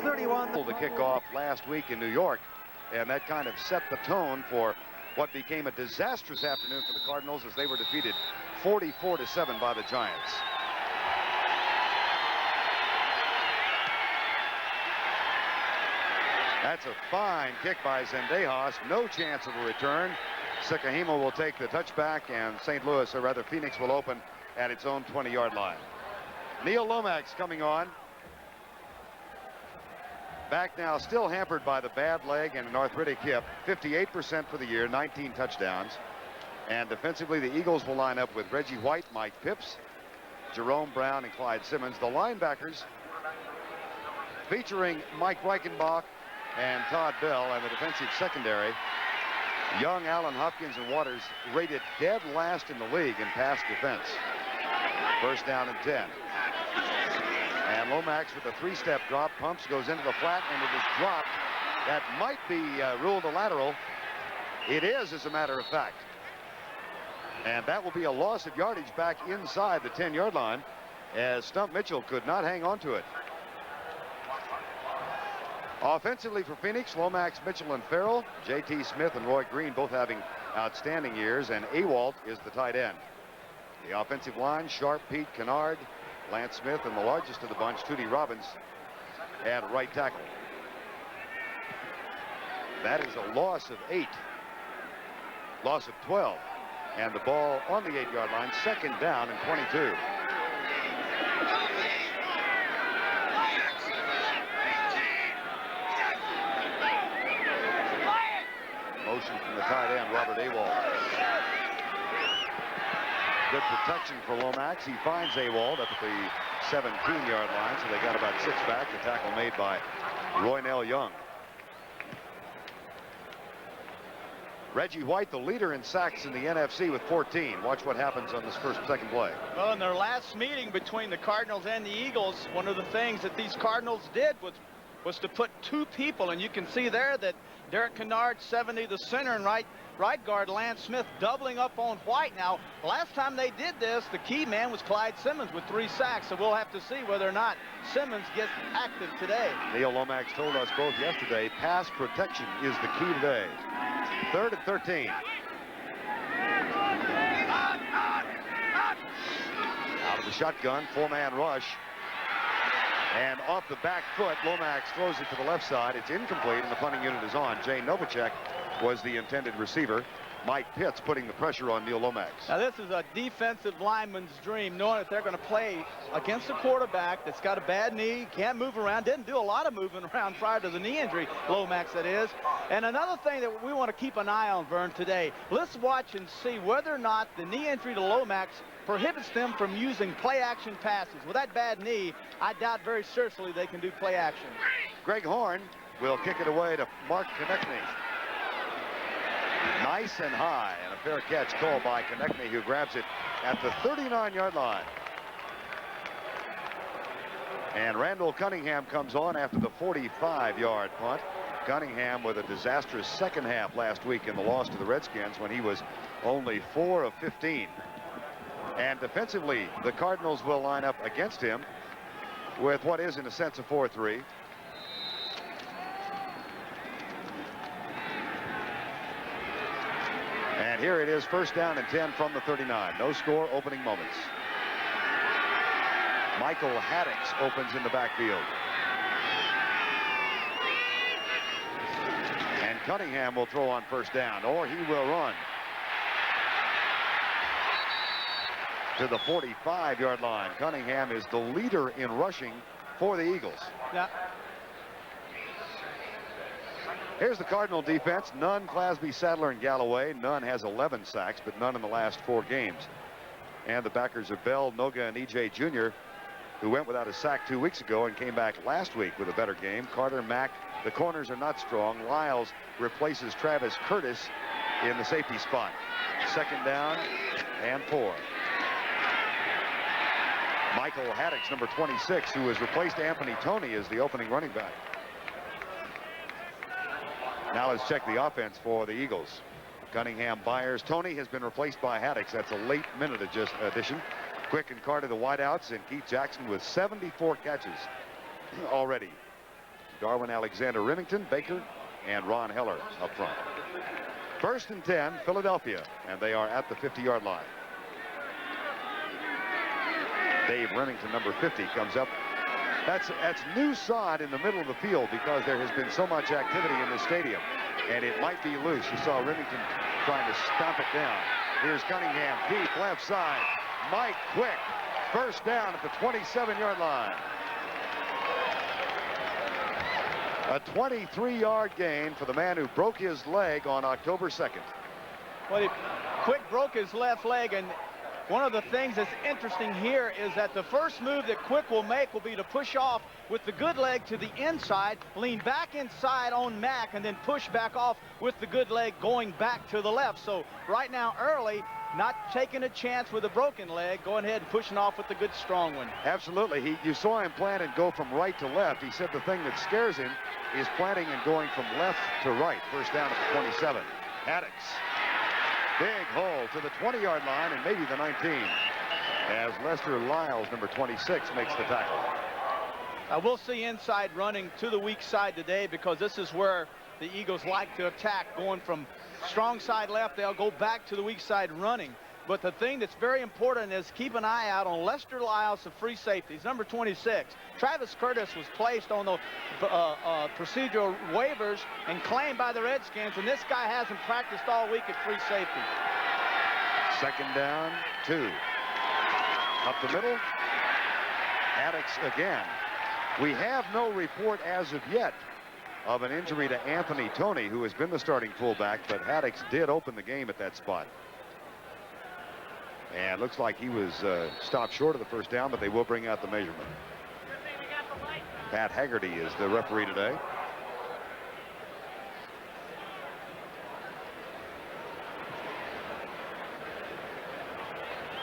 31. The kickoff last week in New York, and that kind of set the tone for what became a disastrous afternoon for the Cardinals as they were defeated 44-7 by the Giants. That's a fine kick by Zendejas. No chance of a return. Sikahema will take the touchback, and St. Louis, or rather Phoenix, will open at its own 20-yard line. Neil Lomax coming on. Back now, still hampered by the bad leg and an arthritic hip. 58% for the year, 19 touchdowns. And defensively, the Eagles will line up with Reggie White, Mike Phipps, Jerome Brown, and Clyde Simmons. The linebackers featuring Mike Reichenbach and Todd Bell, and the defensive secondary, Young, Allen, Hopkins, and Waters, rated dead last in the league in pass defense. First down and 10. And Lomax with a three-step drop, pumps, goes into the flat, and it is dropped. That might be ruled a lateral. It is, as a matter of fact. And that will be a loss of yardage back inside the 10-yard line, as Stump Mitchell could not hang on to it. Offensively for Phoenix, Lomax, Mitchell, and Farrell. J.T. Smith and Roy Green both having outstanding years, and Awalt is the tight end. The offensive line, Sharp, Pete, Kennard, Lance Smith, and the largest of the bunch, Tootie Robbins, at right tackle. That is a loss of 8. Loss of 12. And the ball on the 8-yard line, second down and 22. Motion from the tight end, Robert Awalt. Good protection for Lomax. He finds Awalt up at the 17-yard line, so they got about 6 back. The tackle made by Roynell Young. Reggie White, the leader in sacks in the NFC with 14. Watch what happens on this second play. Well, in their last meeting between the Cardinals and the Eagles, one of the things that these Cardinals did was to put 2 people, and you can see there that Derek Kennard, 70, the center, and right guard Lance Smith doubling up on White. Now, last time they did this, the key man was Clyde Simmons with 3 sacks, so we'll have to see whether or not Simmons gets active today. Neil Lomax told us both yesterday, pass protection is the key today. 3rd and 13. Out of the shotgun, 4-man rush. And off the back foot, Lomax throws it to the left side. It's incomplete, and the punting unit is on. Jay Novacek was the intended receiver. Mike Pitts putting the pressure on Neil Lomax. Now, this is a defensive lineman's dream, knowing that they're going to play against a quarterback that's got a bad knee, can't move around, didn't do a lot of moving around prior to the knee injury, Lomax that is. And another thing that we want to keep an eye on, Verne, today, let's watch and see whether or not the knee injury to Lomax prohibits them from using play-action passes. With that bad knee, I doubt very seriously they can do play-action. Greg Horn will kick it away to Mark Konechny. Nice and high, and a fair catch called by Konechny, who grabs it at the 39-yard line. And Randall Cunningham comes on after the 45-yard punt. Cunningham with a disastrous second half last week in the loss to the Redskins when he was only 4 of 15. And defensively, the Cardinals will line up against him with what is, in a sense, a 4-3. And here it is, first down and 10 from the 39. No score, opening moments. Michael Haddix opens in the backfield. And Cunningham will throw on first down, or he will run to the 45-yard line. Cunningham is the leader in rushing for the Eagles. Yeah. Here's the Cardinal defense. Nunn, Clasby, Sadler, and Galloway. Nunn has 11 sacks, but none in the last 4 games. And the backers are Bell, Noga, and E.J. Jr., who went without a sack 2 weeks ago and came back last week with a better game. Carter, Mack, the corners are not strong. Lyles replaces Travis Curtis in the safety spot. Second down and 4. Michael Haddix, number 26, who has replaced Anthony Toney as the opening running back. Now let's check the offense for the Eagles. Cunningham, Byers, Toney has been replaced by Haddix. That's a late minute addition. Quick and Carter, the wideouts, and Keith Jackson with 74 catches already. Darwin Alexander Remington, Baker, and Ron Heller up front. 1st and 10, Philadelphia, and they are at the 50-yard line. Dave Remington, number 50, comes up. That's new sod in the middle of the field because there has been so much activity in the stadium, and it might be loose. You saw Remington trying to stomp it down. Here's Cunningham, deep left side. Mike Quick, 1st down at the 27-yard line. A 23-yard gain for the man who broke his leg on October 2nd. Well, Quick broke his left leg, and one of the things that's interesting here is that the first move that Quick will make will be to push off with the good leg to the inside, lean back inside on Mack, and then push back off with the good leg going back to the left. So right now, early, not taking a chance with a broken leg, going ahead and pushing off with the good strong one. Absolutely. You saw him plant and go from right to left. He said the thing that scares him is planting and going from left to right. 1st down at the 27. Haddix. Big hole to the 20-yard line and maybe the 19 as Lester Lyles, number 26, makes the tackle. We'll see inside running to the weak side today because this is where the Eagles like to attack. Going from strong side left, they'll go back to the weak side running. But the thing that's very important is keep an eye out on Lester Lyles, the free safeties, number 26. Travis Curtis was placed on the procedural waivers and claimed by the Redskins, and this guy hasn't practiced all week at free safety. 2nd down, 2. Up the middle. Haddix again. We have no report as of yet of an injury to Anthony Toney, who has been the starting fullback, but Haddix did open the game at that spot. And looks like he was stopped short of the 1st down, but they will bring out the measurement. Pat Haggerty is the referee today.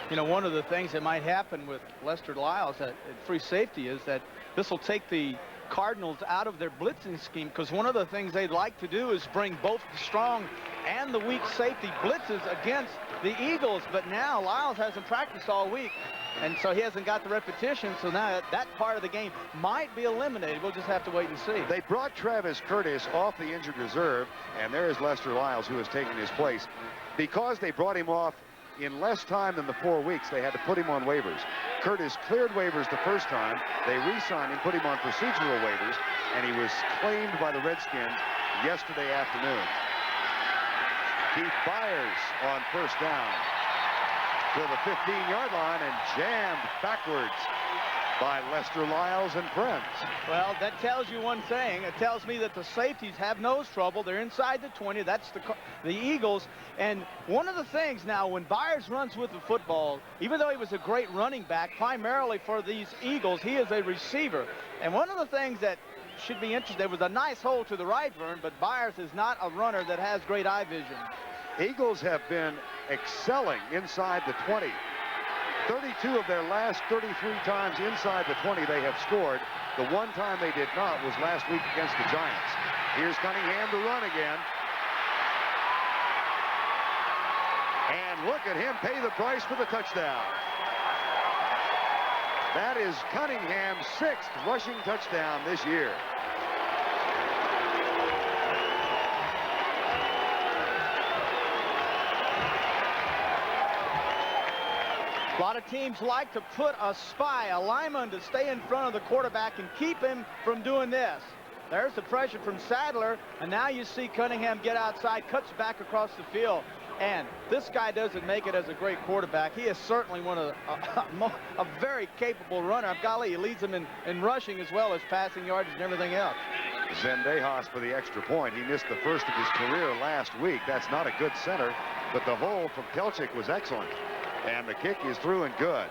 You know, one of the things that might happen with Lester Lyles at free safety is that this will take the Cardinals out of their blitzing scheme, because one of the things they'd like to do is bring both the strong and the weak safety blitzes against the Eagles. But now Lyles hasn't practiced all week, and so he hasn't got the repetition. So now that part of the game might be eliminated. We'll just have to wait and see. They brought Travis Curtis off the injured reserve, and there's Lester Lyles, who has taken his place. Because they brought him off in less time than the 4 weeks, they had to put him on waivers. Curtis cleared waivers the first time. They re-signed him, put him on procedural waivers, and he was claimed by the Redskins yesterday afternoon. Keith Byers on 1st down to the 15-yard line and jammed backwards by Lester Lyles and friends. Well, that tells you one thing. It tells me that the safeties have nose trouble. They're inside the 20. That's the Eagles. And one of the things now, when Byers runs with the football, even though he was a great running back, primarily for these Eagles, he is a receiver. And one of the things that should be interesting, there was a nice hole to the right, Verne, but Byers is not a runner that has great eye vision. Eagles have been excelling inside the 20. 32 of their last 33 times inside the 20 they have scored. The one time they did not was last week against the Giants. Here's Cunningham to run again. And look at him pay the price for the touchdown. That is Cunningham's 6th rushing touchdown this year. A lot of teams like to put a spy, a lineman, to stay in front of the quarterback and keep him from doing this. There's the pressure from Sadler, and now you see Cunningham get outside, cuts back across the field. And this guy doesn't make it as a great quarterback. He is certainly one of a very capable runner. Golly, he leads them in rushing as well as passing yardage and everything else. Zendejas for the extra point. He missed the first of his career last week. That's not a good center, but the hole from Kelchik was excellent. And the kick is through and good.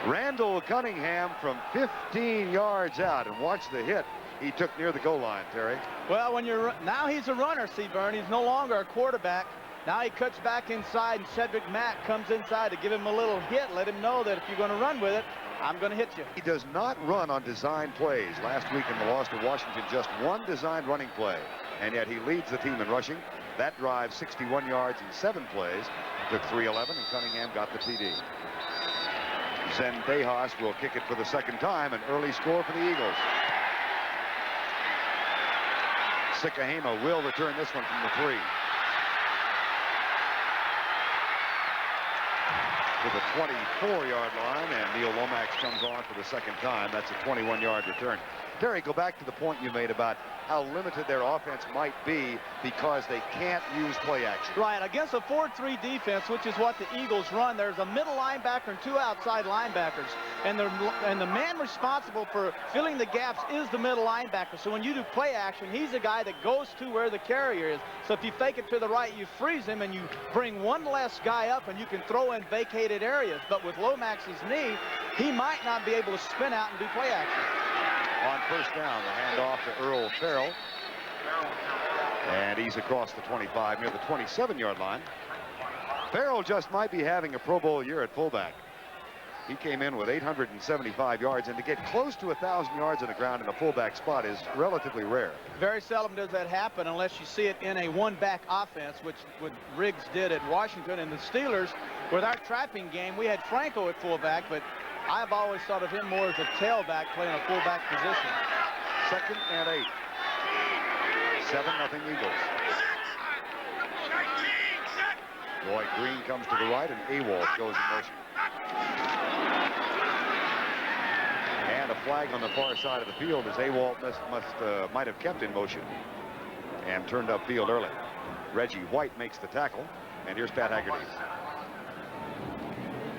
Randall Cunningham from 15 yards out, and watch the hit he took near the goal line, Terry. Well, now he's a runner, see, Verne. He's no longer a quarterback. Now he cuts back inside, and Cedric Mack comes inside to give him a little hit, let him know that if you're going to run with it, I'm going to hit you. He does not run on design plays. Last week in the loss to Washington, just one designed running play, and yet he leads the team in rushing. That drive, 61 yards in 7 plays, took 3:11, and Cunningham got the TD. Zendejas will kick it for the second time. An early score for the Eagles. Sikahema will return this one from the 3. To the 24-yard line, and Neil Lomax comes on for the second time. That's a 21-yard return. Terry, go back to the point you made about how limited their offense might be because they can't use play action. Right, against a 4-3 defense, which is what the Eagles run, there's a middle linebacker and 2 outside linebackers. And the man responsible for filling the gaps is the middle linebacker. So when you do play action, he's the guy that goes to where the carrier is. So if you fake it to the right, you freeze him and you bring one less guy up and you can throw in vacated areas. But with Lomax's knee, he might not be able to spin out and do play action. On first down, the handoff to Earl Farrell. And he's across the 25 near the 27-yard line. Farrell just might be having a Pro Bowl year at fullback. He came in with 875 yards, and to get close to 1,000 yards on the ground in a fullback spot is relatively rare. Very seldom does that happen unless you see it in a one-back offense, which what Riggs did at Washington. And the Steelers, with our trapping game, we had Franco at fullback, but I've always thought of him more as a tailback playing a fullback position. 2nd and 8. 7-0 Eagles. Roy Green comes to the right, and Awalt goes in motion. And a flag on the far side of the field as Awalt might have kept in motion and turned upfield early. Reggie White makes the tackle, and here's Pat Haggerty.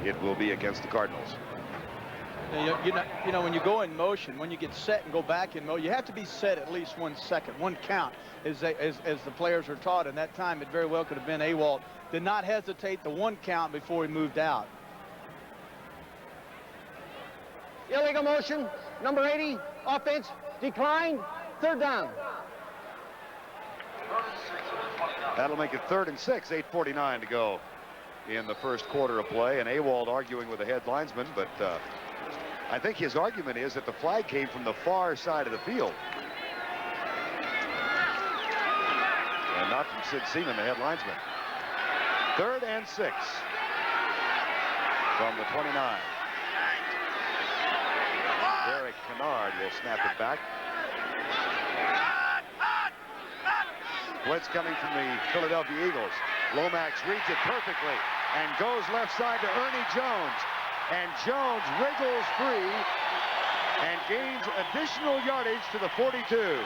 It will be against the Cardinals. You know, when you go in motion, when you get set and go back in motion, you have to be set at least 1 second, 1 count, as the players are taught. And that time, it very well could have been Awalt. Did not hesitate the 1 count before he moved out. Illegal motion, number 80, offense, declined, 3rd down. That'll make it 3rd and 6, 8:49 to go in the first quarter of play. And Awalt arguing with the head linesman, but I think his argument is that the flag came from the far side of the field. And not from Sid Seaman, the head linesman. 3rd and 6 from the 29. Derek Kennard will snap it back. Blitz coming from the Philadelphia Eagles. Lomax reads it perfectly and goes left side to Ernie Jones. And Jones wriggles free and gains additional yardage to the 42.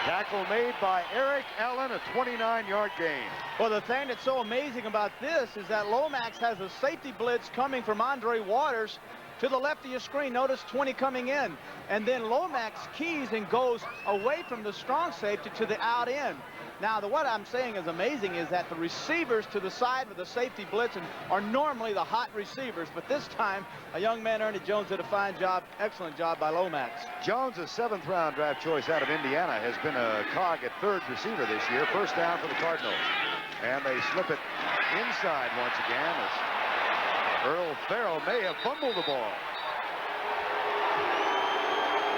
Tackle made by Eric Allen, a 29-yard gain. Well, the thing that's so amazing about this is that Lomax has a safety blitz coming from Andre Waters to the left of your screen. Notice 20 coming in. And then Lomax keys and goes away from the strong safety to the out end. Now, what I'm saying is amazing is that the receivers to the side of the safety blitz are normally the hot receivers, but this time a young man, Ernie Jones, did a fine job, excellent job by Lomax. Jones, a 7th-round draft choice out of Indiana, has been a cog at 3rd receiver this year. First down for the Cardinals. And they slip it inside once again as Earl Farrell may have fumbled the ball.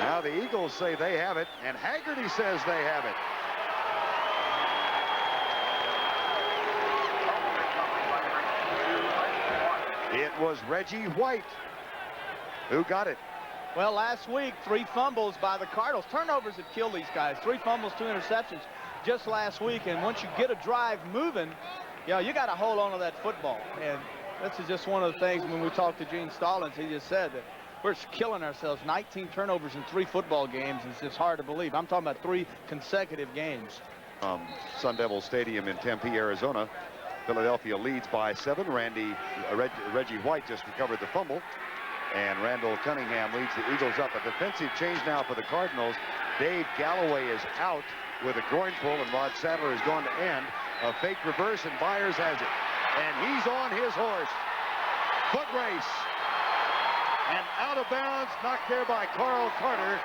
Now the Eagles say they have it, and Haggerty says they have it. It was Reggie White who got it. Well, last week, 3 fumbles by the Cardinals. Turnovers have killed these guys. 3 fumbles, 2 interceptions just last week. And once you get a drive moving, you got to hold on to that football. And this is just one of the things when we talked to Gene Stallings, he just said that we're killing ourselves. 19 turnovers in 3 football games is just hard to believe. I'm talking about 3 consecutive games. Sun Devil Stadium in Tempe, Arizona. Philadelphia leads by 7. Reggie White just recovered the fumble. And Randall Cunningham leads the Eagles up. A defensive change now for the Cardinals. Dave Galloway is out with a groin pull, and Rod Sadler is going to end. A fake reverse, and Byers has it. And he's on his horse. Foot race. And out of bounds, knocked there by Carl Carter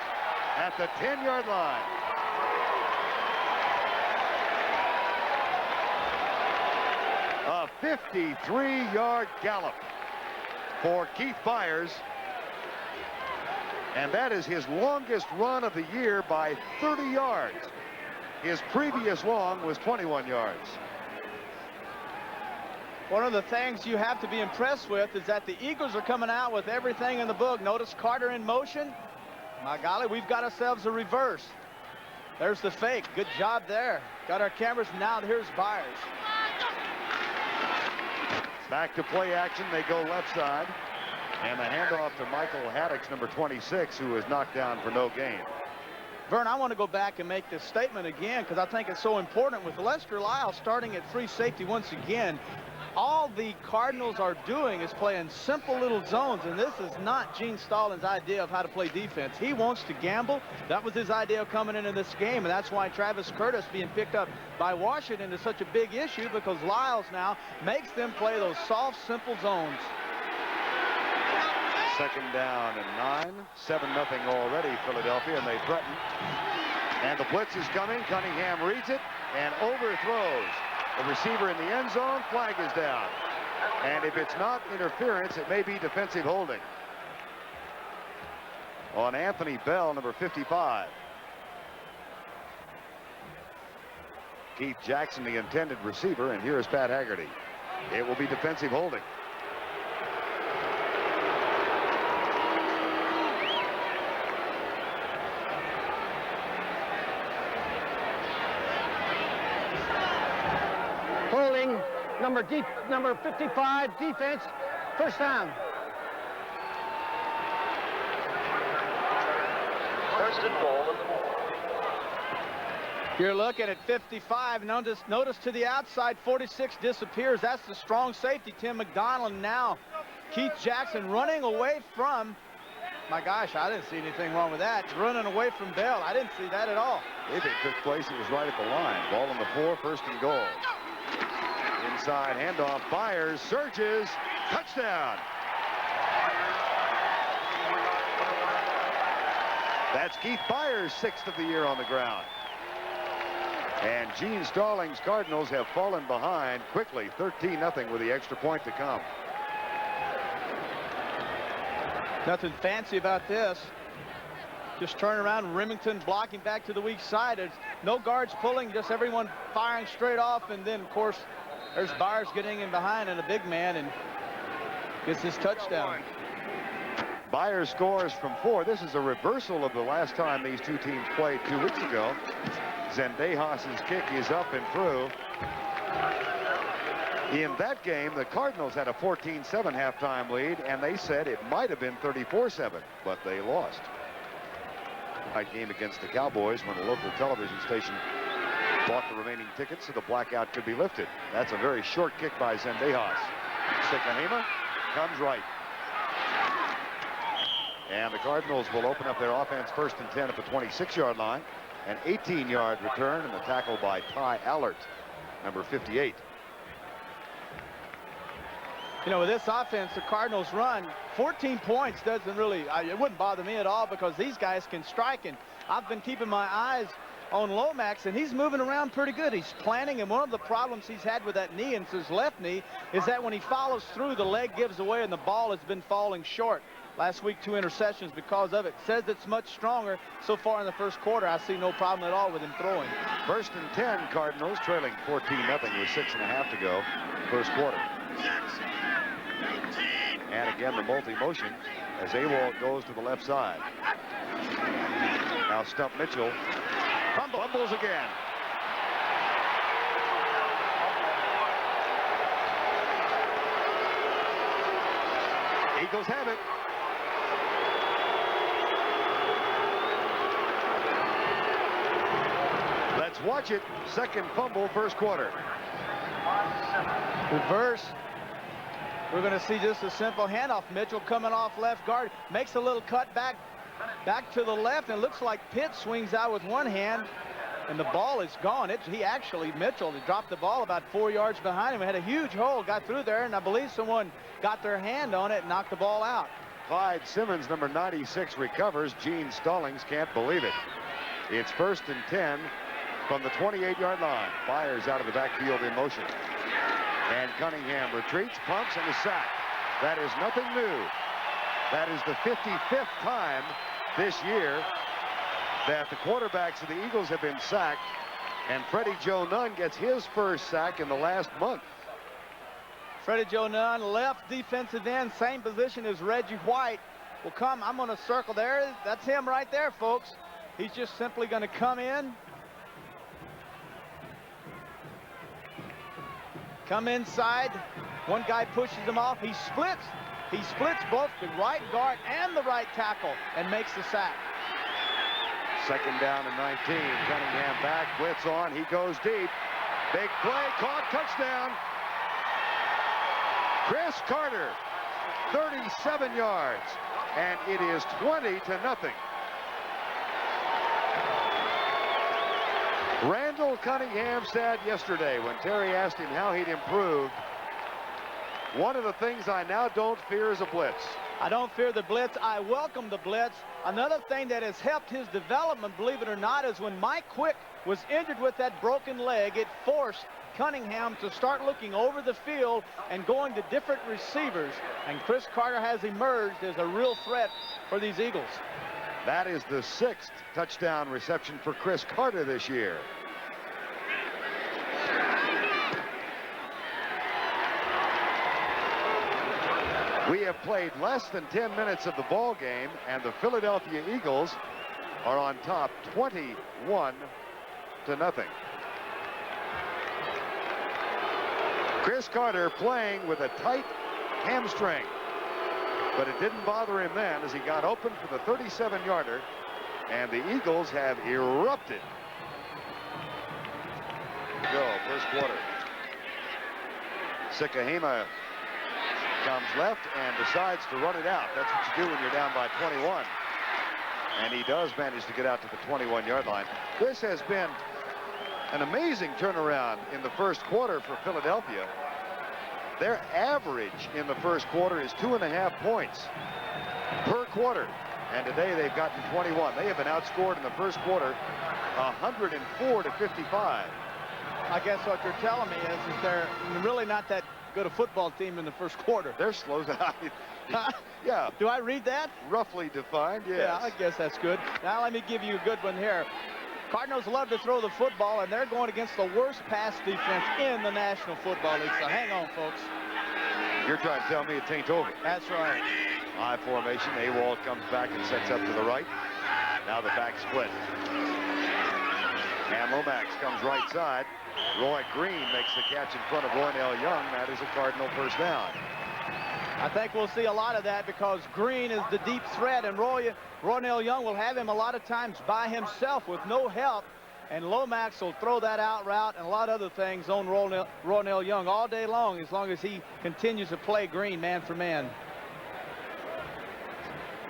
at the 10-yard line. A 53-yard gallop for Keith Byers. And that is his longest run of the year by 30 yards. His previous long was 21 yards. One of the things you have to be impressed with is that the Eagles are coming out with everything in the book. Notice Carter in motion. My golly, we've got ourselves a reverse. There's the fake. Good job there. Got our cameras. Now here's Byers. Back to play action. They go left side. And the handoff to Michael Haddix, number 26, who was knocked down for no gain. Verne, I want to go back and make this statement again because I think it's so important. With Lester Lyle starting at free safety once again, all the Cardinals are doing is playing simple little zones, and this is not Gene Stallings' idea of how to play defense. He wants to gamble. That was his idea of coming into this game, and that's why Travis Curtis being picked up by Washington is such a big issue, because Lyles now makes them play those soft, simple zones. Second down and 9. 7-0 already, Philadelphia, and they threaten. And the blitz is coming. Cunningham reads it and overthrows the receiver in the end zone. Flag is down. And if it's not interference, it may be defensive holding on Anthony Bell, number 55. Keith Jackson, the intended receiver, and here's Pat Haggerty. It will be defensive holding. Holding, number 55, defense, first down. First and goal. You're looking at 55. Notice to the outside, 46 disappears. That's the strong safety, Tim McDonald. Now Keith Jackson running away from, my gosh, I didn't see anything wrong with that. Running away from Bell. I didn't see that at all. If it took place, it was right at the line. Ball on the 4, first and goal. Inside handoff, Byers surges, touchdown. That's Keith Byers' 6th of the year on the ground. And Gene Stallings' Cardinals have fallen behind quickly, 13-0 with the extra point to come. Nothing fancy about this. Just turn around, Remington blocking back to the weak side. There's no guards pulling, just everyone firing straight off. And then, of course, there's Byers getting in behind and a big man and gets his touchdown. Byers scores from 4. This is a reversal of the last time these two teams played 2 weeks ago. Zendejas' kick is up and through. In that game, the Cardinals had a 14-7 halftime lead, and they said it might have been 34-7, but they lost. Night game against the Cowboys when a local television station bought the remaining tickets so the blackout could be lifted. That's a very short kick by Zendejas. Sikahema comes right. And the Cardinals will open up their offense first and 10 at the 26-yard line. An 18-yard return and the tackle by Ty Allert, number 58. You know, with this offense, the Cardinals run 14 points doesn't really, it wouldn't bother me at all because these guys can strike. And I've been keeping my eyes on Lomax, and he's moving around pretty good. He's planning, and one of the problems he's had with that knee, and it's his left knee, is that when he follows through, the leg gives away and the ball has been falling short. Last week, 2 interceptions because of it. Says it's much stronger so far in the first quarter. I see no problem at all with him throwing. First and 10, Cardinals trailing 14-0 with 6.5 to go, first quarter. And again, the multi-motion as Awalt goes to the left side. Now Stump Mitchell fumbles again. Eagles have it. Let's watch it. Second fumble, first quarter. Reverse. We're going to see just a simple handoff. Mitchell coming off left guard, makes a little cut back to the left, and it looks like Pitt swings out with one hand, and the ball is gone. Mitchell dropped the ball about 4 yards behind him. Had a huge hole, got through there, and I believe someone got their hand on it and knocked the ball out. Clyde Simmons, number 96, recovers. Gene Stallings can't believe it. It's first and 10 from the 28-yard line. Byers out of the backfield in motion. And Cunningham retreats, pumps, and a sack. That is nothing new. That is the 55th time this year that the quarterbacks of the Eagles have been sacked, and Freddie Joe Nunn gets his first sack in the last month. Freddie Joe Nunn, left defensive end, same position as Reggie White. Will come, I'm going to circle there. That's him right there, folks. He's just simply going to come in. Come inside. One guy pushes him off. He splits. He splits both the right guard and the right tackle and makes the sack. Second down and 19. Cunningham back, blitz on. He goes deep. Big play, caught, touchdown. Chris Carter, 37 yards, and it is 20-0. Randall Cunningham said yesterday when Terry asked him how he'd improved, one of the things I now don't fear is a blitz. I don't fear the blitz. I welcome the blitz. Another thing that has helped his development, believe it or not, is when Mike Quick was injured with that broken leg, it forced Cunningham to start looking over the field and going to different receivers. And Chris Carter has emerged as a real threat for these Eagles. That is the 6th touchdown reception for Chris Carter this year. We have played less than 10 minutes of the ball game, and the Philadelphia Eagles are on top 21-0. Chris Carter playing with a tight hamstring, but it didn't bother him then as he got open for the 37-yarder, and the Eagles have erupted. Go, first quarter. Sikahema comes left and decides to run it out. That's what you do when you're down by 21. And he does manage to get out to the 21-yard line. This has been an amazing turnaround in the first quarter for Philadelphia. Their average in the first quarter is 2.5 points per quarter. And today they've gotten 21. They have been outscored in the first quarter 104-55. I guess what you're telling me is they're really not that good a football team in the first quarter. They're slow down. Yeah. Do I read that? Roughly defined, yes. Yeah, I guess that's good. Now let me give you a good one here. Cardinals love to throw the football, and they're going against the worst pass defense in the National Football League. So hang on, folks. You're trying to tell me it ain't over. That's right. I formation. Awald comes back and sets up to the right. Now the back split. And Lomax comes right side. Roy Green makes the catch in front of Roynell Young. That is a Cardinal first down. I think we'll see a lot of that because Green is the deep threat, and Roynell Young will have him a lot of times by himself with no help, and Lomax will throw that out route and a lot of other things on Roynell Young all day long as he continues to play Green man for man.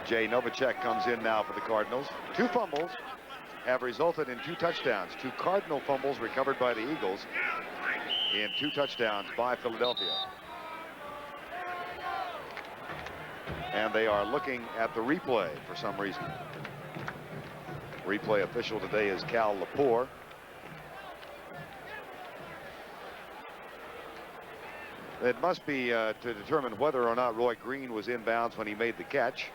Jay Novacek comes in now for the Cardinals. 2 fumbles have resulted in 2 touchdowns. 2 Cardinal fumbles recovered by the Eagles in 2 touchdowns by Philadelphia. And they are looking at the replay for some reason. Replay official today is Cal Lepore. It must be to determine whether or not Roy Green was inbounds when he made the catch.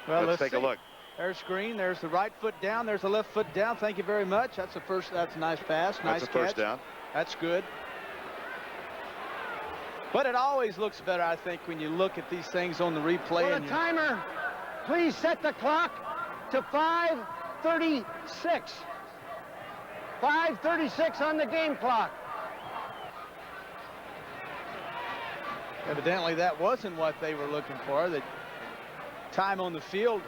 Well, let's take a look. There's Green. There's the right foot down. There's the left foot down. Thank you very much. That's a nice pass. Nice That's a catch. first down. That's good. But it always looks better, I think, when you look at these things on the replay. For the timer, please set the clock to 5:36. 5:36 on the game clock. Evidently, that wasn't what they were looking for. The time on the field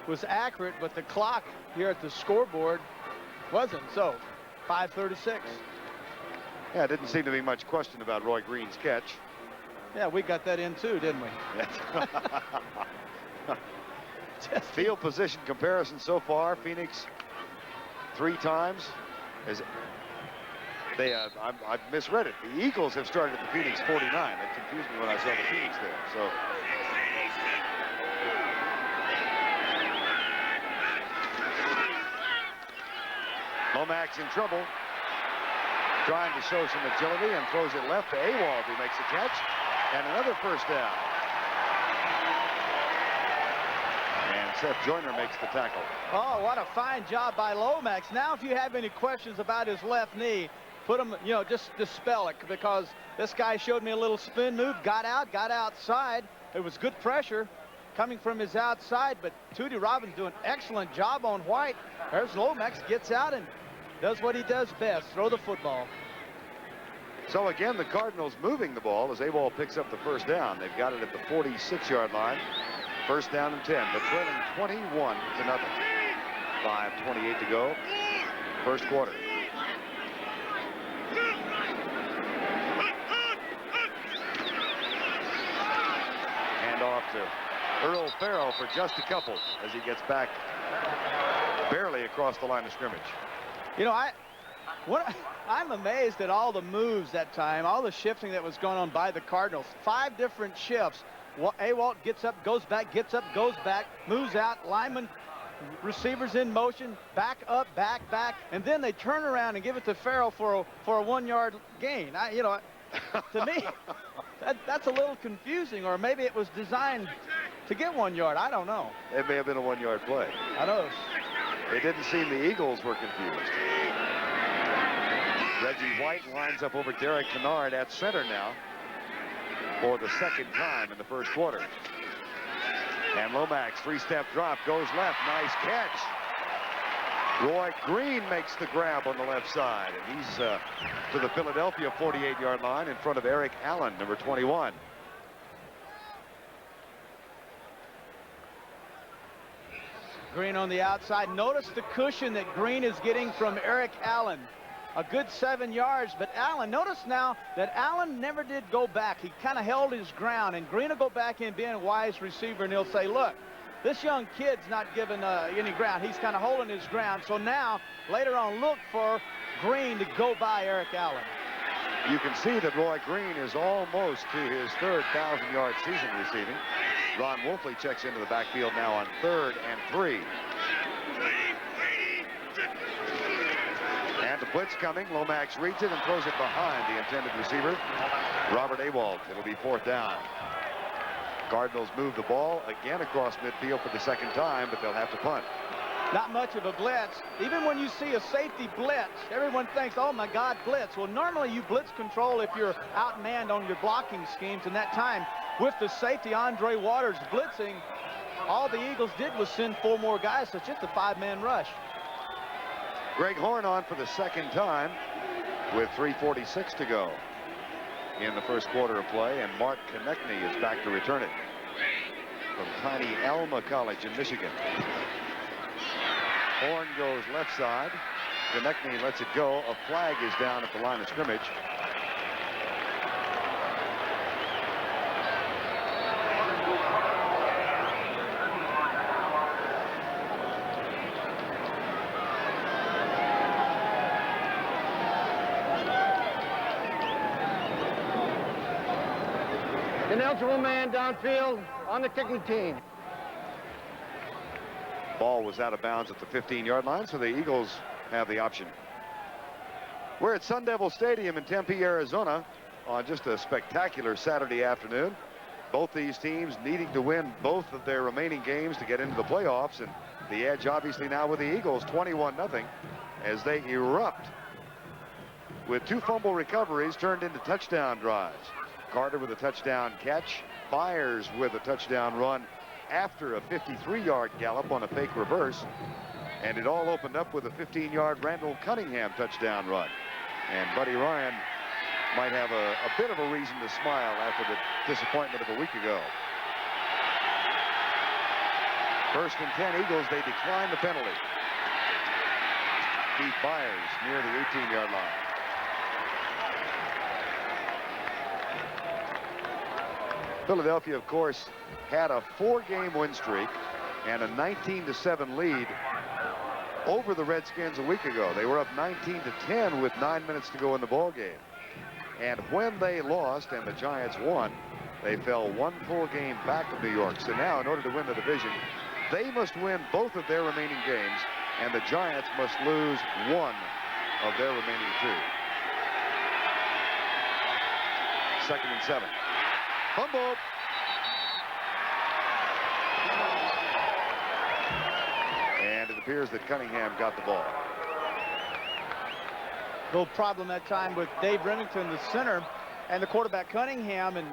was accurate, but the clock here at the scoreboard wasn't. So, 5:36. Yeah, it didn't seem to be much question about Roy Green's catch. Yeah, we got that in too, didn't we? Field position comparison so far. Phoenix 3 times. I've misread it. The Eagles have started at the Phoenix 49. That confused me when I saw the Phoenix there. So. Lomax in trouble. Trying to show some agility and throws it left to Awald, who makes a catch. And another first down. And Seth Joyner makes the tackle. Oh, what a fine job by Lomax. Now, if you have any questions about his left knee, put them, just dispel it, because This guy showed me a little spin move, got outside. It was good pressure coming from his outside, but Tootie Robbins doing an excellent job on White. There's Lomax, gets out and does what he does best, throw the football. So again, the Cardinals moving the ball as Awald picks up the first down. They've got it at the 46-yard line. First down and 10, but trailing 21-0. 5:28 to go. First quarter. Hand off to Earl Farrell for just a couple as he gets back barely across the line of scrimmage. You know, I'm amazed at all the moves that time, all the shifting that was going on by the Cardinals. 5 different shifts. Awalt gets up, goes back, gets up, goes back, moves out, lineman, receivers in motion, back up, back, and then they turn around and give it to Farrell for a 1-yard gain. You know, to me, that's a little confusing, or maybe it was designed to get 1 yard. I don't know. It may have been a 1-yard play. I know. It didn't seem the Eagles were confused. Reggie White lines up over Derek Kennard at center now for the second time in the first quarter. And Lomax, 3-step drop, goes left. Nice catch. Roy Green makes the grab on the left side, and he's to the Philadelphia 48-yard line in front of Eric Allen, number 21. Green on the outside. Notice the cushion that Green is getting from Eric Allen. A good 7 yards, but Allen, notice now that Allen never did go back. He kind of held his ground, and Green will go back in being a wise receiver, and he'll say, look, this young kid's not giving any ground. He's kind of holding his ground. So now, later on, look for Green to go by Eric Allen. You can see that Roy Green is almost to his third 1,000-yard season receiving. Ron Wolfley checks into the backfield now on 3rd and 3. And the blitz coming. Lomax reads it and throws it behind the intended receiver, Robert Awald. It'll be 4th down. Cardinals move the ball again across midfield for the second time, but they'll have to punt. Not much of a blitz. Even when you see a safety blitz, everyone thinks, oh my God, blitz. Well, normally you blitz control if you're outmanned on your blocking schemes. And that time, with the safety, Andre Waters blitzing, all the Eagles did was send 4 more guys, so it's just a 5-man rush. Greg Horn on for the second time with 3:46 to go in the first quarter of play, and Mark Konechny is back to return it from tiny Alma College in Michigan. Horn goes left side. Konechny lets it go. A flag is down at the line of scrimmage. Ineligible man downfield on the kicking team. Ball was out of bounds at the 15-yard line, so the Eagles have the option. We're at Sun Devil Stadium in Tempe, Arizona on just a spectacular Saturday afternoon. Both these teams needing to win both of their remaining games to get into the playoffs, and the edge obviously now with the Eagles 21-0 as they erupt with 2 fumble recoveries turned into touchdown drives. Carter with a touchdown catch, Byers with a touchdown run after a 53-yard gallop on a fake reverse, and it all opened up with a 15-yard Randall Cunningham touchdown run. And Buddy Ryan might have a bit of a reason to smile after the disappointment of a week ago. 1st and 10 Eagles, they decline the penalty. Keith Byers near the 18-yard line. Philadelphia, of course, had a 4-game win streak and a 19-7 lead over the Redskins a week ago. They were up 19-10 with 9 minutes to go in the ball game. And when they lost and the Giants won, they fell 1 full game back of New York. So now, in order to win the division, they must win both of their remaining games, and the Giants must lose 1 of their remaining 2. 2nd and 7. Fumble. And it appears that Cunningham got the ball. Little problem that time with Dave Remington, the center, and the quarterback Cunningham. And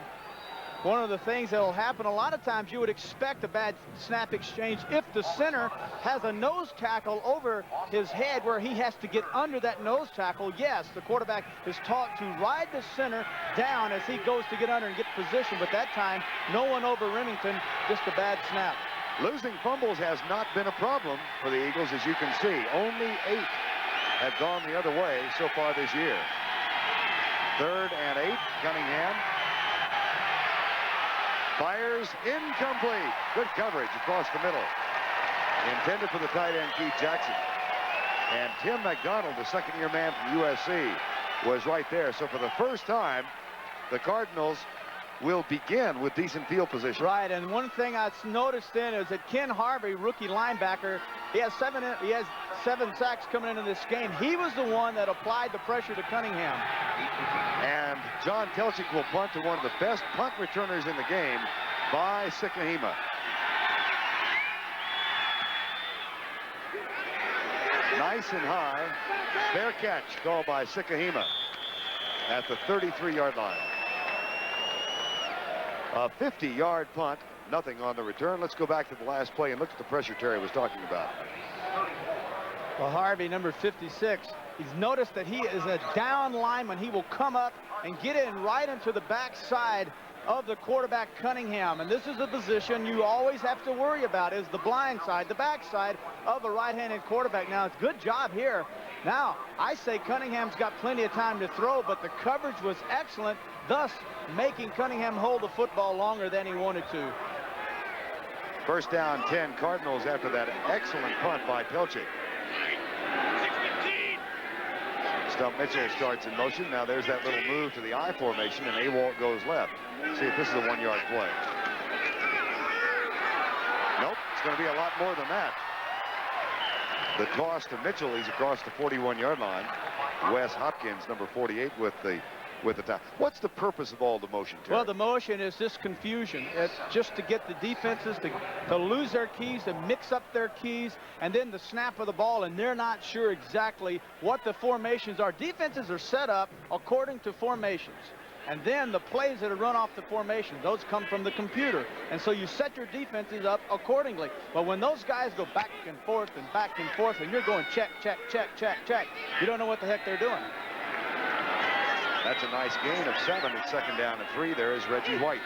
one of the things that will happen a lot of times, you would expect a bad snap exchange if the center has a nose tackle over his head where he has to get under that nose tackle. Yes, the quarterback is taught to ride the center down as he goes to get under and get position, but that time, no one over Remington, just a bad snap. Losing fumbles has not been a problem for the Eagles, as you can see. Only 8 have gone the other way so far this year. 3rd and 8, Cunningham. Fires incomplete. Good coverage across the middle. Intended for the tight end, Keith Jackson. And Tim McDonald, the second-year man from USC, was right there. So for the first time, the Cardinals will begin with decent field position. Right, and one thing I've noticed then is that Ken Harvey, rookie linebacker, he has 7 sacks coming into this game. He was the one that applied the pressure to Cunningham. And John Telchik will punt to one of the best punt returners in the game, by Sikahema. Nice and high. Fair catch called by Sikahema at the 33-yard line. A 50-yard punt, nothing on the return. Let's go back to the last play and look at the pressure Terry was talking about. Well, Harvey, number 56, he's noticed that he is a down lineman. He will come up and get in right into the backside of the quarterback Cunningham. And this is a position you always have to worry about, is the blind side, the backside of a right-handed quarterback. Now, it's a good job here. Now, I say Cunningham's got plenty of time to throw, but the coverage was excellent, thus making Cunningham hold the football longer than he wanted to. First down, 10 Cardinals after that excellent punt by Telchik. Stump Mitchell starts in motion. Now there's that little move to the I formation, and Awalt goes left. See if this is a 1-yard play. Nope, it's going to be a lot more than that. The toss to Mitchell, he's across the 41-yard line. Wes Hopkins, number 48, with the time. What's the purpose of all the motion, Terry? Well, the motion is just confusion. It's just to get the defenses to lose their keys, to mix up their keys, and then the snap of the ball, and they're not sure exactly what the formations are. Defenses are set up according to formations. And then the plays that are run off the formation, those come from the computer. And so you set your defenses up accordingly. But when those guys go back and forth, and you're going check, check, check, check, check, you don't know what the heck they're doing. That's a nice gain of 7. It's 2nd down and 3. There is Reggie White.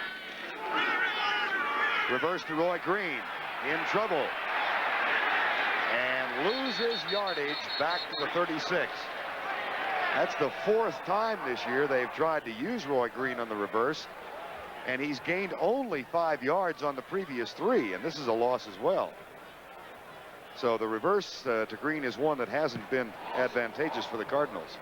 Reverse to Roy Green. In trouble. And loses yardage back to the 36. That's the 4th time this year they've tried to use Roy Green on the reverse. And he's gained only 5 yards on the previous 3. And this is a loss as well. So the reverse to Green is one that hasn't been advantageous for the Cardinals.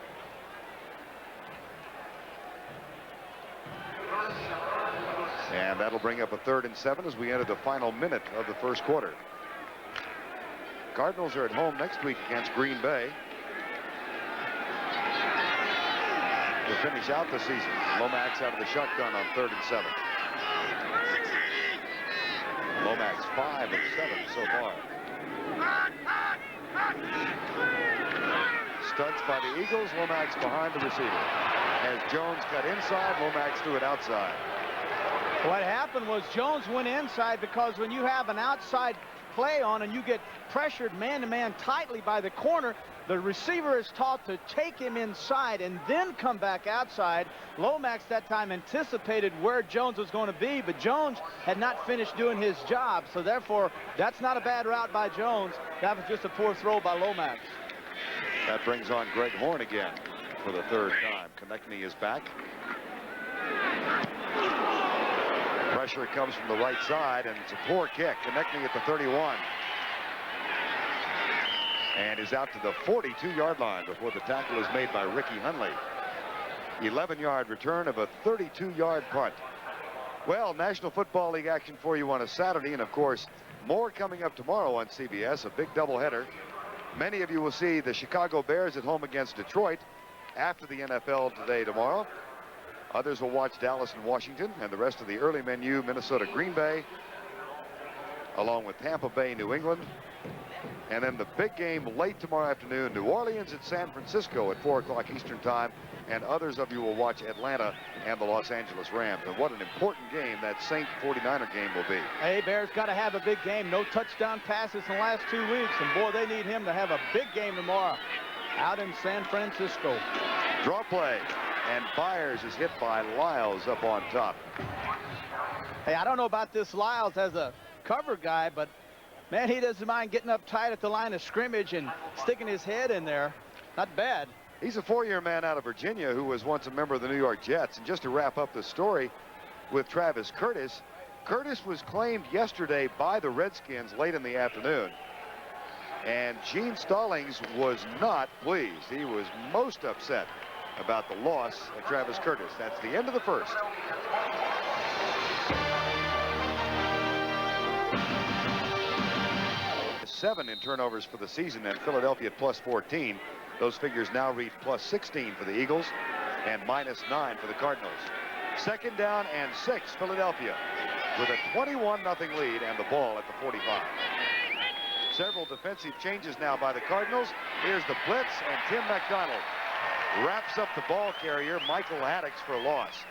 And that'll bring up a 3rd and 7 as we enter the final minute of the first quarter. Cardinals are at home next week against Green Bay to finish out the season. Lomax out of the shotgun on 3rd and 7. Lomax 5 of 7 so far. Stunts by the Eagles. Lomax behind the receiver. As Jones cut inside, Lomax threw it outside. What happened was Jones went inside because when you have an outside play on and you get pressured man-to-man tightly by the corner, the receiver is taught to take him inside and then come back outside. Lomax that time anticipated where Jones was going to be, but Jones had not finished doing his job. So therefore, that's not a bad route by Jones. That was just a poor throw by Lomax. That brings on Greg Horn again for the 3rd time. Konechny is back. Pressure comes from the right side, and it's a poor kick. Konechny at the 31. And is out to the 42-yard line before the tackle is made by Ricky Hunley. 11-yard return of a 32-yard punt. Well, National Football League action for you on a Saturday, and of course, more coming up tomorrow on CBS, a big doubleheader. Many of you will see the Chicago Bears at home against Detroit after the NFL today tomorrow. Others will watch Dallas and Washington, and the rest of the early menu, Minnesota, Green Bay, along with Tampa Bay, New England. And then the big game late tomorrow afternoon, New Orleans at San Francisco at 4 o'clock Eastern time. And others of you will watch Atlanta and the Los Angeles Rams. And what an important game that Saint 49er game will be. Hey, Bears got to have a big game. No touchdown passes in the last 2 weeks. And, boy, they need him to have a big game tomorrow out in San Francisco. Draw play. And Byers is hit by Lyles up on top. Hey, I don't know about this Lyles as a cover guy, but, man, he doesn't mind getting up tight at the line of scrimmage and sticking his head in there. Not bad. He's a 4-year man out of Virginia who was once a member of the New York Jets. And just to wrap up the story with Travis Curtis, Curtis was claimed yesterday by the Redskins late in the afternoon. And Gene Stallings was not pleased. He was most upset about the loss of Travis Curtis. That's the end of the first. Seven in turnovers for the season, and Philadelphia at +14. Those figures now read +16 for the Eagles and -9 for the Cardinals. Second down and 6, Philadelphia, with a 21-0 lead and the ball at the 45. Several defensive changes now by the Cardinals. Here's the blitz, and Tim McDonald wraps up the ball carrier, Michael Haddix, for a loss.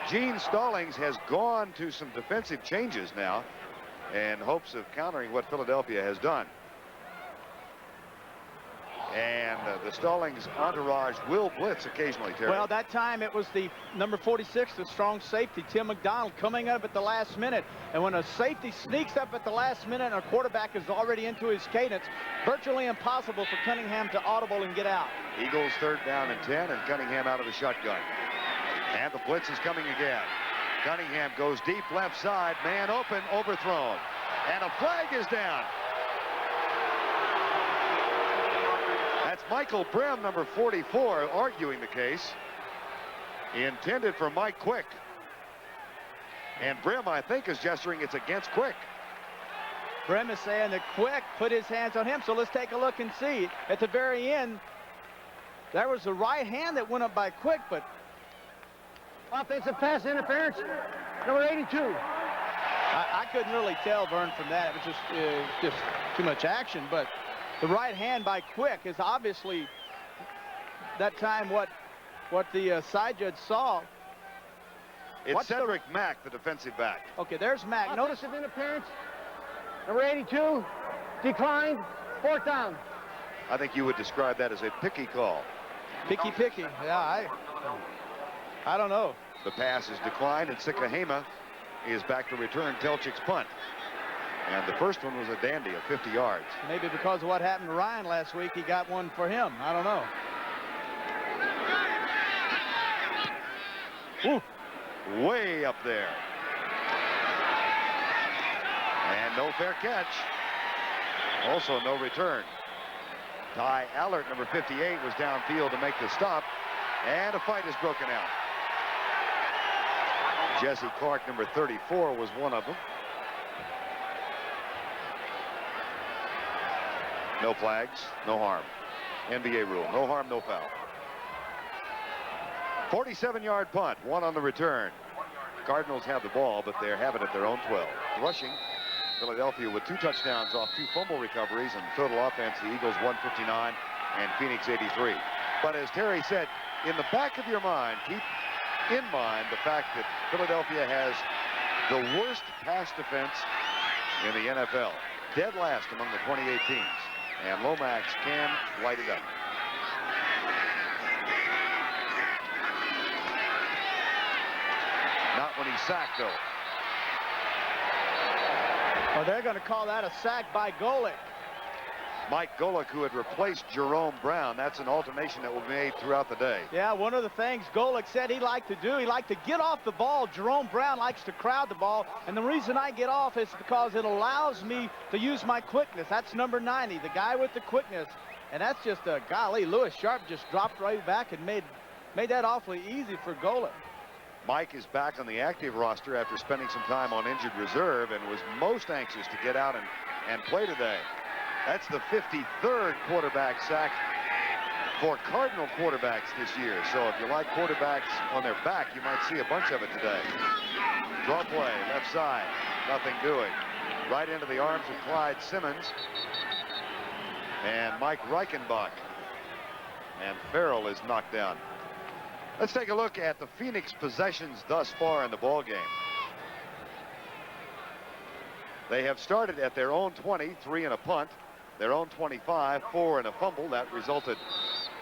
Gene Stallings has gone to some defensive changes now in hopes of countering what Philadelphia has done. And the Stallings entourage will blitz occasionally, Terry. Well, that time it was the number 46, the strong safety, Tim McDonald, coming up at the last minute. And when a safety sneaks up at the last minute and a quarterback is already into his cadence, virtually impossible for Cunningham to audible and get out. Eagles 3rd down and 10, and Cunningham out of the shotgun. And the blitz is coming again. Cunningham goes deep left side, man open, overthrown. And a flag is down. That's Michael Brim, number 44, arguing the case. Intended for Mike Quick. And Brim, I think, is gesturing it's against Quick. Brim is saying that Quick put his hands on him, so let's take a look and see. At the very end, there was a right hand that went up by Quick, but... Offensive pass interference, number 82. I couldn't really tell, Verne, from that. It was just too much action, but the right hand by Quick is obviously that time what the side judge saw. It's Cedric Mack, the defensive back. Okay, there's Mack. Notice Offensive interference, number 82, declined, 4th down. I think you would describe that as a picky call. picky. Yeah, I don't know. The pass is declined, and Sikahema is back to return Telchik's punt. And the first one was a dandy of 50 yards. Maybe because of what happened to Ryan last week, he got one for him. I don't know. Ooh, way up there. And no fair catch. Also no return. Ty Allert, number 58, was downfield to make the stop. And a fight is broken out. Jesse Clark, number 34, was one of them. No flags, no harm. NBA rule, no harm, no foul. 47-yard punt, 1 on the return. Cardinals have the ball, but they have it at their own 12. Rushing, Philadelphia with 2 touchdowns off 2 fumble recoveries, and total offense, the Eagles 159 and Phoenix 83. But as Terry said, in the back of your mind, keep in mind the fact that Philadelphia has the worst pass defense in the NFL. Dead last among the 28 teams. And Lomax can light it up. Not when he's sacked, though. Well, they're going to call that a sack by Golick. Mike Golick, who had replaced Jerome Brown. That's an alternation that will be made throughout the day. Yeah, one of the things Golick said he liked to do, he liked to get off the ball. Jerome Brown likes to crowd the ball. And the reason I get off is because it allows me to use my quickness. That's number 90, the guy with the quickness. And that's just a golly, Lewis Sharp just dropped right back and made that awfully easy for Golick. Mike is back on the active roster after spending some time on injured reserve and was most anxious to get out and play today. That's the 53rd quarterback sack for Cardinal quarterbacks this year. So if you like quarterbacks on their back, you might see a bunch of it today. Draw play, left side, nothing doing. Right into the arms of Clyde Simmons and Mike Reichenbach. And Farrell is knocked down. Let's take a look at the Phoenix possessions thus far in the ball game. They have started at their own 20, 3 and a punt, their own 25, 4 and a fumble. That resulted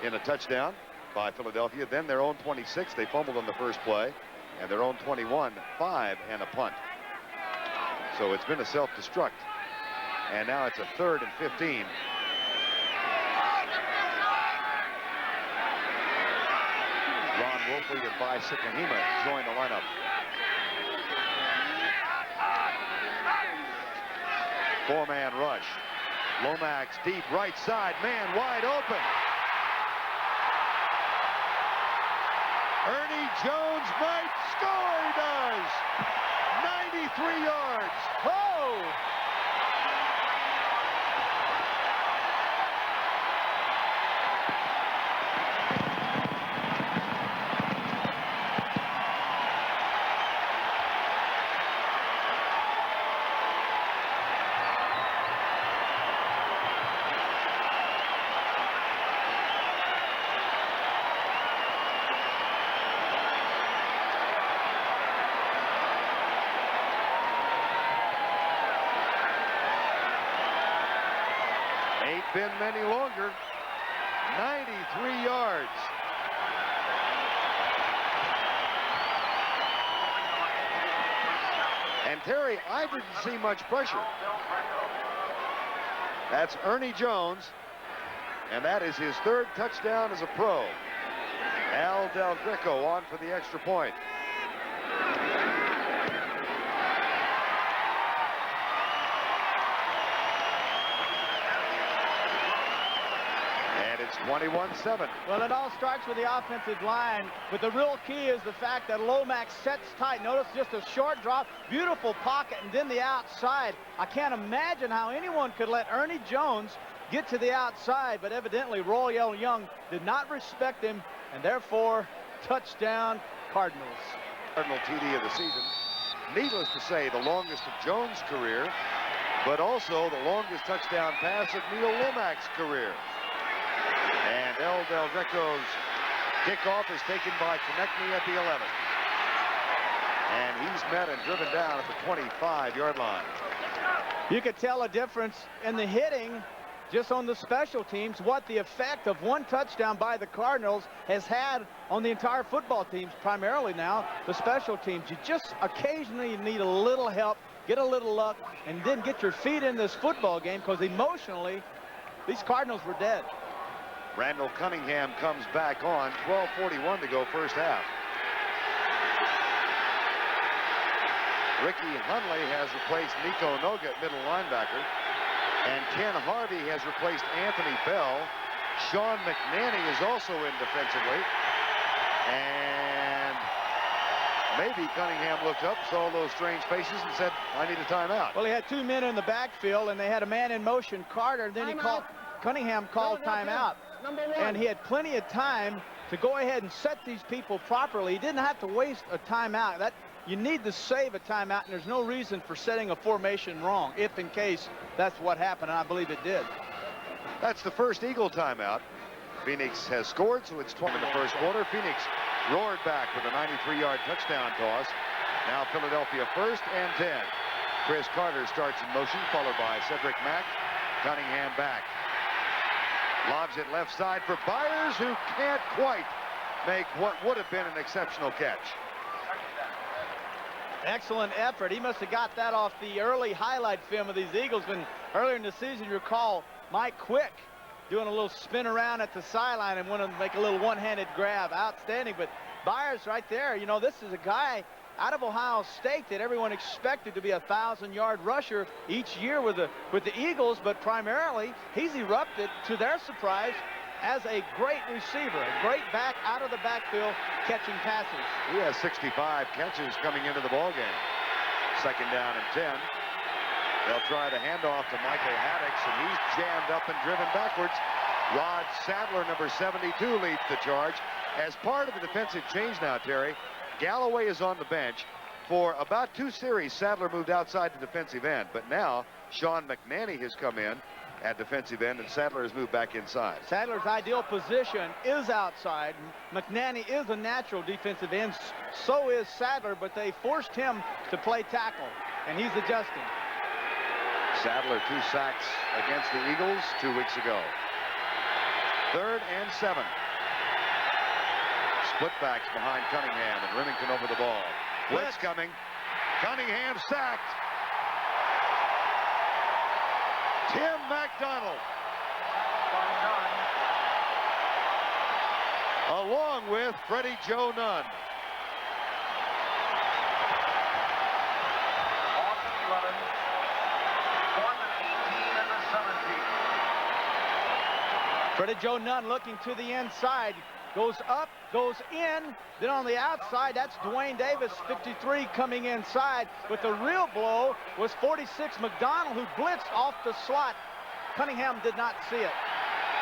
in a touchdown by Philadelphia. Then their own 26, they fumbled on the first play, and their own 21, 5 and a punt. So it's been a self-destruct, and now it's a 3rd and 15. Ron Wolfley and Bai Sikahema join the lineup. Four-man rush. Lomax deep right side, man wide open. Ernie Jones might score, he does. 93 yards. Oh! Been many longer. 93 yards. And Terry, I didn't see much pressure. That's Ernie Jones, and that is his 3rd touchdown as a pro. Al Del Greco on for the extra point. It's 21-7. Well, it all starts with the offensive line, but the real key is the fact that Lomax sets tight. Notice just a short drop, beautiful pocket, and then the outside. I can't imagine how anyone could let Ernie Jones get to the outside, but evidently Royale Young did not respect him, and therefore, touchdown, Cardinals. Cardinal TD of the season. Needless to say, the longest of Jones' career, but also the longest touchdown pass of Neil Lomax's career. And El Del Greco's kickoff is taken by Konechny at the 11. And he's met and driven down at the 25-yard line. You could tell a difference in the hitting just on the special teams, what the effect of one touchdown by the Cardinals has had on the entire football teams, primarily now the special teams. You just occasionally need a little help, get a little luck, and then get your feet in this football game, because emotionally, these Cardinals were dead. Randall Cunningham comes back on. 12:41 to go first half. Ricky Hunley has replaced Nico Noga at middle linebacker. And Ken Harvey has replaced Anthony Bell. Sean McNanny is also in defensively. And maybe Cunningham looked up, saw those strange faces, and said, I need a timeout. Well, he had 2 men in the backfield, and they had a man in motion, Carter, and then Cunningham called timeout. And he had plenty of time to go ahead and set these people properly. He didn't have to waste a timeout. That you need to save a timeout, and there's no reason for setting a formation wrong, if in case that's what happened, and I believe it did. That's the first Eagle timeout. Phoenix has scored, so it's 12 in the first quarter. Phoenix roared back with a 93-yard touchdown toss. Now Philadelphia 1st and 10. Chris Carter starts in motion, followed by Cedric Mack. Cunningham back. Lobs it left side for Byers, who can't quite make what would have been an exceptional catch. Excellent effort. He must have got that off the early highlight film of these Eagles, when earlier in the season, you recall Mike Quick doing a little spin around at the sideline and wanted to make a little one-handed grab. Outstanding. But Byers right there, you know, this is a guy out of Ohio State that everyone expected to be a 1,000-yard rusher each year with the Eagles, but primarily he's erupted, to their surprise, as a great receiver, a great back out of the backfield catching passes. He has 65 catches coming into the ball game. 2nd down and 10. They'll try the handoff to Michael Haddix, and he's jammed up and driven backwards. Rod Sadler, number 72, leads the charge. As part of the defensive change now, Terry, Galloway is on the bench. For about 2 series, Sadler moved outside the defensive end, but now Sean McNanny has come in at defensive end, and Sadler has moved back inside. Sadler's ideal position is outside. McNanny is a natural defensive end. So is Sadler, but they forced him to play tackle, and he's adjusting. Sadler 2 sacks against the Eagles 2 weeks ago. 3rd and 7. Split backs behind Cunningham, and Remington over the ball. Blitz coming. Cunningham sacked. Tim McDonald, along with Freddie Joe Nunn. Freddie Joe Nunn looking to the inside. Goes up, goes in, then on the outside, that's Dwayne Davis, 53, coming inside. But the real blow was 46 McDonald, who blitzed off the slot. Cunningham did not see it.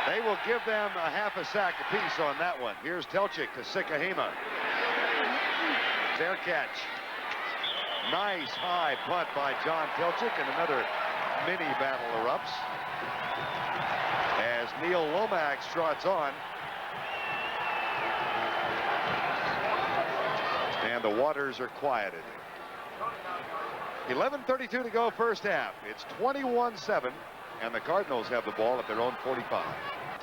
They will give them a half a sack apiece on that one. Here's Telchik to Sikahema. Fair catch. Nice high punt by John Telchik, and another mini battle erupts as Neil Lomax trots on. And the waters are quieted. 11:32 to go, first half. It's 21-7, and the Cardinals have the ball at their own 45.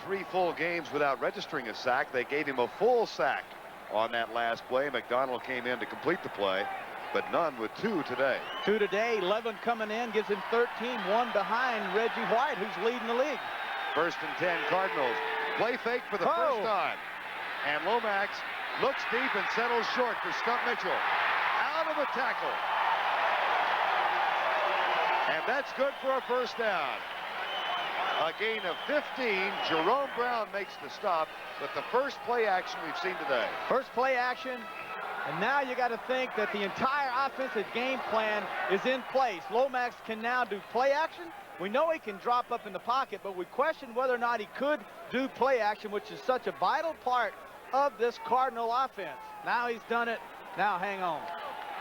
3 full games without registering a sack. They gave him a full sack on that last play. McDonald came in to complete the play, but Nunn with 2 today. 2 today. 11 coming in, gives him 13. 1 behind Reggie White, who's leading the league. 1st and 10 Cardinals. Play fake for the first time. And Lomax looks deep and settles short for Stump Mitchell. Out of the tackle. And that's good for a first down. A gain of 15. Jerome Brown makes the stop, but the first play action we've seen today. First play action, and now you got to think that the entire offensive game plan is in place. Lomax can now do play action. We know he can drop up in the pocket, but we question whether or not he could do play action, which is such a vital part of this Cardinal offense. Now he's done it. Now hang on.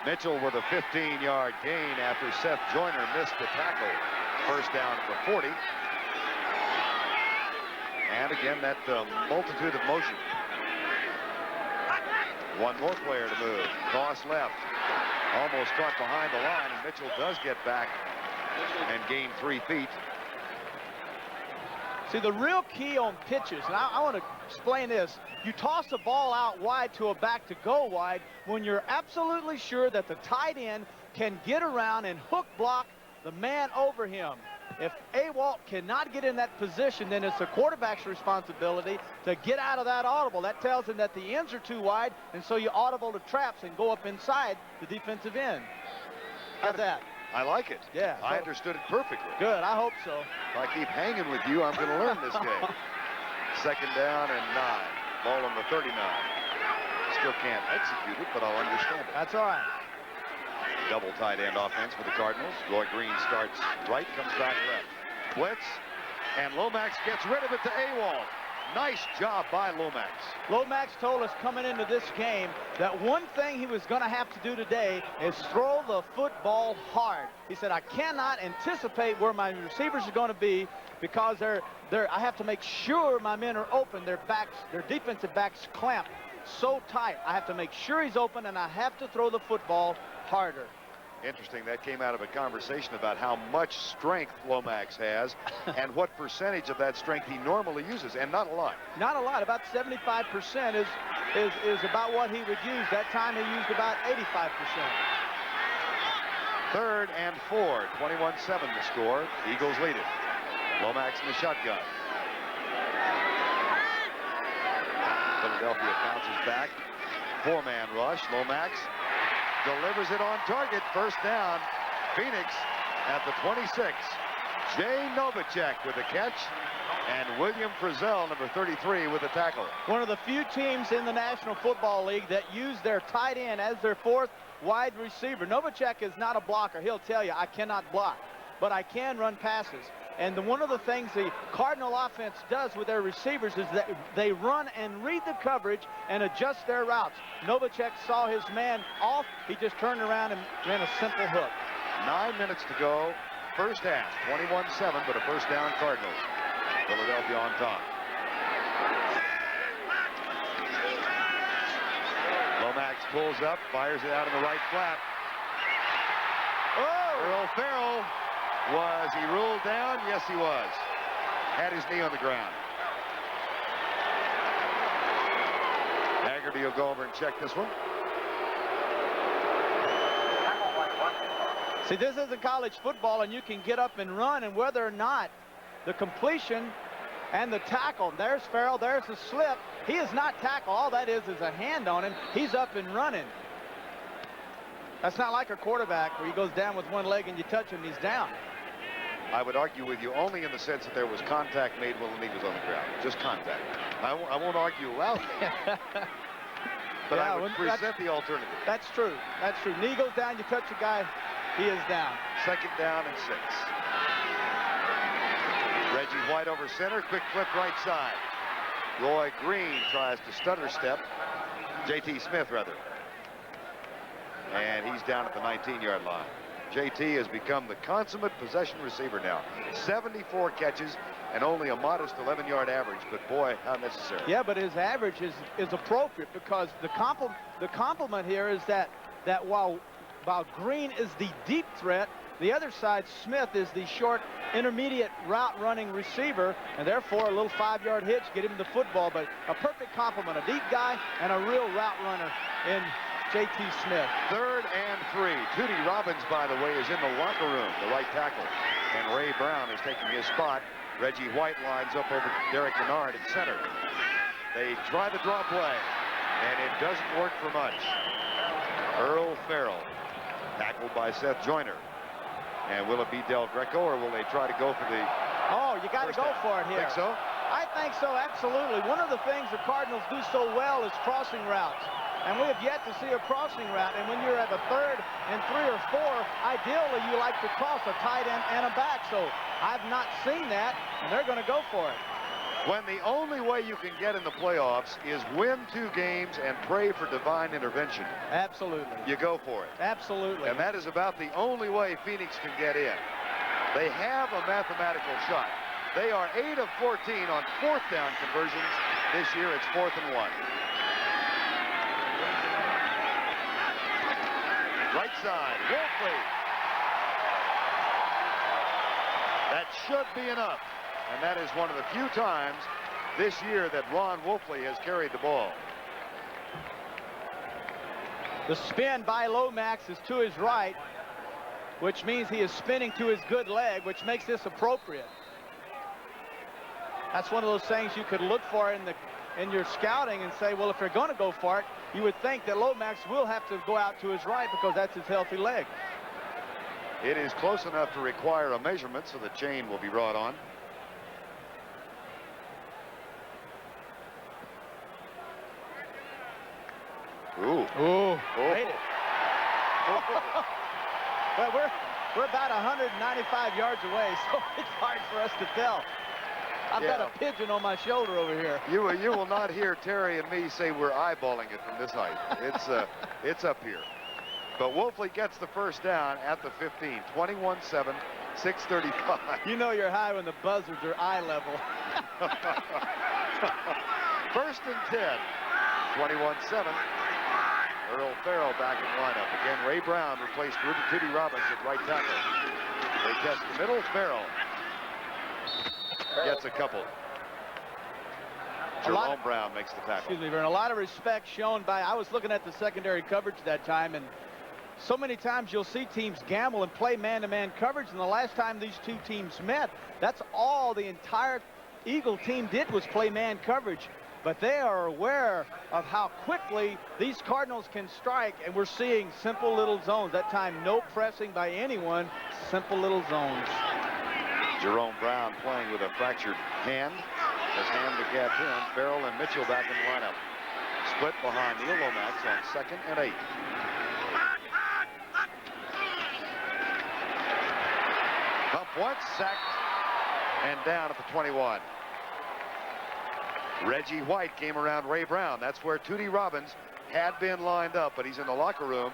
Mitchell with a 15-yard gain after Seth Joyner missed the tackle. First down for 40. And again, that multitude of motion. One more player to move. Toss left. Almost caught behind the line, and Mitchell does get back and gain 3 feet. See, the real key on pitches, and I want to explain this. You toss the ball out wide to a back to go wide when you're absolutely sure that the tight end can get around and hook block the man over him. If Awalt cannot get in that position, then it's the quarterback's responsibility to get out of that audible. That tells him that the ends are too wide, and so you audible the traps and go up inside the defensive end. How's that? I like it. Yeah. I understood it perfectly. Good. I hope so. If I keep hanging with you, I'm going to learn this game. 2nd down and 9. Ball on the 39. Still can't execute it, but I'll understand it. That's all right. Double tight end offense for the Cardinals. Roy Green starts right, comes back left. Blitz, and Lomax gets rid of it to Awalt. Nice job by Lomax. Lomax told us coming into this game that one thing he was going to have to do today is throw the football hard. He said, I cannot anticipate where my receivers are going to be because I have to make sure my men are open. Their defensive backs clamped so tight. I have to make sure he's open, and I have to throw the football harder. Interesting, that came out of a conversation about how much strength Lomax has and what percentage of that strength he normally uses, and not a lot. Not a lot. About 75% is about what he would use. That time he used about 85%. 3rd and 4, 21-7 the score. Eagles lead it. Lomax in the shotgun. Philadelphia bounces back. 4-man rush. Lomax delivers it on target. First down. Phoenix at the 26. Jay Novacek with a catch, and William Frizzell, number 33, with a tackle. One of the few teams in the National Football League that use their tight end as their 4th wide receiver. Novacek is not a blocker. He'll tell you, I cannot block, but I can run passes. one of the things the Cardinal offense does with their receivers is that they run and read the coverage and adjust their routes. Novacek saw his man off. He just turned around and ran a simple hook. 9 minutes to go. First half, 21-7, but a first down Cardinals. Philadelphia on top. Lomax pulls up, fires it out in the right flat. Oh! Earl Farrell, was he ruled down? Yes, he was. Had his knee on the ground. Haggerty will go over and check this one. See, this isn't college football, and you can get up and run, and whether or not the completion and the tackle, there's Farrell, there's the slip. He is not tackled. All that is a hand on him. He's up and running. That's not like a quarterback where he goes down with one leg and you touch him, he's down. I would argue with you only in the sense that there was contact made while the knee was on the ground. Just contact. I won't argue loudly. But yeah, I would present the alternative. That's true. That's true. Knee goes down, you touch a guy, he is down. Second down and 6. Reggie White over center, quick flip right side. Roy Green tries to stutter step. J.T. Smith, rather. And he's down at the 19-yard line. J.T. has become the consummate possession receiver now. 74 catches and only a modest 11-yard average, but boy, how necessary. Yeah, but his average is appropriate because the compliment here is that while Green is the deep threat, the other side, Smith, is the short intermediate route running receiver, and therefore a little 5-yard hitch, get him the football, but a perfect complement, a deep guy and a real route runner in J.T. Smith. 3rd and 3. Tootie Robbins, by the way, is in the locker room, the right tackle. And Ray Brown is taking his spot. Reggie White lines up over Derek Kennard at center. They try the draw play, and it doesn't work for much. Earl Farrell, tackled by Seth Joyner. And will it be Del Greco, or will they try to go for the... Oh, you got to go for it here. Think so? I think so, absolutely. One of the things the Cardinals do so well is crossing routes. And we have yet to see a crossing route. And when you're at a 3rd and 3 or 4, ideally you like to cross a tight end and a back. So I've not seen that, and they're going to go for it. When the only way you can get in the playoffs is win 2 games and pray for divine intervention. Absolutely. You go for it. Absolutely. And that is about the only way Phoenix can get in. They have a mathematical shot. They are 8 of 14 on 4th down conversions. This year it's 4th and 1. Right side, Wolfley. That should be enough. And that is one of the few times this year that Ron Wolfley has carried the ball. The spin by Lomax is to his right, which means he is spinning to his good leg, which makes this appropriate. That's one of those things you could look for in your scouting and say, well, if they're going to go for it, you would think that Lomax will have to go out to his right because that's his healthy leg. It is close enough to require a measurement, so the chain will be brought on. Ooh. Ooh. Oh. Well, we're about 195 yards away, so it's hard for us to tell. I've got a pigeon on my shoulder over here. You will not hear Terry and me say we're eyeballing it from this height. It's up here. But Wolfley gets the first down at the 15. 21-7, 6:35. You know you're high when the buzzards are eye level. 1st and 10. 21-7. Earl Farrell back in lineup. Again, Ray Brown replaced Tootie Robbins at right tackle. They test the middle. Farrell gets a couple. Jerome Brown makes the tackle. Excuse me, Verne. A lot of respect shown by, I was looking at the secondary coverage that time, and so many times you'll see teams gamble and play man-to-man coverage, and the last time these two teams met, that's all the entire Eagle team did was play man coverage. But they are aware of how quickly these Cardinals can strike, and we're seeing simple little zones. That time, no pressing by anyone, simple little zones. Jerome Brown playing with a fractured hand. Has hand the gap in. Farrell and Mitchell back in the lineup. Split behind Neil Lomax on 2nd and 8. Pump once, sacked and down at the 21. Reggie White came around Ray Brown. That's where Tootie Robbins had been lined up, but he's in the locker room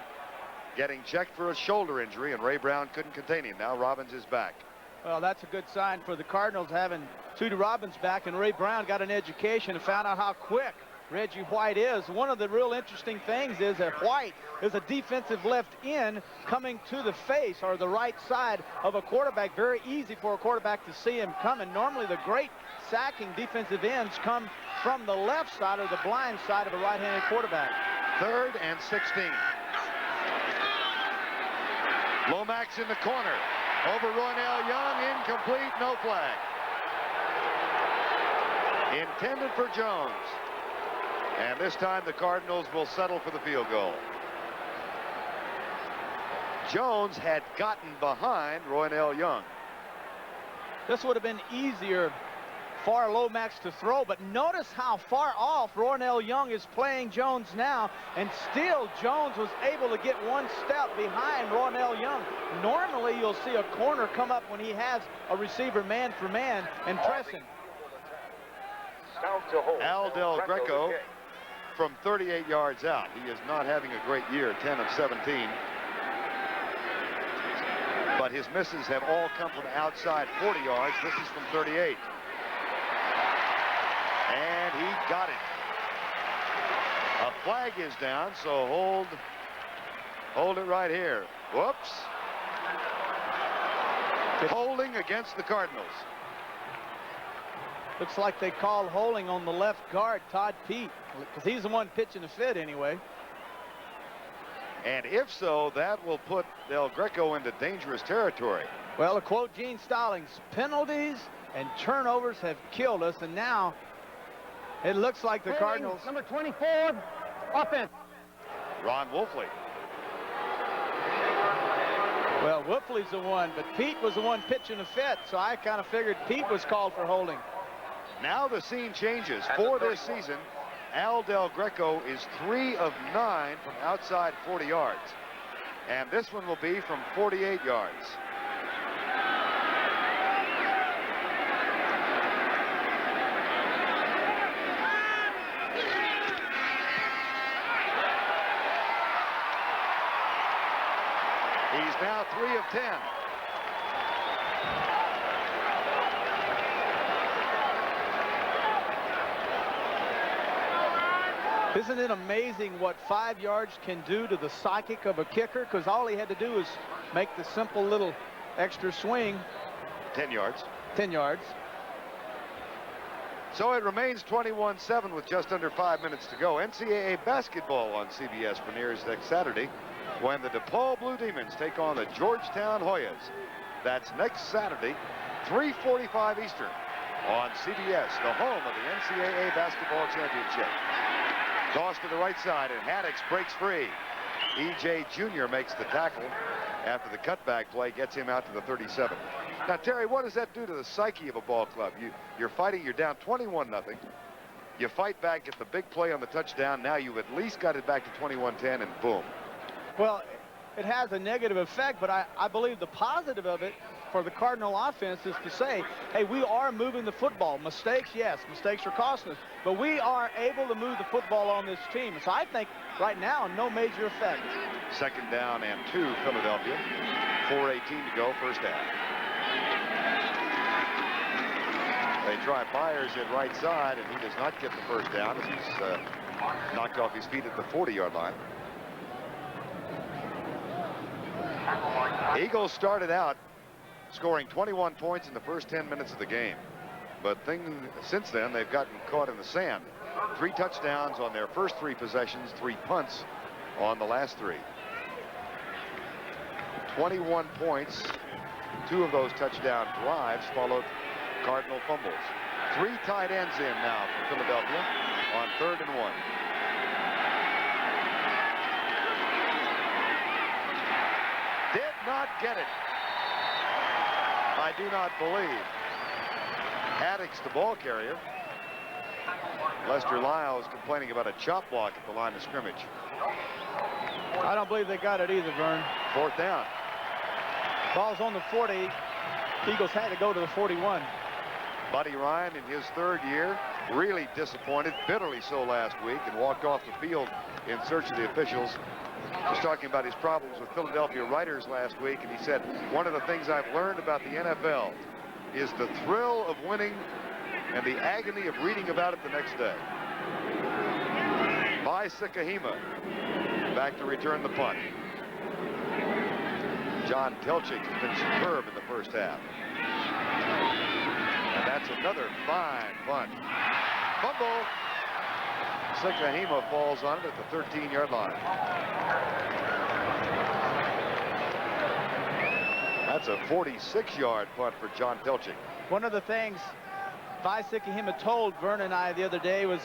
getting checked for a shoulder injury, and Ray Brown couldn't contain him. Now Robbins is back. Well, that's a good sign for the Cardinals, having Tootie Robbins back, and Ray Brown got an education and found out how quick Reggie White is. One of the real interesting things is that White is a defensive left end coming to the face or the right side of a quarterback. Very easy for a quarterback to see him coming. Normally the great sacking defensive ends come from the left side or the blind side of a right-handed quarterback. 3rd and 16. Lomax in the corner. Over Roynell Young, incomplete, no flag. Intended for Jones. And this time the Cardinals will settle for the field goal. Jones had gotten behind Roynell Young. This would have been easier for Lomax to throw, but notice how far off Roynell Young is playing Jones now, and still Jones was able to get one step behind Roynell Young. Normally you'll see a corner come up when he has a receiver man for man and press him. Al Del Greco from 38 yards out. He is not having a great year, 10 of 17. But his misses have all come from outside 40 yards. This is from 38. And he got it. A flag is down, so hold it right here. Whoops. Holding against the Cardinals. Looks like they called holding on the left guard, Todd Pete, because he's the one pitching the fit anyway. And if so, that will put Del Greco into dangerous territory. Well, to quote Gene Stallings, penalties and turnovers have killed us, and now it looks like the Cardinals. Number 24, offense. Ron Wolfley. Well, Wolfley's the one, but Pete was the one pitching the fit, so I kind of figured Pete was called for holding. Now the scene changes. For this season, Al Del Greco is 3 of 9 from outside 40 yards. And this one will be from 48 yards. He's now 3 of 10. Isn't it amazing what 5 yards can do to the psychic of a kicker? Because all he had to do was make the simple little extra swing. 10 yards. 10 yards. So it remains 21-7 with just under 5 minutes to go. NCAA basketball on CBS premieres next Saturday when the DePaul Blue Demons take on the Georgetown Hoyas. That's next Saturday, 3:45 Eastern on CBS, the home of the NCAA basketball championship. Toss to the right side, and Haddix breaks free. E.J. Jr. makes the tackle after the cutback play gets him out to the 37. Now, Terry, what does that do to the psyche of a ball club? You're fighting, you're down 21-0. You fight back, get the big play on the touchdown. Now you've at least got it back to 21-10, and boom. Well, it has a negative effect, but I believe the positive of it for the Cardinal offense is to say, hey, we are moving the football. Mistakes, yes, mistakes are costing us, but we are able to move the football on this team. So I think right now, no major effect. 2nd down and 2, Philadelphia. 4:18 to go, first half. They try Byers at right side, and he does not get the first down as he's knocked off his feet at the 40-yard line. Eagles started out scoring 21 points in the first 10 minutes of the game. But since then, they've gotten caught in the sand. 3 touchdowns on their first 3 possessions, 3 punts on the last 3. 21 points. 2 of those touchdown drives followed Cardinal fumbles. 3 tight ends in now for Philadelphia on 3rd and 1. Did not get it. I do not believe. Haddix, the ball carrier. Lester Lyles complaining about a chop block at the line of scrimmage. I don't believe they got it either, Verne. 4th down. Ball's on the 40. Eagles had to go to the 41. Buddy Ryan in his third year, really disappointed, bitterly so last week, and walked off the field in search of the officials. Was talking about his problems with Philadelphia writers last week, and he said, one of the things I've learned about the NFL is the thrill of winning and the agony of reading about it the next day. By Sikahema, back to return the punt. John Telchik has been superb in the first half. And that's another fine punt. Fumble. Sikahema falls on it at the 13-yard line. That's a 46-yard punt for John Telchik. One of the things Vi Sikahema told Verne and I the other day was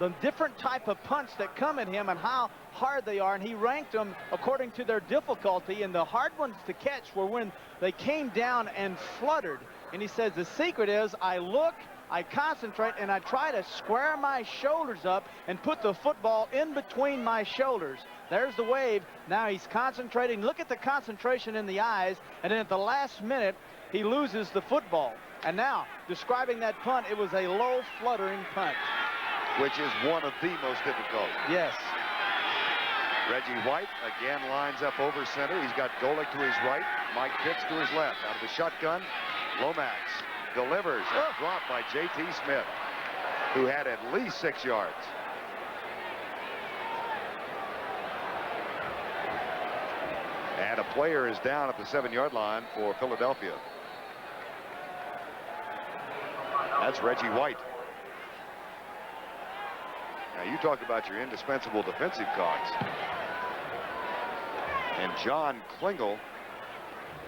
the different type of punts that come at him and how hard they are, and he ranked them according to their difficulty, and the hard ones to catch were when they came down and fluttered. And he says the secret is I look, I concentrate, and I try to square my shoulders up and put the football in between my shoulders. There's the wave. Now he's concentrating. Look at the concentration in the eyes, and then at the last minute he loses the football. And now, describing that punt, it was a low fluttering punt. Which is one of the most difficult. Yes. Reggie White again lines up over center. He's got Golick to his right, Mike Pitts to his left. Out of the shotgun, Lomax delivers a drop by J.T. Smith, who had at least 6 yards. And a player is down at the 7-yard line for Philadelphia. That's Reggie White. Now you talk about your indispensable defensive cogs. And John Klingel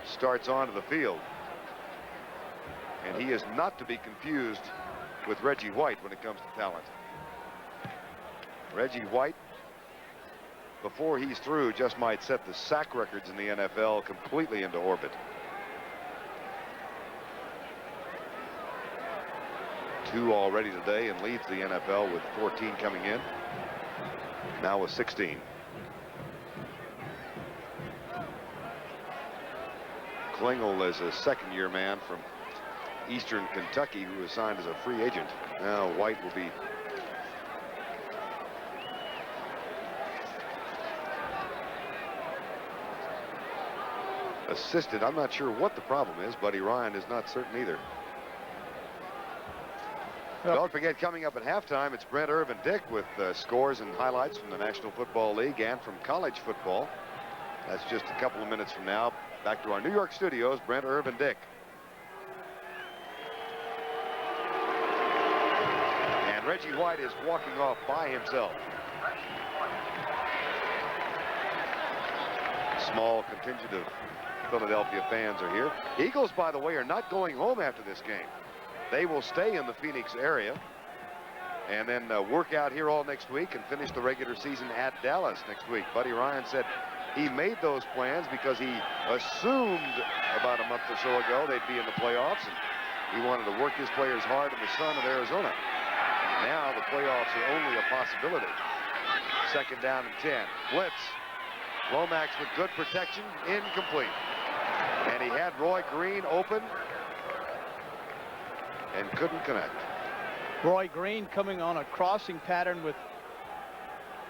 starts onto the field. And he is not to be confused with Reggie White when it comes to talent. Reggie White, before he's through, just might set the sack records in the NFL completely into orbit. 2 already today and leads the NFL with 14 coming in. Now with 16. Klingel is a second-year man from Eastern Kentucky who was signed as a free agent. Now White will be assisted. I'm not sure what the problem is. Buddy Ryan is not certain either. Don't forget, coming up at halftime, it's Brent Irvin Dick with scores and highlights from the National Football League and from college football. That's just a couple of minutes from now. Back to our New York studios, Brent Irvin Dick. And Reggie White is walking off by himself. Small contingent of Philadelphia fans are here. Eagles, by the way, are not going home after this game. They will stay in the Phoenix area and then work out here all next week and finish the regular season at Dallas next week. Buddy Ryan said he made those plans because he assumed about a month or so ago they'd be in the playoffs, and he wanted to work his players hard in the sun of Arizona. Now the playoffs are only a possibility. 2nd down and 10. Blitz. Lomax with good protection, incomplete. And he had Roy Green open and couldn't connect. Roy Green coming on a crossing pattern with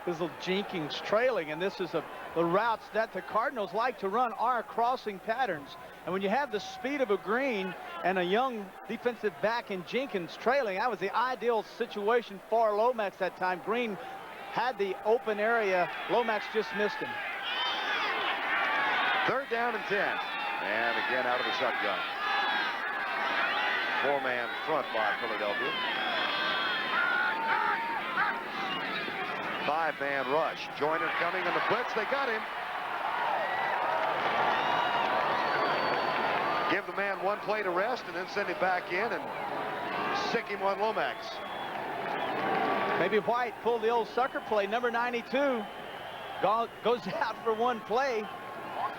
Bizzle Jenkins trailing, and this is the routes that the Cardinals like to run are crossing patterns. And when you have the speed of a Green and a young defensive back in Jenkins trailing, that was the ideal situation for Lomax that time. Green had the open area. Lomax just missed him. 3rd down and 10. And again out of the shotgun. 4-man front by Philadelphia. 5-man rush. Joyner coming in the blitz. They got him. Give the man one play to rest and then send him back in and sick him on Lomax. Maybe White pulled the old sucker play. Number 92 goes out for one play.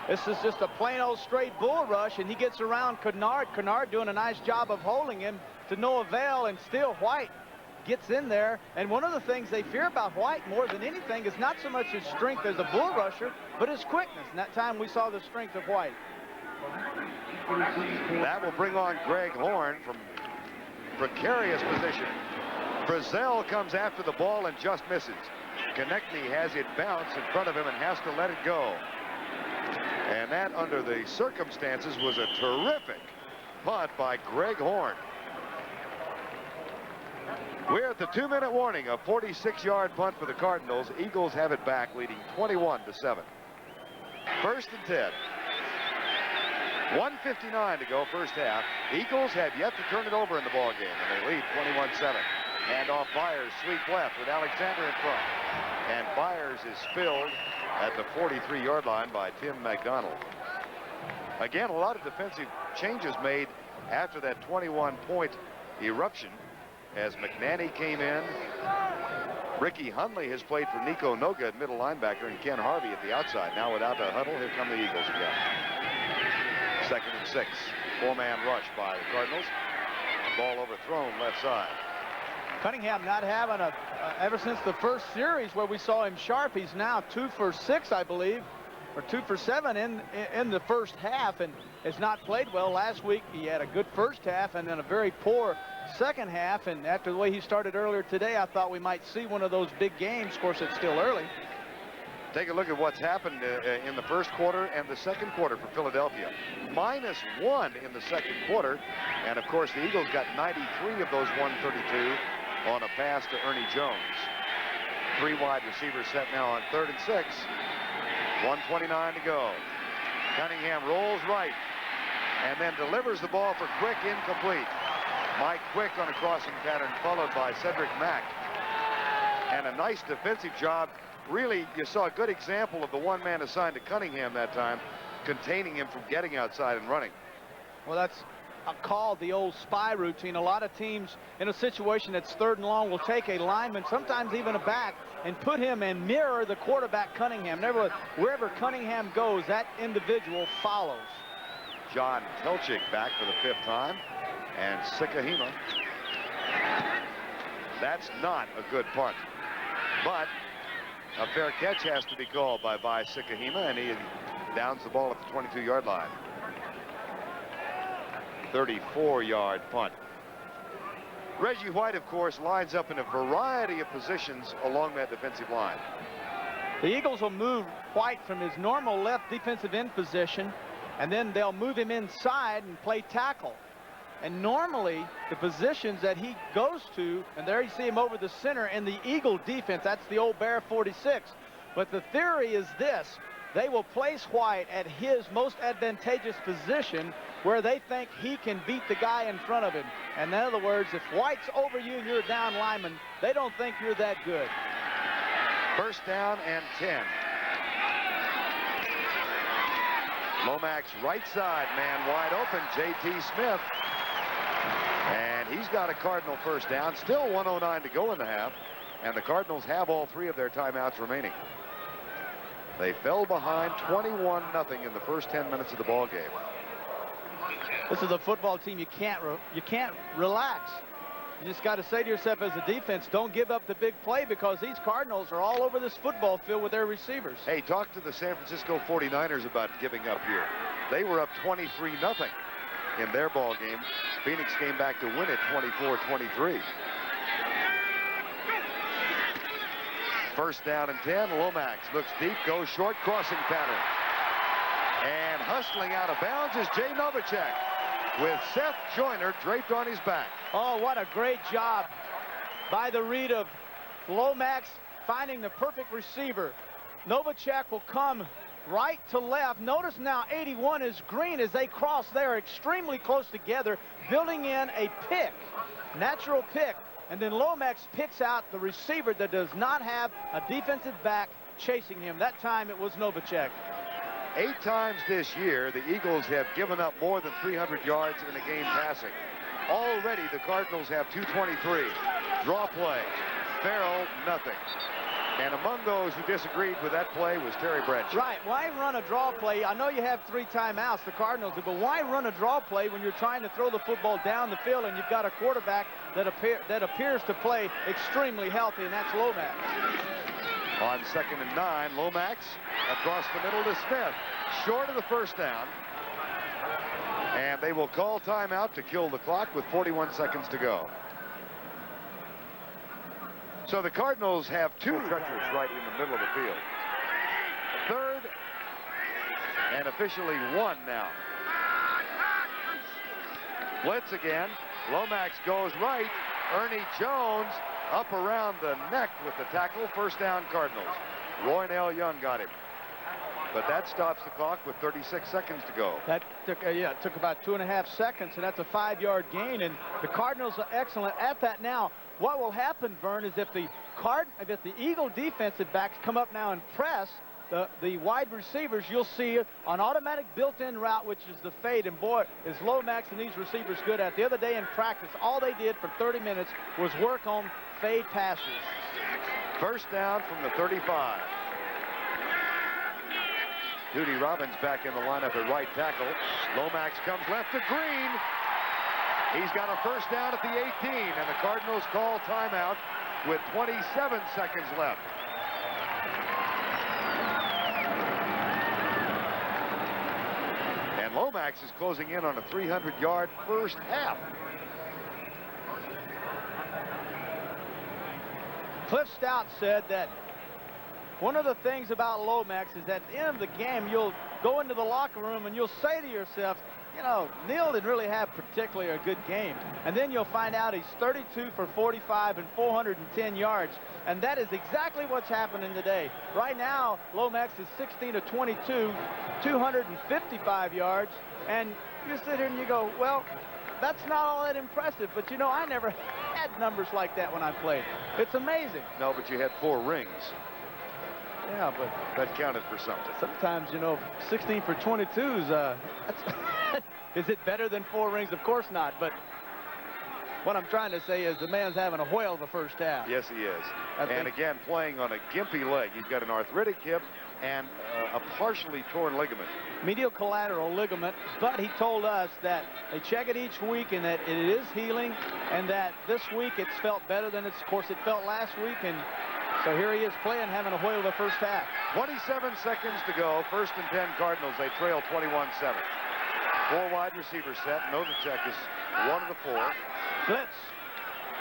This is just a plain old straight bull rush, and he gets around Kennard. Kennard doing a nice job of holding him to no avail, and still White gets in there. And one of the things they fear about White more than anything is not so much his strength as a bull rusher, but his quickness. And that time we saw the strength of White. That will bring on Greg Horn from precarious position. Brazil comes after the ball and just misses. Konechny has it bounce in front of him and has to let it go. And that, under the circumstances, was a terrific punt by Greg Horn. We're at the 2-minute warning. A 46-yard punt for the Cardinals. Eagles have it back, leading 21-7. First and 10. 1:59 to go, first half. Eagles have yet to turn it over in the ball game, and they lead 21-7. Handoff Byers, sweep left with Alexander in front. And Byers is filled at the 43-yard line by Tim McDonald. Again, a lot of defensive changes made after that 21-point eruption as McNanny came in. Ricky Hundley has played for Nico Noga at middle linebacker and Ken Harvey at the outside. Now without the huddle, here come the Eagles again. Second and 6. 4-man rush by the Cardinals. Ball overthrown left side. Cunningham not having ever since the first series where we saw him sharp. He's now 2 for 6, I believe, or 2 for 7 in the first half, and has not played well. Last week he had a good first half and then a very poor second half, and after the way he started earlier today, I thought we might see one of those big games. Of course, it's still early. Take a look at what's happened in the first quarter and the second quarter for Philadelphia. -1 in the second quarter, and of course the Eagles got 93 of those 132 on a pass to Ernie Jones. 3 wide receivers set now on 3rd and 6. 1:29 to go. Cunningham rolls right and then delivers the ball for Quick, incomplete. Mike Quick on a crossing pattern, followed by Cedric Mack. And a nice defensive job. Really, you saw a good example of the one-man assigned to Cunningham that time, containing him from getting outside and running. Well, that's called the old spy routine. A lot of teams in a situation that's 3rd and long will take a lineman, sometimes even a back, and put him and mirror the quarterback Cunningham. Wherever Cunningham goes, that individual follows. John Telchik back for the 5th time, and Sikahima. That's not a good punt, but a fair catch has to be called by Sikahima, and he downs the ball at the 22-yard line. 34-yard punt. Reggie White, of course, lines up in a variety of positions along that defensive line. The Eagles will move White from his normal left defensive end position, and then they'll move him inside and play tackle. And normally, the positions that he goes to, and there you see him over the center in the Eagle defense, that's the old Bear 46. But the theory is this: they will place White at his most advantageous position where they think he can beat the guy in front of him. And in other words, if White's over you and you're a down lineman, they don't think you're that good. First down and 10. Lomax right side, man wide open, J.T. Smith. And he's got a Cardinal first down. Still 1:09 to go in the half. And the Cardinals have all 3 of their timeouts remaining. They fell behind 21-0 in the first 10 minutes of the ball game. This is a football team you can't relax. You just got to say to yourself as a defense, don't give up the big play, because these Cardinals are all over this football field with their receivers. Hey, talk to the San Francisco 49ers about giving up here. They were up 23-0 in their ball game. Phoenix came back to win it 24-23. First down and 10. Lomax looks deep, goes short, crossing pattern. And hustling out of bounds is Jay Novacek with Seth Joyner draped on his back. Oh, what a great job by the read of Lomax, finding the perfect receiver. Novacek will come right to left. Notice now 81 is green as they cross. They are extremely close together, building in a pick, natural pick. And then Lomax picks out the receiver that does not have a defensive back chasing him. That time it was Novacek. 8 times this year, the Eagles have given up more than 300 yards in a game passing. Already, the Cardinals have 223. Draw play. Farrell, nothing. And among those who disagreed with that play was Terry Bradshaw. Right. Why run a draw play? I know you have 3 timeouts, the Cardinals do, but why run a draw play when you're trying to throw the football down the field and you've got a quarterback that appears to play extremely healthy, and that's Lomax. On 2nd and 9, Lomax across the middle to Smith, short of the first down. And they will call timeout to kill the clock with 41 seconds to go. So the Cardinals have two rushers right in the middle of the field. Third and officially one now. Blitz again. Lomax goes right. Ernie Jones up around the neck with the tackle. First down, Cardinals. Roynell Young got him. But that stops the clock with 36 seconds to go. That took, it took about 2.5 seconds, and that's a 5-yard gain. And the Cardinals are excellent at that now. What will happen, Verne, is if the Eagle defensive backs come up now and press the wide receivers, you'll see an automatic built-in route, which is the fade. And boy, is Lomax and these receivers good at it. The other day in practice, all they did for 30 minutes was work on fade passes. First down from the 35. Duty Robbins back in the lineup at right tackle. Lomax comes left to Green. He's got a first down at the 18, and the Cardinals call timeout with 27 seconds left. And Lomax is closing in on a 300-yard first half. Cliff Stout said that one of the things about Lomax is at the end of the game, you'll go into the locker room and you'll say to yourself, you know, Neil didn't really have particularly a good game. And then you'll find out he's 32 for 45 and 410 yards. And that is exactly what's happening today. Right now, Lomax is 16 of 22, 255 yards. And you sit here and you go, well, that's not all that impressive. But, you know, I never had numbers like that when I played. It's amazing. No, but you had 4 rings. Yeah, but that counted for something. Sometimes, you know, 16 for 22's, is it better than 4 rings? Of course not. But what I'm trying to say is the man's having a whale of a first half. Yes, he is. And again, playing on a gimpy leg. He's got an arthritic hip and a partially torn ligament. Medial collateral ligament, but he told us that they check it each week and that it is healing, and that this week it's felt better than of course it felt last week. And so here he is playing, having a whale of a first half. 27 seconds to go. First and 10 Cardinals. They trail 21-7. 4 wide receiver set. Novacek is 1 of the 4. Blitz.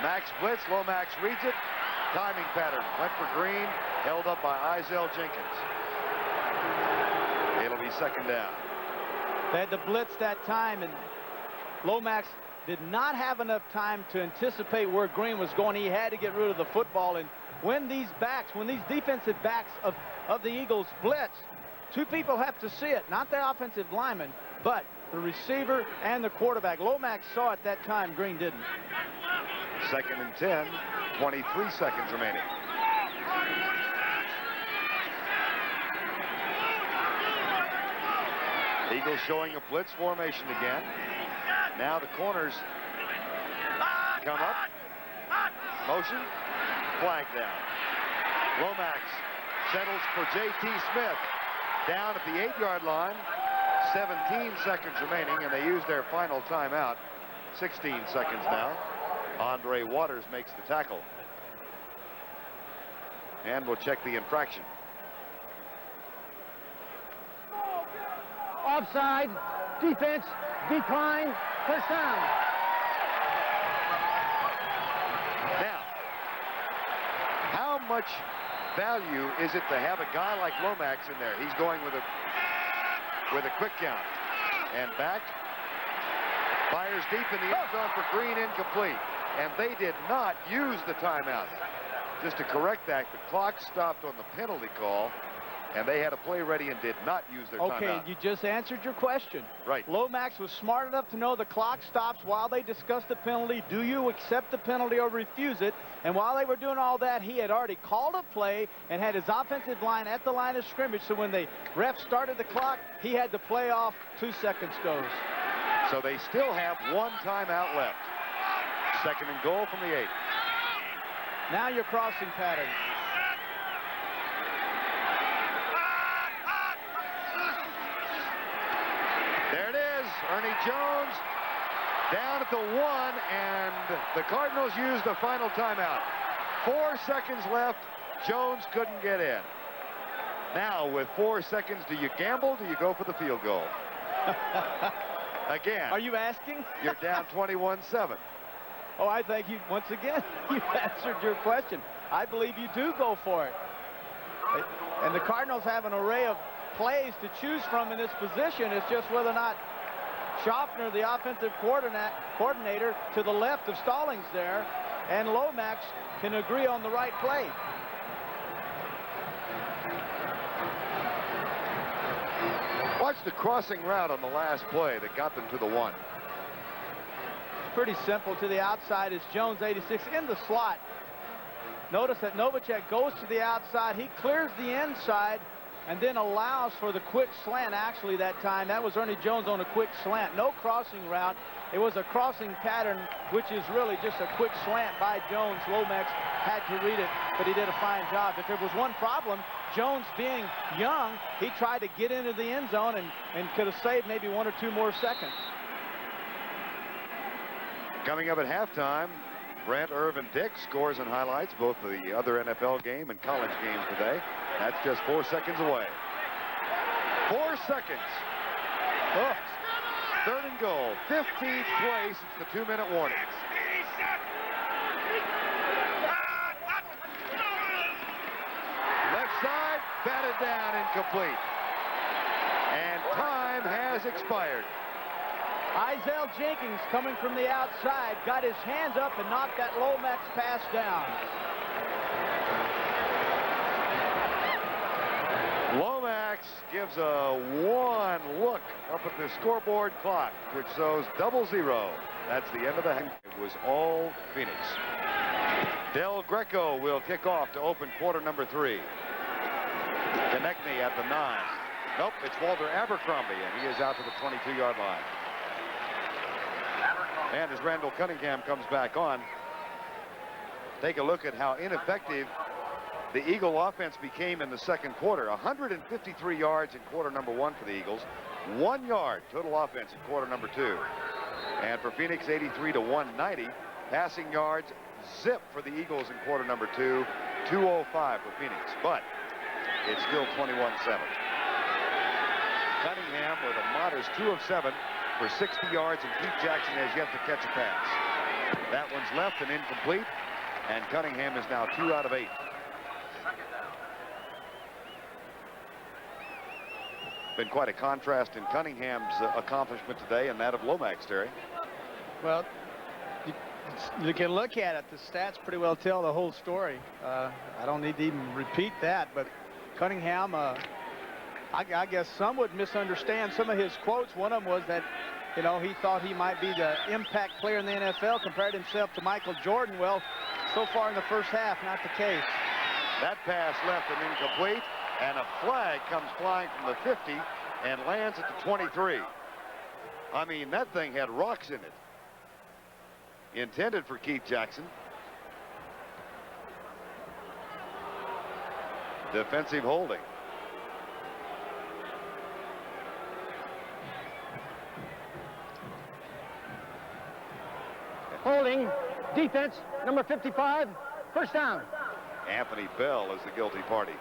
Max blitz. Lomax reads it. Timing pattern. Went for Green. Held up by Izell Jenkins. It'll be second down. They had to blitz that time, and Lomax did not have enough time to anticipate where Green was going. He had to get rid of the football. And when these defensive backs of the Eagles blitz, 2 people have to see it, not the offensive lineman, but the receiver and the quarterback. Lomax saw it that time. Green didn't. Second and 10, 23 seconds remaining. Eagles showing a blitz formation again. Now the corners come up. Motion. Flag down. Lomax settles for J.T. Smith. Down at the 8-yard line. 17 seconds remaining, and they use their final timeout. 16 seconds now. Andre Waters makes the tackle. And we'll check the infraction. Offside. Defense. Decline. First down. Now, how much value is it to have a guy like Lomax in there? He's going with a quick count. And back. Fires deep in the end zone for Green, incomplete. And they did not use the timeout. Just to correct that, the clock stopped on the penalty call, and they had a play ready and did not use their timeout. Okay, you just answered your question. Right. Lomax was smart enough to know the clock stops while they discussed the penalty. Do you accept the penalty or refuse it? And while they were doing all that, he had already called a play and had his offensive line at the line of scrimmage. So when the ref started the clock, he had the play off. 2 seconds goes. So they still have 1 timeout left. Second and goal from the 8. Now your crossing pattern. There it is. Ernie Jones down at the 1, and the Cardinals use the final timeout. 4 seconds left. Jones couldn't get in. Now with 4 seconds, do you gamble? Do you go for the field goal? Again. Are you asking? You're down 21-7. Oh, I think you, once again, you answered your question. I believe you do go for it. And the Cardinals have an array of plays to choose from in this position. It's just whether or not Schaffner, the offensive coordinator, to the left of Stallings there, and Lomax can agree on the right play. Watch the crossing route on the last play that got them to the 1. It's pretty simple. To the outside is Jones, 86, in the slot. Notice that Novacek goes to the outside. He clears the inside and then allows for the quick slant. Actually, that time, that was Ernie Jones on a quick slant. No crossing route. It was a crossing pattern, which is really just a quick slant by Jones. Lomax had to read it, but he did a fine job. If there was one problem, Jones being young, he tried to get into the end zone and could have saved maybe 1 or 2 more seconds. Coming up at halftime, Brent, Irv, and Dick scores and highlights both the other NFL game and college games today. That's just 4 seconds away. 4 seconds. Oh. 3rd and goal. 15th play since the 2-minute warning. Left side, batted down, incomplete. And time has expired. Isaiah Jenkins coming from the outside, got his hands up and knocked that Lomax pass down. Lomax gives a 1 look up at the scoreboard clock, which shows 0-0. That's the end of the half. It was all Phoenix. Del Greco will kick off to open quarter number 3. Konechny at the 9. Nope, it's Walter Abercrombie, and he is out to the 22-yard line. And as Randall Cunningham comes back on, take a look at how ineffective the Eagle offense became in the second quarter. 153 yards in quarter number 1 for the Eagles. 1 yard total offense in quarter number 2. And for Phoenix, 83 to 190. Passing yards, zip for the Eagles in quarter number 2. 205 for Phoenix. But it's still 21-7. Cunningham with a modest 2 of 7 for 60 yards, and Keith Jackson has yet to catch a pass. That one's left and incomplete, and Cunningham is now 2 out of 8. Been quite a contrast in Cunningham's accomplishment today and that of Lomax, Terry. Well, you can look at it. The stats pretty well tell the whole story. I don't need to even repeat that, but Cunningham, I guess some would misunderstand some of his quotes. One of them was that, you know, he thought he might be the impact player in the NFL, compared himself to Michael Jordan. Well, so far in the first half, not the case. That pass left and incomplete, and a flag comes flying from the 50 and lands at the 23. I mean, that thing had rocks in it. Intended for Keith Jackson. Defensive holding. Holding, defense, number 55, first down. Anthony Bell is the guilty party.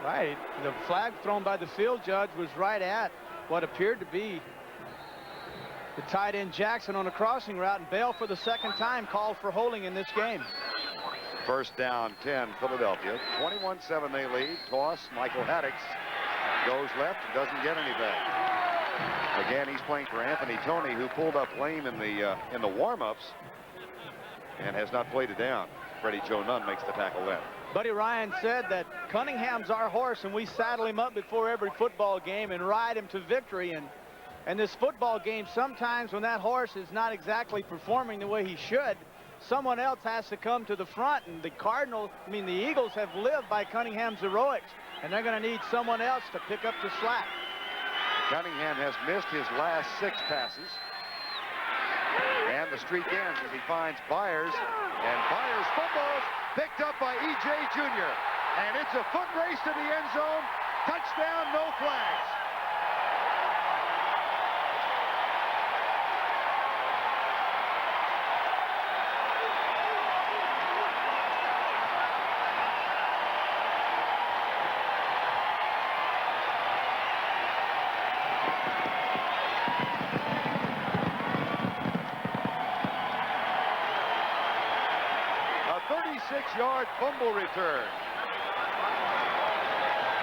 Right. The flag thrown by the field judge was right at what appeared to be the tight end Jackson on a crossing route, and Bell for the second time called for holding in this game. First down, 10, Philadelphia. 21-7 they lead. Toss, Michael Haddix goes left and doesn't get anything. Again, he's playing for Anthony Toney, who pulled up lame in the warm-ups and has not played it down. Freddie Joe Nunn makes the tackle then. Buddy Ryan said that Cunningham's our horse, and we saddle him up before every football game and ride him to victory. And this football game, sometimes when that horse is not exactly performing the way he should, someone else has to come to the front. And the Eagles have lived by Cunningham's heroics, and they're going to need someone else to pick up the slack. Cunningham has missed his last 6 passes. And the streak ends as he finds Byers, and Byers footballs picked up by E.J. Jr. And it's a foot race to the end zone. Touchdown, no flags. 6-yard fumble return.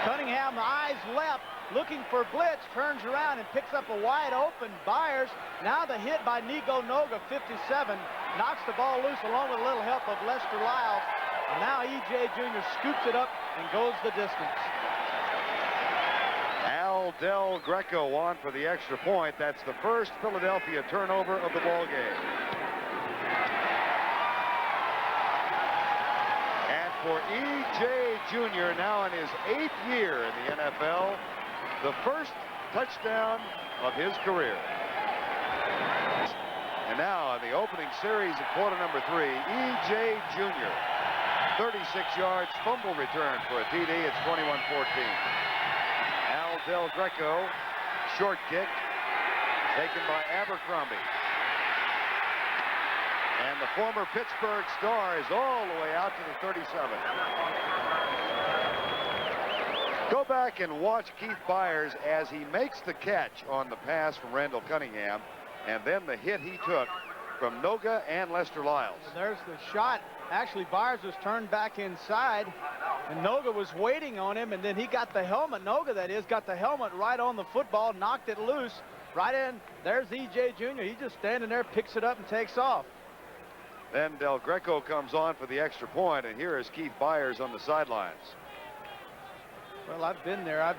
Cunningham, eyes left, looking for blitz, turns around and picks up a wide open Byers. Now the hit by Nico Noga, 57, knocks the ball loose along with a little help of Lester Lyles. And now E.J. Jr. scoops it up and goes the distance. Al Del Greco on for the extra point. That's the first Philadelphia turnover of the ball game. And for E.J. Jr., now in his 8th year in the NFL, the first touchdown of his career. And now in the opening series of quarter number 3, E.J. Jr. 36 yards, fumble return for a TD. It's 21-14. Al Del Greco, short kick, taken by Abercrombie. And the former Pittsburgh star is all the way out to the 37. Go back and watch Keith Byers as he makes the catch on the pass from Randall Cunningham, and then the hit he took from Noga and Lester Lyles. There's the shot. Actually, Byers was turned back inside, and Noga was waiting on him, and then he got the helmet, Noga that is, got the helmet right on the football, knocked it loose, right in. There's E.J. Jr. He's just standing there, picks it up, and takes off. Then Del Greco comes on for the extra point, and here is Keith Byers on the sidelines. Well, I've been there. I've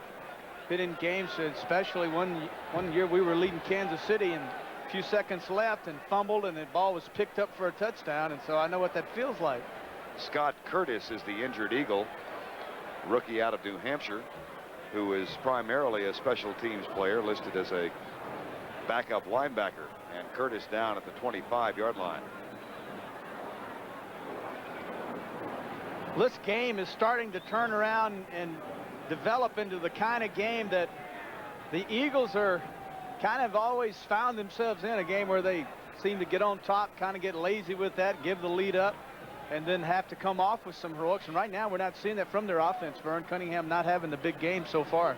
been in games, especially one year we were leading Kansas City, and a few seconds left and fumbled, and the ball was picked up for a touchdown, and so I know what that feels like. Scott Curtis is the injured Eagle, rookie out of New Hampshire, who is primarily a special teams player, listed as a backup linebacker, and Curtis down at the 25-yard line. This game is starting to turn around and develop into the kind of game that the Eagles are kind of always found themselves in, a game where they seem to get on top, kind of get lazy with that, give the lead up, and then have to come off with some heroics. And right now we're not seeing that from their offense. Verne, Cunningham not having the big game so far.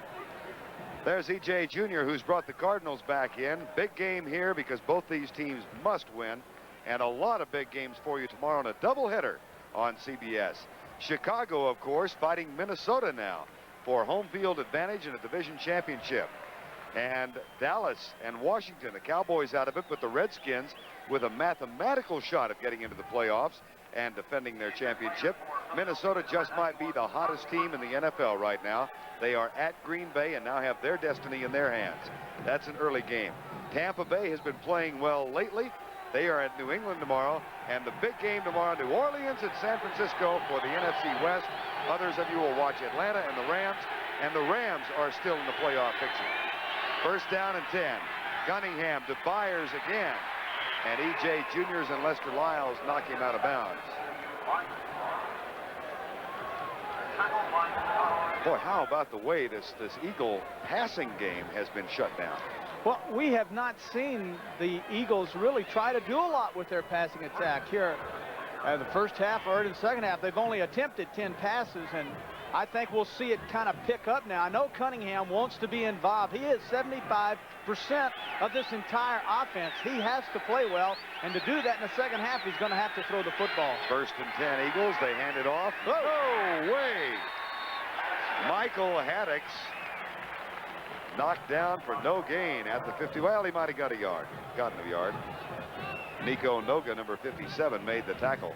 There's E.J. Jr., who's brought the Cardinals back in. Big game here because both these teams must win, and a lot of big games for you tomorrow in a doubleheader on CBS. Chicago, of course, fighting Minnesota now for home field advantage in a division championship. And Dallas and Washington, the Cowboys out of it, but the Redskins with a mathematical shot of getting into the playoffs and defending their championship. Minnesota just might be the hottest team in the NFL right now. They are at Green Bay and now have their destiny in their hands. That's an early game. Tampa Bay has been playing well lately. They are at New England tomorrow, and the big game tomorrow, New Orleans and San Francisco for the NFC West. Others of you will watch Atlanta and the Rams are still in the playoff picture. First down and 10. Cunningham to Byers again, and E.J. Jr.'s and Lester Lyles knock him out of bounds. Boy, how about the way this Eagle passing game has been shut down? Well, we have not seen the Eagles really try to do a lot with their passing attack here. The first half or in the second half, they've only attempted 10 passes, and I think we'll see it kind of pick up now. I know Cunningham wants to be involved. He is 75% of this entire offense. He has to play well, and to do that in the second half, he's going to have to throw the football. First and 10 Eagles. They hand it off. No way! Michael Haddix knocked down for no gain at the 50. Well, he might have gotten a yard. Nico Noga, number 57, made the tackle.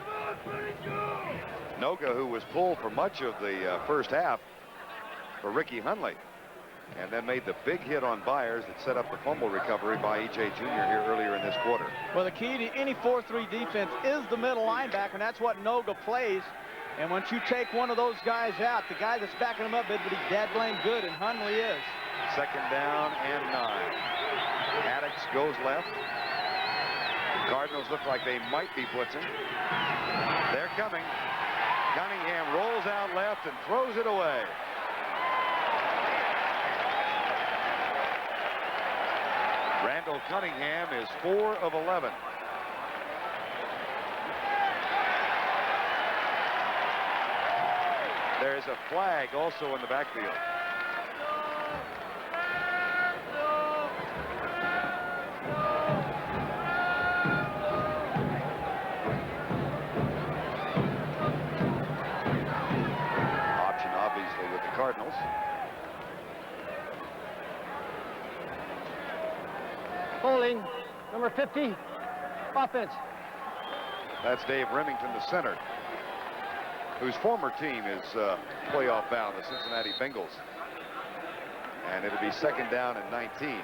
Noga, who was pulled for much of the first half for Ricky Hundley, and then made the big hit on Byers that set up the fumble recovery by E.J. Jr. here earlier in this quarter. Well, the key to any 4-3 defense is the middle linebacker, and that's what Noga plays. And once you take one of those guys out, the guy that's backing him up, but he's dead blame good, and Hundley is. Second down and 9. Haddix goes left. Cardinals look like they might be blitzing. They're coming. Cunningham rolls out left and throws it away. Randall Cunningham is 4 of 11. There's a flag also in the backfield. Cardinals. Holding, number 50, offense. That's Dave Remington, the center, whose former team is playoff bound, the Cincinnati Bengals. And it'll be second down and 19.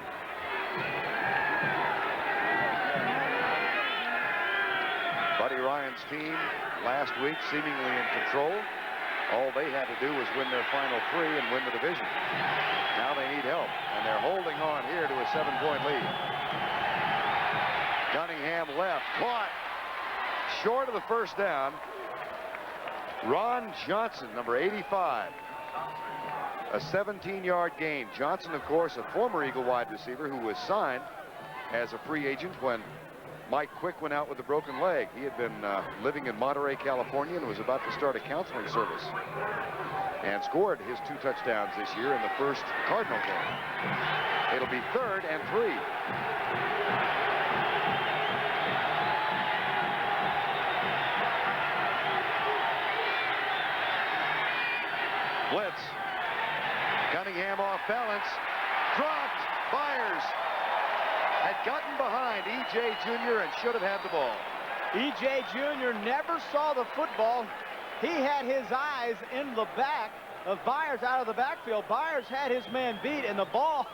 Buddy Ryan's team last week seemingly in control. All they had to do was win their final 3 and win the division. Now they need help, and they're holding on here to a 7-point lead. Cunningham left, caught, short of the first down. Ron Johnson, number 85. A 17-yard gain. Johnson, of course, a former Eagle wide receiver who was signed as a free agent when Mike Quick went out with a broken leg. He had been living in Monterey, California, and was about to start a counseling service, and scored his 2 touchdowns this year in the first Cardinal game. It'll be 3rd and 3. Blitz. Cunningham off balance. Dropped. Byers had gotten behind E.J. Jr. and should have had the ball. E.J. Jr. never saw the football. He had his eyes in the back of Byers out of the backfield. Byers had his man beat, and the ball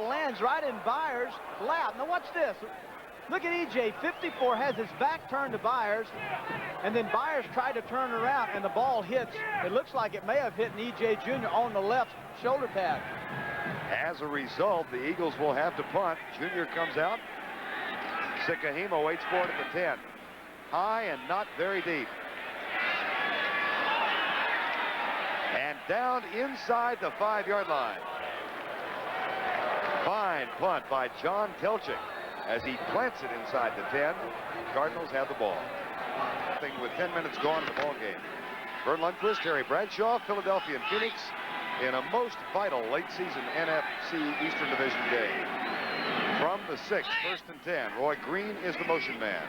lands right in Byers' lap. Now watch this. Look at E.J. 54 has his back turned to Byers, and then Byers tried to turn around, and the ball hits. It looks like it may have hit E.J. Jr. on the left shoulder pad. As a result, the Eagles will have to punt. Junior comes out. Sikahima waits for it at the 10. High and not very deep. And down inside the 5-yard line. Fine punt by John Telchik as he plants it inside the 10. Cardinals have the ball. With 10 minutes gone in the ball game. Verne Lundquist, Terry Bradshaw, Philadelphia and Phoenix in a most vital late-season NFC Eastern Division game. From the 6, 1st and 10, Roy Green is the motion man.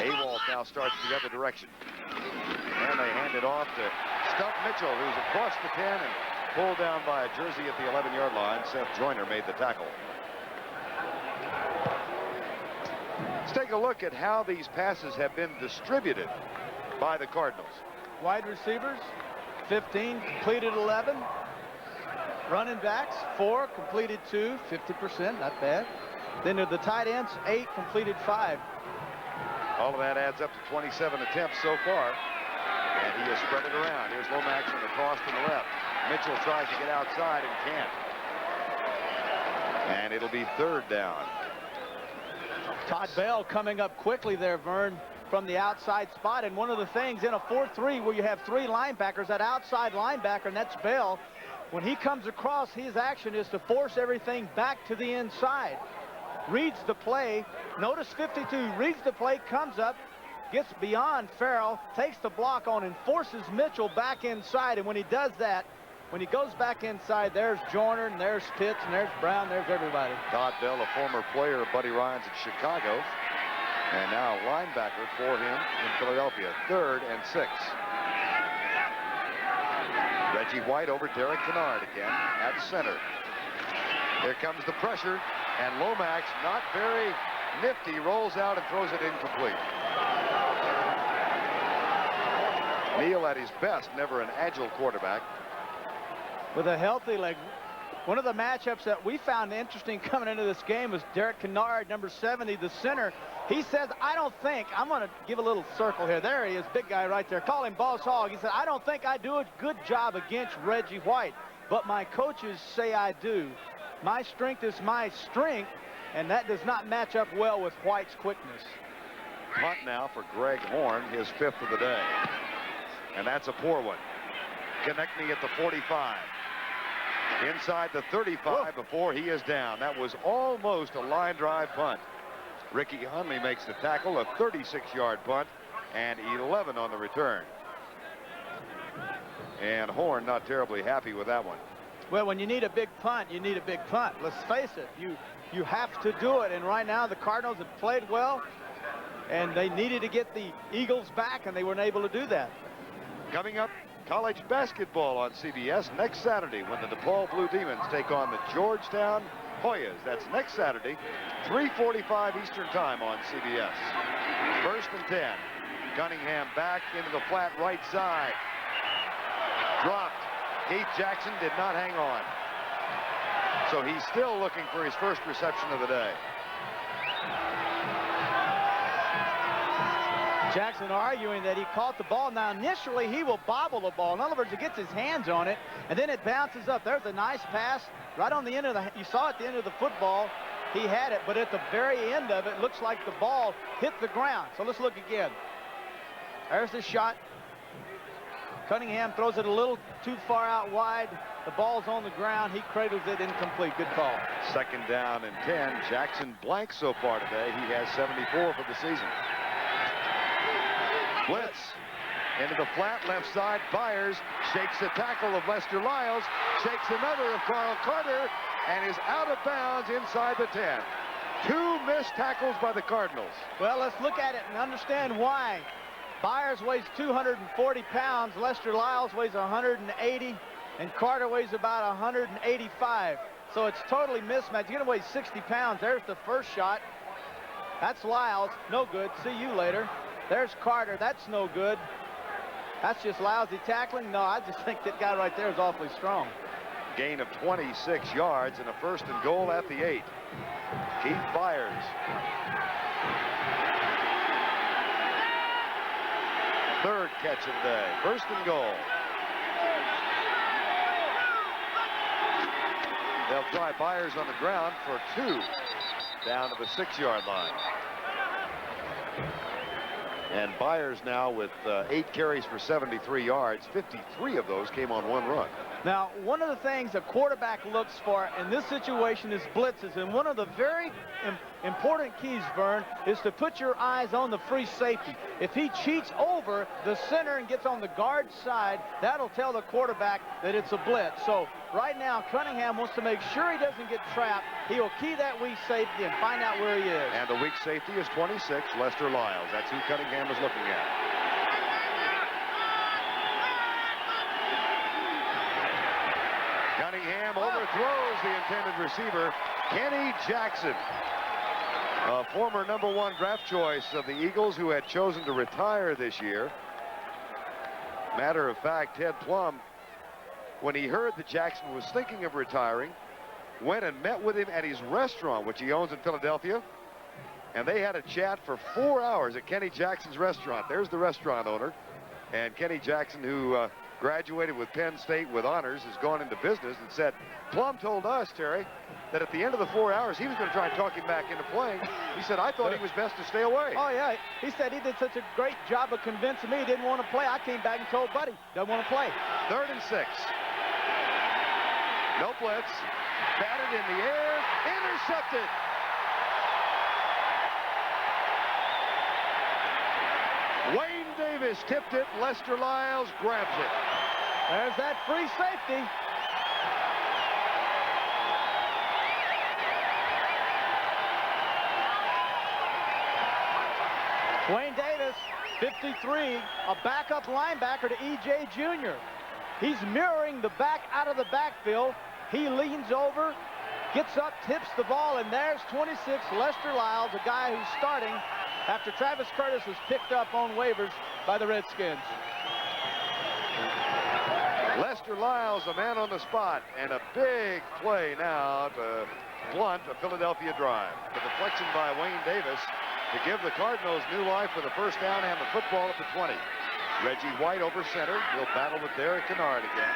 Awalt now starts the other direction. And they hand it off to Stump Mitchell, who's across the 10 and pulled down by a jersey at the 11-yard line. Seth Joyner made the tackle. Let's take a look at how these passes have been distributed by the Cardinals. Wide receivers, 15, completed 11. Running backs, 4, completed 2, 50%, not bad. Then to the tight ends, 8, completed 5. All of that adds up to 27 attempts so far. And he has spread it around. Here's Lomax from the cross to the left. Mitchell tries to get outside and can't. And it'll be 3rd down. Todd Bell coming up quickly there, Verne, from the outside spot. And one of the things in a 4-3 where you have 3 linebackers, that outside linebacker, and that's Bell, when he comes across, his action is to force everything back to the inside. Reads the play. Notice 52 reads the play, comes up, gets beyond Farrell, takes the block on, and forces Mitchell back inside. And when he does that, when he goes back inside, there's Joyner, and there's Pitts, and there's Brown, there's everybody. Todd Bell, a former player of Buddy Ryan's in Chicago, and now linebacker for him in Philadelphia. 3rd and 6. Reggie White over Derek Kennard again at center. Here comes the pressure, and Lomax, not very nifty, rolls out and throws it incomplete. Neal at his best, never an agile quarterback. With a healthy leg. One of the matchups that we found interesting coming into this game was Derek Kennard, number 70, the center. He says, I don't think, I'm going to give a little circle here. There he is, big guy right there. Call him Boss Hog. He said, I don't think I do a good job against Reggie White, but my coaches say I do. My strength is my strength, and that does not match up well with White's quickness. Punt now for Greg Horn, his 5th of the day. And that's a poor one. Konechny at the 45. Inside the 35 before he is down. That was almost a line drive punt. Ricky Hunley makes the tackle, a 36-yard punt, and 11 on the return. And Horn not terribly happy with that one. Well, when you need a big punt, you need a big punt. Let's face it, you have to do it. And right now the Cardinals have played well, and they needed to get the Eagles back, and they weren't able to do that. Coming up college basketball on CBS next Saturday when the DePaul Blue Demons take on the Georgetown Hoyas. That's next Saturday, 3:45 Eastern Time on CBS. 1st and 10. Cunningham back into the flat right side. Dropped. Keith Jackson did not hang on. So he's still looking for his first reception of the day. Jackson arguing that he caught the ball. Now, initially, he will bobble the ball. In other words, he gets his hands on it, and then it bounces up. There's a nice pass right on the end of the, you saw at the end of the football, he had it, but at the very end of it, looks like the ball hit the ground. So let's look again. There's the shot. Cunningham throws it a little too far out wide. The ball's on the ground. He cradles it incomplete. Good call. 2nd down and 10. Jackson blank so far today. He has 74 for the season. Blitz into the flat left side. Byers shakes the tackle of Lester Lyles, shakes another of Carl Carter, and is out of bounds inside the 10. 2 missed tackles by the Cardinals. Well, let's look at it and understand why. Byers weighs 240 pounds. Lester Lyles weighs 180, and Carter weighs about 185. So it's totally mismatched. You're going to weigh 60 pounds. There's the first shot. That's Lyles. No good. See you later. There's Carter. That's no good. That's just lousy tackling. No, I just think that guy right there is awfully strong. Gain of 26 yards and a 1st and goal at the 8. Keith Byers. Third catch of the day. 1st and goal. They'll try Byers on the ground for 2 down to the 6-yard line. And Byers now with 8 carries for 73 yards. 53 of those came on 1 run. Now, one of the things a quarterback looks for in this situation is blitzes. And one of the very important keys, Verne, is to put your eyes on the free safety. If he cheats over the center and gets on the guard side, that'll tell the quarterback that it's a blitz. So right now, Cunningham wants to make sure he doesn't get trapped. He will key that weak safety and find out where he is. And the weak safety is 26, Lester Lyles. That's who Cunningham is looking at. Cunningham overthrows the intended receiver, Kenny Jackson, a former #1 draft choice of the Eagles who had chosen to retire this year. Matter of fact, Ted Plum, when he heard that Jackson was thinking of retiring, went and met with him at his restaurant, which he owns in Philadelphia, and they had a chat for 4 hours at Kenny Jackson's restaurant. There's the restaurant owner, and Kenny Jackson, who graduated with Penn State with honors, has gone into business, and said, Plum told us, Terry, that at the end of the 4 hours, he was going to try and talk him back into playing. He said, I thought he was best to stay away. Oh, yeah. He said he did such a great job of convincing me he didn't want to play. I came back and told Buddy, doesn't want to play. 3rd and 6. No blitz. Batted in the air. Intercepted. Wayne Davis tipped it. Lester Lyles grabs it. There's that free safety. Wayne Davis, 53, a backup linebacker to E.J. Jr. He's mirroring the back out of the backfield. He leans over, gets up, tips the ball, and there's 26, Lester Lyles, a guy who's starting after Travis Curtis was picked up on waivers by the Redskins. Lester Lyles, a man on the spot, and a big play now to blunt a Philadelphia drive. The deflection by Wayne Davis to give the Cardinals new life with a 1st down and the football at the 20. Reggie White over center. He'll battle with Derek Kennard again.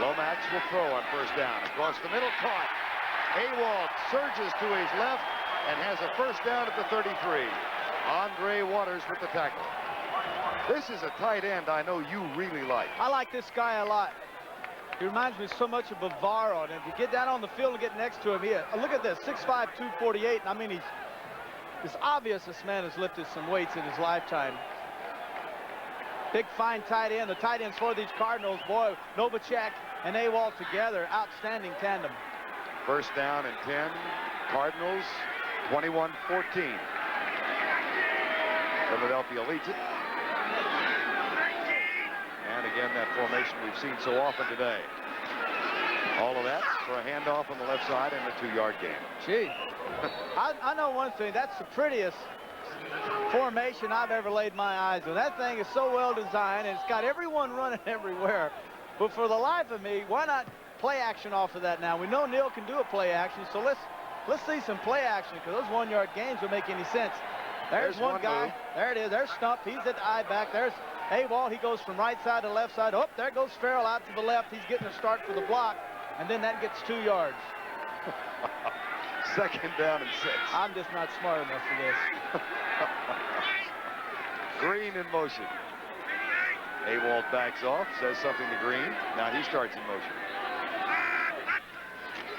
Lomax will throw on 1st down. Across the middle, caught. Awald surges to his left and has a 1st down at the 33. Andre Waters with the tackle. This is a tight end I know you really like. I like this guy a lot. He reminds me so much of Bavaro. And if you get down on the field and get next to him, look at this, 6'5", 248. I mean, it's obvious this man has lifted some weights in his lifetime. Big, fine tight end. The tight ends for these Cardinals, boy, Novacek and Awald together, outstanding tandem. 1st down and 10. Cardinals, 21-14. Philadelphia leads it. again, that formation we've seen so often today. All of that for a handoff on the left side and a 2-yard gain. Gee, I know one thing. That's the prettiest formation I've ever laid my eyes on. That thing is so well designed, and it's got everyone running everywhere. But for the life of me, why not play action off of that now? We know Neal can do a play action, so let's see some play action, because those 1-yard gains don't make any sense. There's one guy. Move. There it is. There's Stump. He's at the eye back. There's Awalt. He goes from right side to left side. Oh, there goes Farrell out to the left. He's getting a start for the block, and then that gets 2 yards. 2nd down and 6. I'm just not smart enough for this. Green in motion. Awalt backs off, says something to Green. Now he starts in motion.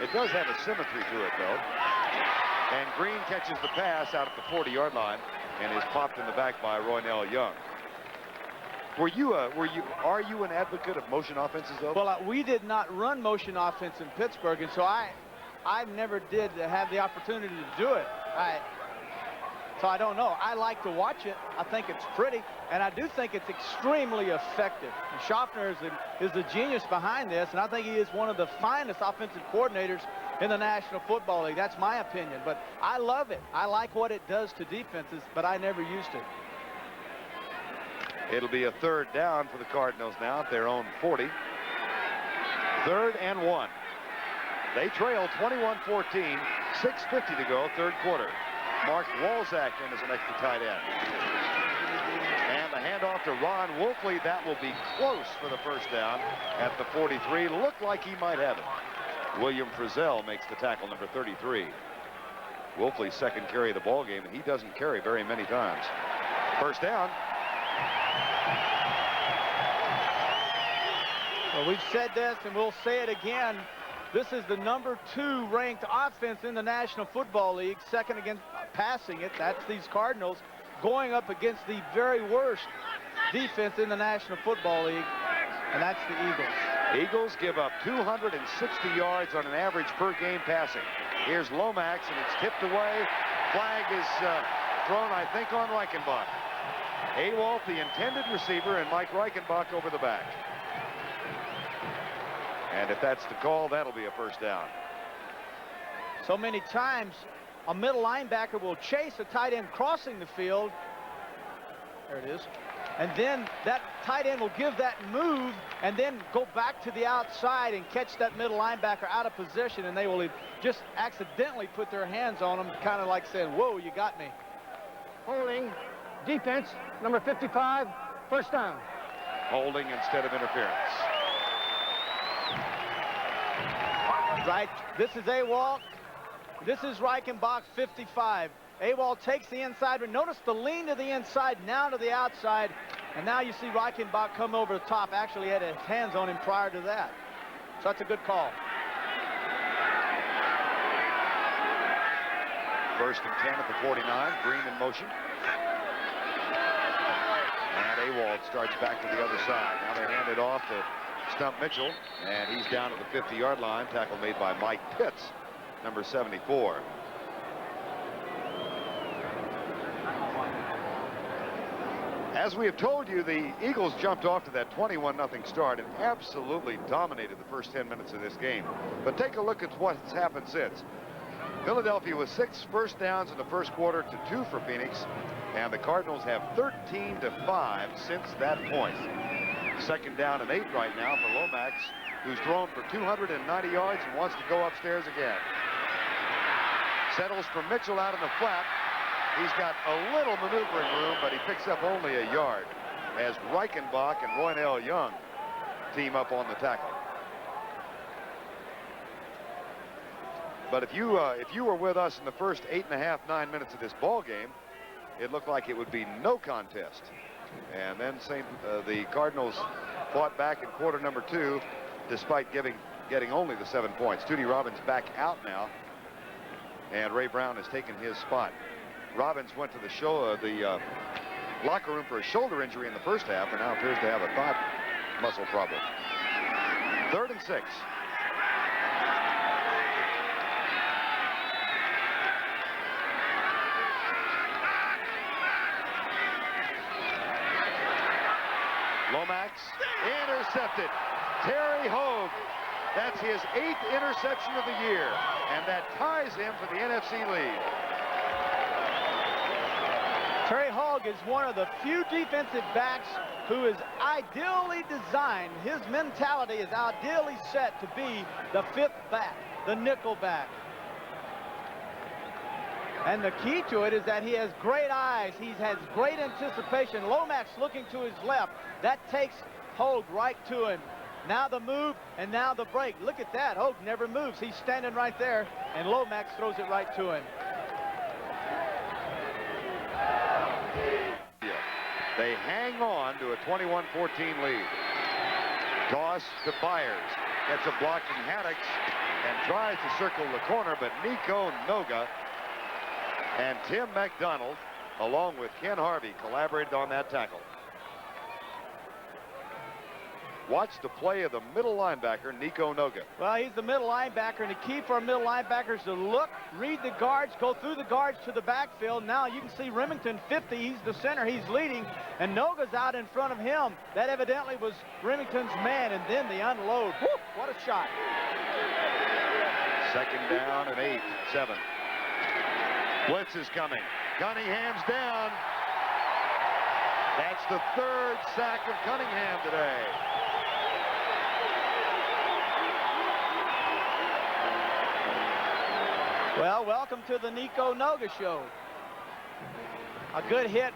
It does have a symmetry to it, though. And Green catches the pass out at the 40-yard line and is popped in the back by Roynell Young. Are you an advocate of motion offenses, though? Well, we did not run motion offense in Pittsburgh, and so I never did have the opportunity to do it. So I don't know. I like to watch it. I think it's pretty, and I do think it's extremely effective. And Schaffner is the genius behind this, and I think he is one of the finest offensive coordinators in the National Football League. That's my opinion, but I love it. I like what it does to defenses, but I never used it. It'll be a 3rd down for the Cardinals now at their own 40. 3rd and 1. They trail 21-14, 6:50 to go, 3rd quarter. Mark Walzak in as an extra tight end. And the handoff to Ron Wolfley. That will be close for the 1st down at the 43. Looked like he might have it. William Frizzell makes the tackle, number 33. Wolfley's 2nd carry of the ball game, and he doesn't carry very many times. 1st down. Well, we've said this, and we'll say it again. This is the number 2 ranked offense in the National Football League, 2nd against passing it. That's these Cardinals going up against the very worst defense in the National Football League, and that's the Eagles. Eagles give up 260 yards on an average per game passing. Here's Lomax, and it's tipped away. Flag is thrown, I think, on Reichenbach. Awalt, the intended receiver, and Mike Reichenbach over the back. And if that's the call, that'll be a 1st down. So many times a middle linebacker will chase a tight end crossing the field. There it is. And then that tight end will give that move and then go back to the outside and catch that middle linebacker out of position, and they will just accidentally put their hands on him, kind of like saying, whoa, you got me. Holding. Defense, number 55. 1st down. Holding instead of interference. Right, this is Awalt. This is Reichenbach, 55. Awalt takes the inside, but notice the lean to the inside, now to the outside, and now you see Reichenbach come over the top. Actually had his hands on him prior to that. So that's a good call. 1st and 10 at the 49. Green in motion. And Awalt starts back to the other side. Now they hand it off to Stump Mitchell, and he's down at the 50-yard line. Tackle made by Mike Pitts, number 74. As we have told you, the Eagles jumped off to that 21-0 start and absolutely dominated the first 10 minutes of this game. But take a look at what's happened since. Philadelphia was 6 first downs in the 1st quarter to 2 for Phoenix, and the Cardinals have 13-5 since that point. 2nd down and 8 right now for Lomax, who's thrown for 290 yards and wants to go upstairs again. Settles for Mitchell out in the flat. He's got a little maneuvering room, but he picks up only a yard as Reichenbach and Roynell Young team up on the tackle. But if you were with us in the first 8.5, 9 minutes of this ball game, it looked like it would be no contest. And then the Cardinals fought back in quarter number 2, despite getting only the 7 points. Tootie Robbins back out now, and Ray Brown has taken his spot. Robbins went to the locker room for a shoulder injury in the 1st half, and now appears to have a thigh muscle problem. 3rd and 6. Lomax intercepted. Terry Hogue. That's his 8th interception of the year, and that ties him for the NFC lead. Terry Hogue is one of the few defensive backs who is ideally designed. His mentality is ideally set to be the 5th back, the nickel back. And the key to it is that he has great eyes. He has great anticipation. Lomax looking to his left. That takes Hogue right to him. Now the move, and now the break. Look at that. Hogue never moves. He's standing right there, and Lomax throws it right to him. They hang on to a 21-14 lead. Toss to Byers. Gets a block from Haddix and tries to circle the corner, but Nico Noga and Tim McDonald, along with Ken Harvey, collaborated on that tackle. Watch the play of the middle linebacker, Nico Noga. Well, he's the middle linebacker, and the key for a middle linebacker is to look, read the guards, go through the guards to the backfield. Now you can see Remington 50, he's the center, he's leading, and Noga's out in front of him. That evidently was Remington's man, and then the unload. Woo, what a shot. 2nd down and 8, 7. Blitz is coming. Cunningham's down. That's the 3rd sack of Cunningham today. Well, welcome to the Nico Noga show. A good hit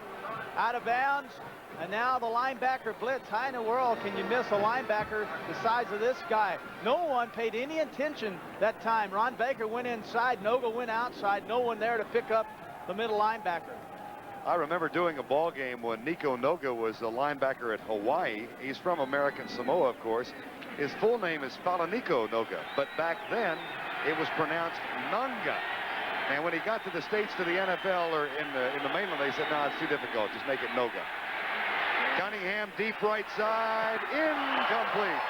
out of bounds, and now the linebacker blitz. How in the world can you miss a linebacker the size of this guy? No one paid any attention that time. Ron Baker went inside, Noga went outside, no one there to pick up the middle linebacker. I remember doing a ball game when Nico Noga was a linebacker at Hawaii. He's from American Samoa, of course. His full name is Falaniko Noga, but back then it was pronounced Nunga. And when he got to the States, to the NFL, or in the mainland, they said, no, it's too difficult, just make it Noga. Cunningham, deep right side, incomplete.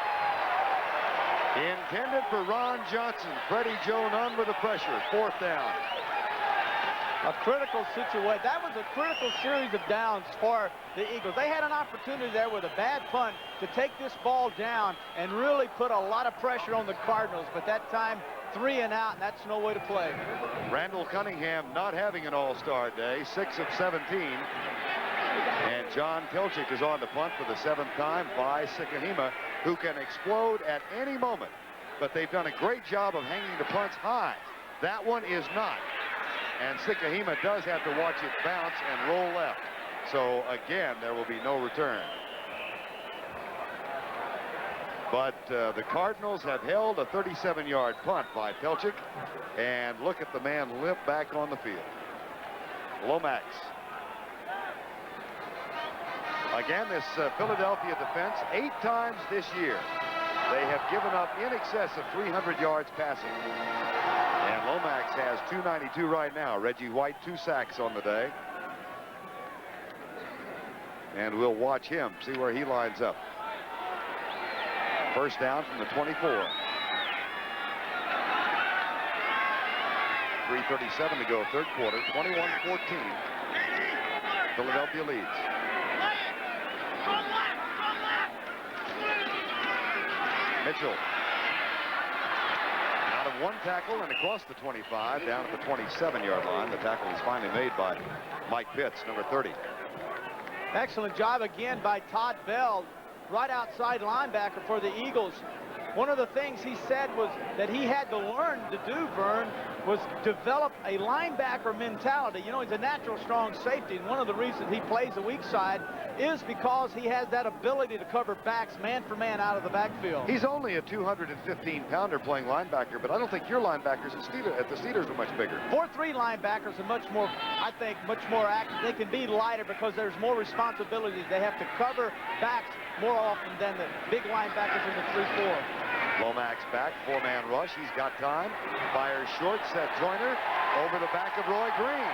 Intended for Ron Johnson. Freddie Joe Nunn with the pressure. 4th down. A critical situation. That was a critical series of downs for the Eagles. They had an opportunity there with a bad punt to take this ball down and really put a lot of pressure on the Cardinals. But that time, 3 and out, and that's no way to play. Randall Cunningham not having an all-star day, 6 of 17. And John Telchik is on to punt for the 7th time by Sikahema, who can explode at any moment. But they've done a great job of hanging the punts high. That one is not. And Sikahema does have to watch it bounce and roll left. So again, there will be no return. But the Cardinals have held a 37-yard punt by Telchik. And look at the man limp back on the field. Lomax. Again, this Philadelphia defense, 8 times this year, they have given up in excess of 300 yards passing. And Lomax has 292 right now. Reggie White, 2 sacks on the day. And we'll watch him, see where he lines up. 1st down from the 24. 3:37 to go, 3rd quarter, 21-14. Philadelphia leads. Mitchell. Out of 1 tackle and across the 25, down at the 27-yard line. The tackle is finally made by Mike Pitts, number 30. Excellent job again by Todd Bell, right outside linebacker for the Eagles. One of the things he said was that he had to learn to do, Verne, was develop a linebacker mentality. You know, he's a natural strong safety, and one of the reasons he plays the weak side is because he has that ability to cover backs man for man out of the backfield. He's only a 215-pounder playing linebacker, but I don't think your linebackers at the Steelers are much bigger. 4-3 linebackers are much more, I think, much more active. They can be lighter because there's more responsibilities. They have to cover backs more often than the big linebackers in the 3-4. Lomax back, 4-man rush. He's got time. Fires short, Seth Joyner over the back of Roy Green.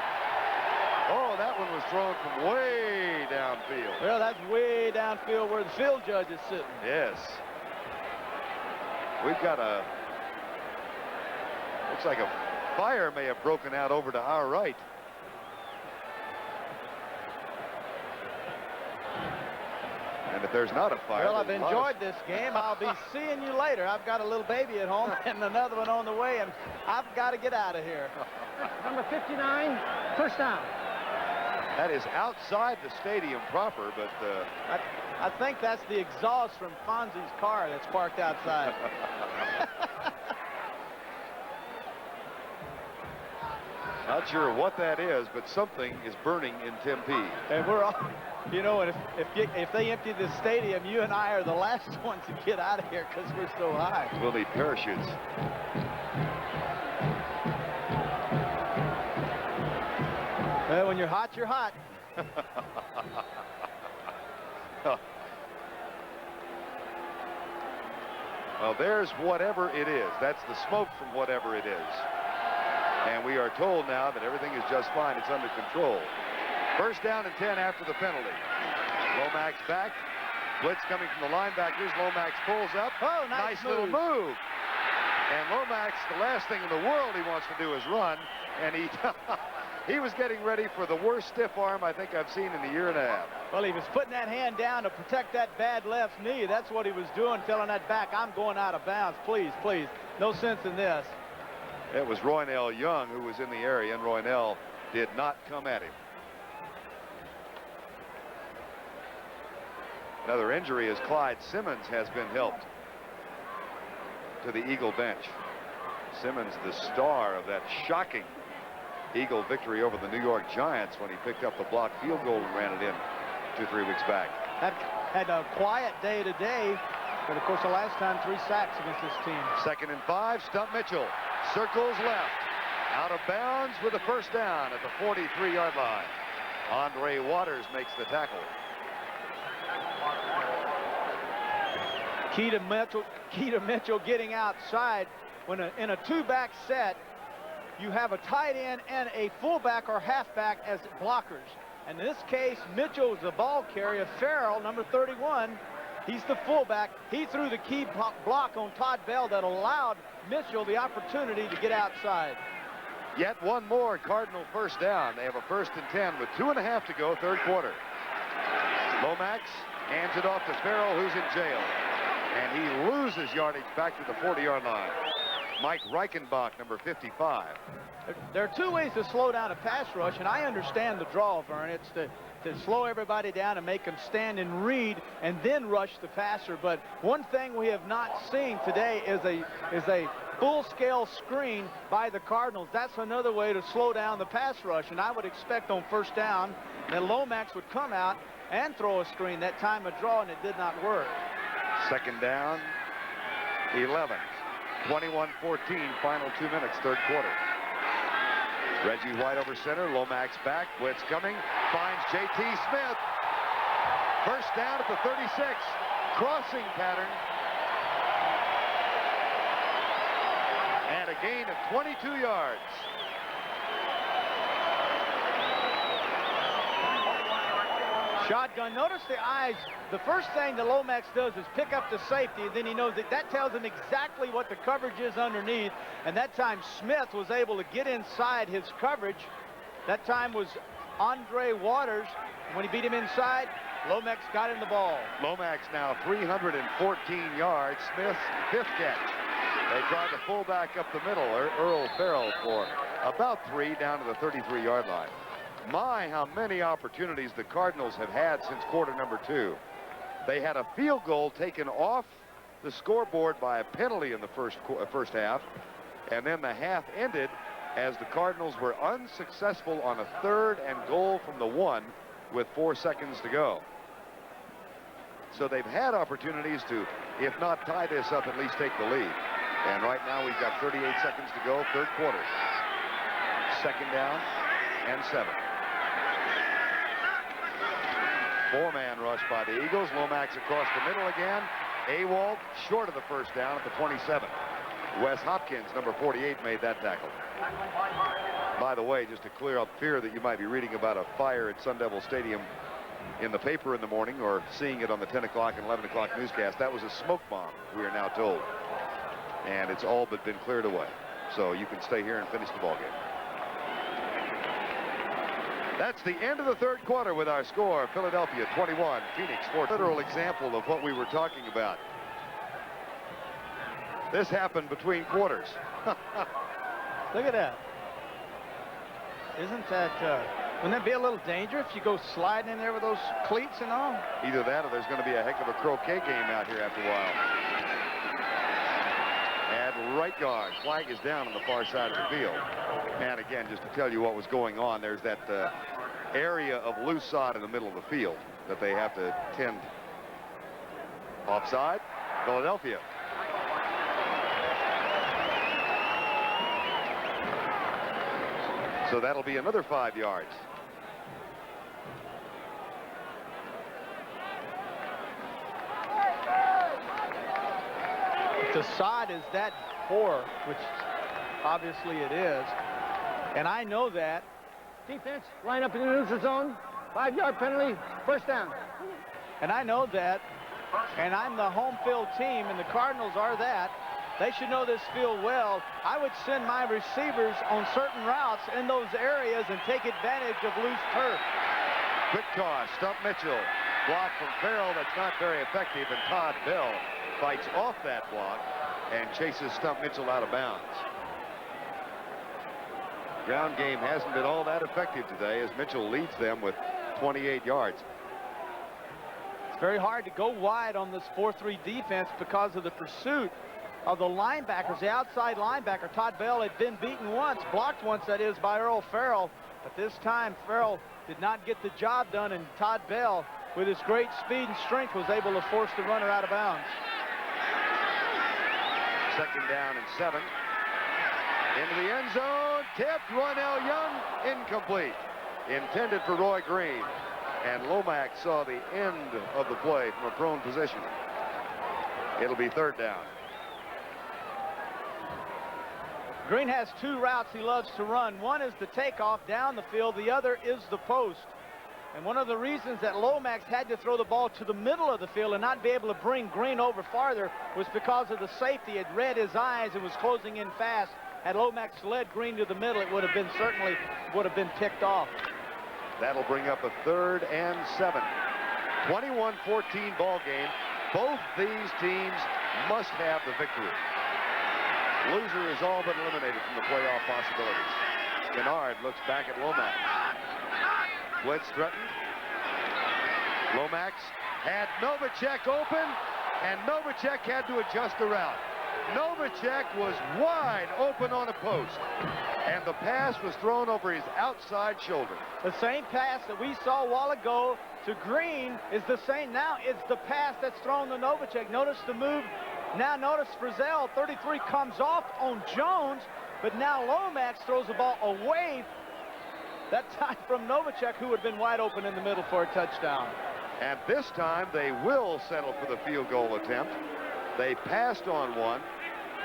Oh, that one was thrown from way downfield. Well, that's way downfield where the field judge is sitting. Yes. We've got looks like a fire may have broken out over to our right. And if there's not a fire... Well, I've enjoyed this game. I'll be seeing you later. I've got a little baby at home and another one on the way, and I've got to get out of here. Number 59, first down. That is outside the stadium proper, but... I think that's the exhaust from Fonzie's car that's parked outside. Not sure what that is, but something is burning in Tempe. And we're all, you know, and if they empty the stadium, you and I are the last ones to get out of here because we're so high. We'll need parachutes. Well, when you're hot, you're hot. Well, there's whatever it is. That's the smoke from whatever it is. And we are told now that everything is just fine. It's under control. First down and 10 after the penalty. Lomax back. Blitz coming from the linebackers. Lomax pulls up. Oh, nice little move. And Lomax, the last thing in the world he wants to do is run. And he was getting ready for the worst stiff arm I think I've seen in a year and a half. Well, he was putting that hand down to protect that bad left knee. That's what he was doing, telling that back, I'm going out of bounds. Please, please. No sense in this. It was Roynell Young who was in the area, and Roynell did not come at him. Another injury as Clyde Simmons has been helped to the Eagle bench. Simmons, the star of that shocking Eagle victory over the New York Giants when he picked up the blocked field goal and ran it in 2-3 weeks back. Had a quiet day today, but of course the last time 3 sacks against this team. 2nd and 5, Stump Mitchell circles left, out of bounds with a first down at the 43-yard line. Andre Waters makes the tackle. Key to Mitchell getting outside. When in a 2-back set, you have a tight end and a fullback or halfback as blockers. And in this case, Mitchell is the ball carrier. Farrell, number 31, he's the fullback. He threw the key block on Todd Bell that allowed Mitchell the opportunity to get outside. Yet one more Cardinal first down. They have a 1st and 10 with 2.5 to go, 3rd quarter. Lomax hands it off to Farrell, who's in jail. And he loses yardage back to the 40-yard line. Mike Reichenbach, number 55. There are 2 ways to slow down a pass rush, and I understand the draw, Verne. It's to slow everybody down and make them stand and read and then rush the passer. But one thing we have not seen today is a full-scale screen by the Cardinals. That's another way to slow down the pass rush, and I would expect on first down that Lomax would come out and throw a screen. That time a draw, and it did not work. 2nd down, 11. 21-14, final 2 minutes, 3rd quarter. Reggie White over center, Lomax back, blitz coming, finds J.T. Smith. First down at the 36, crossing pattern. And a gain of 22 yards. Shotgun. Notice the eyes. The first thing that Lomax does is pick up the safety, and then he knows that tells him exactly what the coverage is underneath. And that time Smith was able to get inside his coverage. That time was Andre Waters. When he beat him inside, Lomax got him the ball. Lomax now 314 yards. Smith 5th catch. They tried to full back up the middle, Earl Farrell, for about 3 down to the 33-yard line. My, how many opportunities the Cardinals have had since quarter number 2. They had a field goal taken off the scoreboard by a penalty in the first half, and then the half ended as the Cardinals were unsuccessful on a 3rd and goal from the 1 with 4 seconds to go. So they've had opportunities to, if not tie this up, at least take the lead. And right now we've got 38 seconds to go, 3rd quarter. 2nd down and 7. 4-man rush by the Eagles. Lomax across the middle again. Awalt short of the first down at the 27. Wes Hopkins, number 48, made that tackle. By the way, just to clear up fear that you might be reading about a fire at Sun Devil Stadium in the paper in the morning or seeing it on the 10 o'clock and 11 o'clock newscast, that was a smoke bomb, we are now told. And it's all but been cleared away. So you can stay here and finish the ball game. That's the end of the third quarter with our score. Philadelphia 21, Phoenix 4. Literal example of what we were talking about. This happened between quarters. Look at that. Isn't that, wouldn't that be a little dangerous if you go sliding in there with those cleats and all? Either that or there's going to be a heck of a croquet game out here after a while. At right guard, flag is down on the far side of the field. And again, just to tell you what was going on, there's that area of loose sod in the middle of the field that they have to tend. Offside, Philadelphia. So that'll be another 5 yards. The sod is that poor, which obviously it is, and I know that. Defense, line up in the neutral zone. 5-yard penalty, first down. And I know that, and I'm the home field team, and the Cardinals are that. They should know this field well. I would send my receivers on certain routes in those areas and take advantage of loose turf. Quick toss, Stump Mitchell. Block from Farrell, that's not very effective, and Todd Bell fights off that block and chases Stump Mitchell out of bounds. Ground game hasn't been all that effective today as Mitchell leads them with 28 yards. It's very hard to go wide on this 4-3 defense because of the pursuit of the linebackers. The outside linebacker, Todd Bell, had been beaten once, blocked once, that is, by Earl Farrell. But this time, Farrell did not get the job done, and Todd Bell, with his great speed and strength, was able to force the runner out of bounds. Second down and 7. Into the end zone, tipped, Ronell Young, incomplete. Intended for Roy Green. And Lomax saw the end of the play from a prone position. It'll be third down. Green has 2 routes he loves to run. One is the takeoff down the field. The other is the post. And one of the reasons that Lomax had to throw the ball to the middle of the field and not be able to bring Green over farther was because of the safety. It read his eyes and was closing in fast. Had Lomax led Green to the middle, it would have been picked off. That'll bring up a 3rd and 7. 21-14 ball game. Both these teams must have the victory. Loser is all but eliminated from the playoff possibilities. Kennard looks back at Lomax. Blitz threatened. Lomax had Novacek open, and Novacek had to adjust the route. Novacek was wide open on a post, and the pass was thrown over his outside shoulder. The same pass that we saw a while ago to Green is the same now. It's the pass that's thrown to Novacek. Notice the move. Now notice Frizzell, 33, comes off on Jones, but now Lomax throws the ball away, that time from Novacek, who had been wide open in the middle for a touchdown. And this time they will settle for the field goal attempt. They passed on one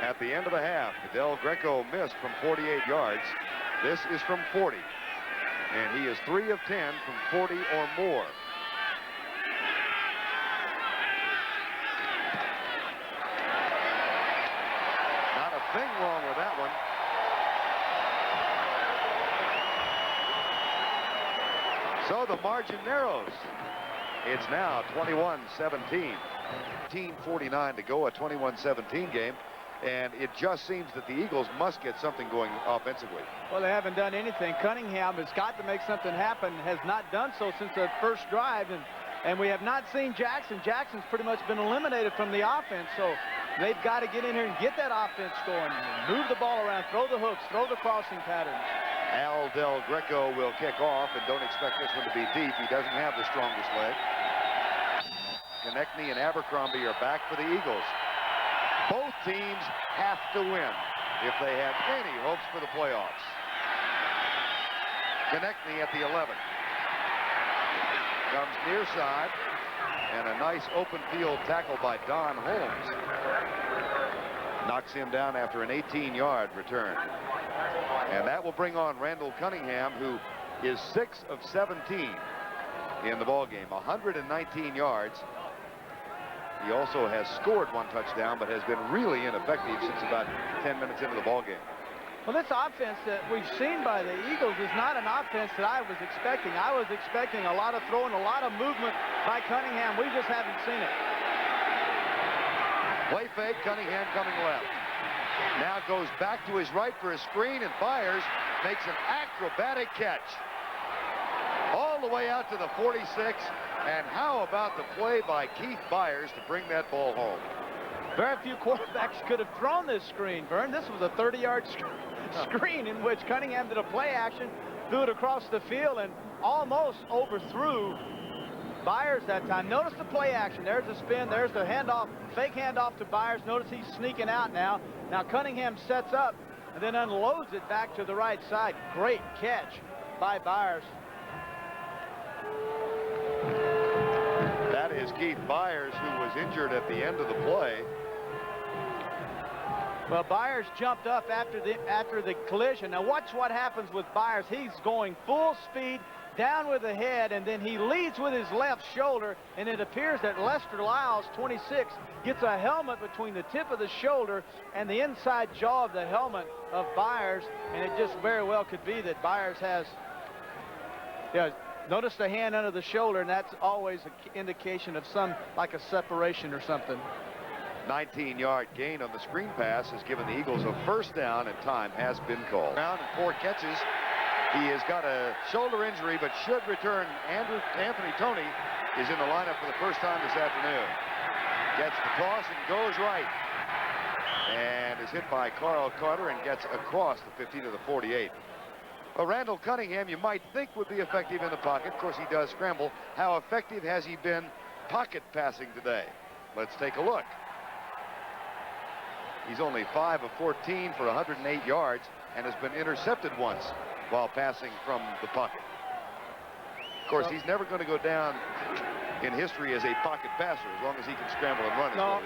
at the end of the half. Del Greco missed from 48 yards. This is from 40. And he is 3 of 10 from 40 or more. Not a thing wrong with that one. So the margin narrows. It's now 21-17. 19:49 to go, a 21-17 game. And it just seems that the Eagles must get something going offensively. Well, they haven't done anything. Cunningham has got to make something happen, has not done so since the first drive. And we have not seen Jackson. Jackson's pretty much been eliminated from the offense. So they've got to get in here and get that offense going. Move the ball around, throw the hooks, throw the crossing patterns. Al Del Greco will kick off, and don't expect this one to be deep. He doesn't have the strongest leg. Konechny and Abercrombie are back for the Eagles. Both teams have to win if they have any hopes for the playoffs. Konechny at the 11. Comes near side, and a nice open field tackle by Don Holmes. Knocks him down after an 18-yard return. And that will bring on Randall Cunningham, who is 6 of 17 in the ballgame, 119 yards. He also has scored 1 touchdown, but has been really ineffective since about 10 minutes into the ballgame. Well, this offense that we've seen by the Eagles is not an offense that I was expecting. I was expecting a lot of throwing, a lot of movement by Cunningham. We just haven't seen it. Play fake, Cunningham coming left. Now goes back to his right for a screen, and Byers makes an acrobatic catch. All the way out to the 46, and how about the play by Keith Byers to bring that ball home? Very few quarterbacks could have thrown this screen, Verne. This was a 30-yard screen in which Cunningham did a play action, threw it across the field, and almost overthrew Byers that time. Notice the play action. There's the spin. There's the handoff, fake handoff to Byers. Notice he's sneaking out now. Now Cunningham sets up and then unloads it back to the right side. Great catch by Byers. That is Keith Byers, who was injured at the end of the play. Well, Byers jumped up after the collision. Now watch what happens with Byers. He's going full speed down with the head, and then he leads with his left shoulder, and it appears that Lester Lyles, 26, gets a helmet between the tip of the shoulder and the inside jaw of the helmet of Byers, and it just very well could be that Byers has, notice the hand under the shoulder, and that's always an indication of some, like a separation or something. 19-yard gain on the screen pass has given the Eagles a first down, and time has been called. Round and 4 catches. He has got a shoulder injury, but should return. Anthony Toney is in the lineup for the first time this afternoon. Gets the toss and goes right. And is hit by Carl Carter and gets across the 50 to the 48. Well, Randall Cunningham, you might think would be effective in the pocket. Of course, he does scramble. How effective has he been pocket passing today? Let's take a look. He's only 5 of 14 for 108 yards and has been intercepted once while passing from the pocket. Of course, he's never going to go down in history as a pocket passer as long as he can scramble and run. No.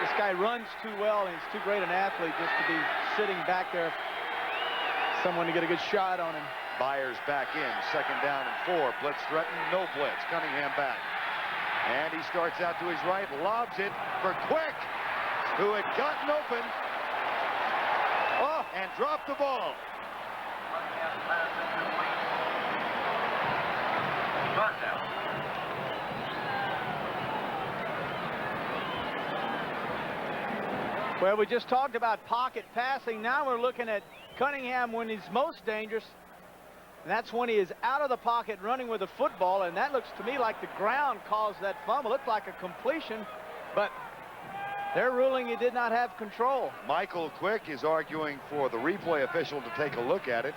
This guy runs too well, and he's too great an athlete just to be sitting back there. Someone to get a good shot on him. Byers back in, 2nd down and 4. Blitz threatened, no blitz. Cunningham back. And he starts out to his right, lobs it for Quick, who had gotten open. Oh, and dropped the ball. Well, we just talked about pocket passing. Now we're looking at Cunningham when he's most dangerous. And that's when he is out of the pocket running with the football. And that looks to me like the ground caused that fumble. It looked like a completion, but they're ruling he did not have control. Michael Quick is arguing for the replay official to take a look at it.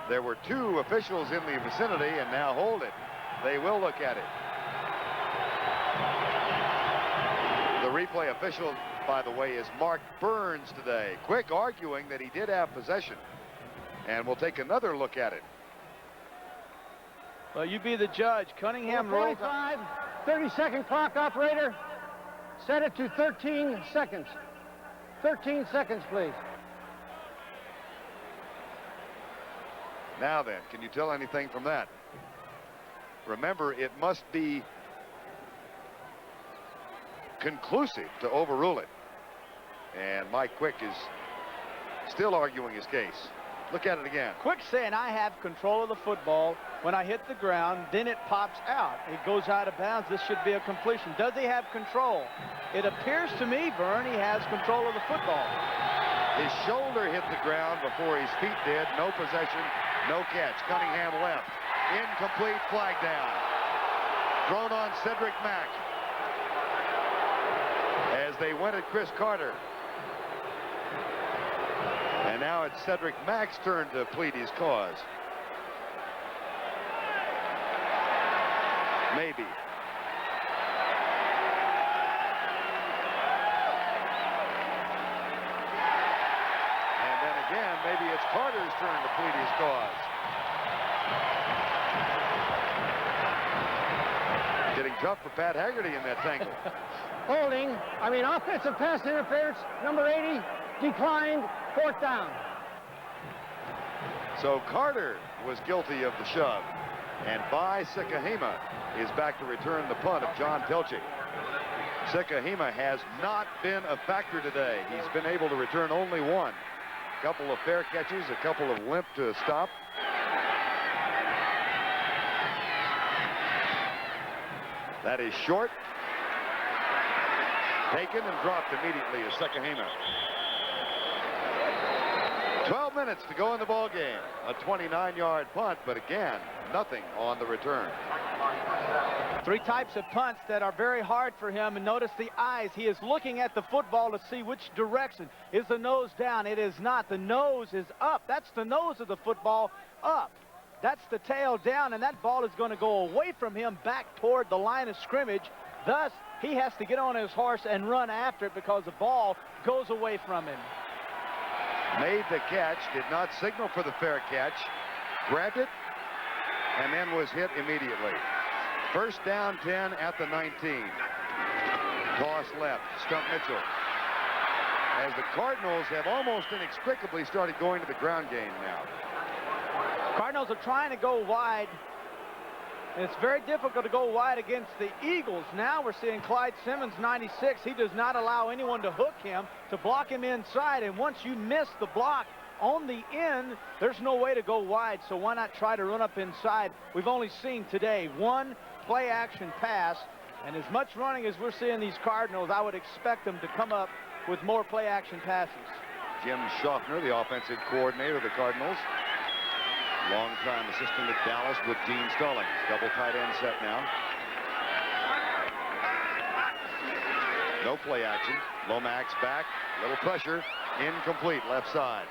There were 2 officials in the vicinity, and now hold it. They will look at it. The replay official, by the way, is Mark Burns today. Quick arguing that he did have possession. And we'll take another look at it. Well, you be the judge. Cunningham rolls. 45, 30-second clock, operator. Set it to 13 seconds. 13 seconds, please. Now then, can you tell anything from that? Remember, it must be conclusive to overrule it. And Mike Quick is still arguing his case. Look at it again. Quick saying, I have control of the football when I hit the ground, then it pops out. It goes out of bounds. This should be a completion. Does he have control? It appears to me, Verne, he has control of the football. His shoulder hit the ground before his feet did. No possession, no catch. Cunningham left. Incomplete, flag down. Thrown on Cedric Mack as they went at Chris Carter. And now it's Cedric Mack's turn to plead his cause. Maybe. And then again, maybe it's Carter's turn to plead his cause. Getting tough for Pat Haggerty in that tangle. Offensive pass interference, number 80, declined, 4th down. So Carter was guilty of the shove. And Bai Sikahema is back to return the punt of John Pilchik. Sikahema has not been a factor today. He's been able to return only 1. A couple of fair catches, a couple of limp to stop. That is short. Taken and dropped immediately as second Hema. 12 minutes to go in the ball game. A 29-yard punt, but again, nothing on the return. Three types of punts that are very hard for him, and notice the eyes. He is looking at the football to see which direction. Is the nose down? It is not. The nose is up. That's the nose of the football, up. That's the tail down, and that ball is going to go away from him back toward the line of scrimmage. Thus, he has to get on his horse and run after it because the ball goes away from him. Made the catch, did not signal for the fair catch, grabbed it, and then was hit immediately. First down 10 at the 19. Toss left, Stump Mitchell. As the Cardinals have almost inexplicably started going to the ground game now. Cardinals are trying to go wide. It's very difficult to go wide against the Eagles. Now we're seeing Clyde Simmons, 96. He does not allow anyone to hook him, to block him inside. And once you miss the block on the end, there's no way to go wide. So why not try to run up inside? We've only seen today one play action pass. And as much running as we're seeing these Cardinals, I would expect them to come up with more play action passes. Jim Schaffner, the offensive coordinator of the Cardinals. Long-time assistant at Dallas with Gene Stallings. Double tight end set now. No play action. Lomax back. Little pressure. Incomplete. Left side.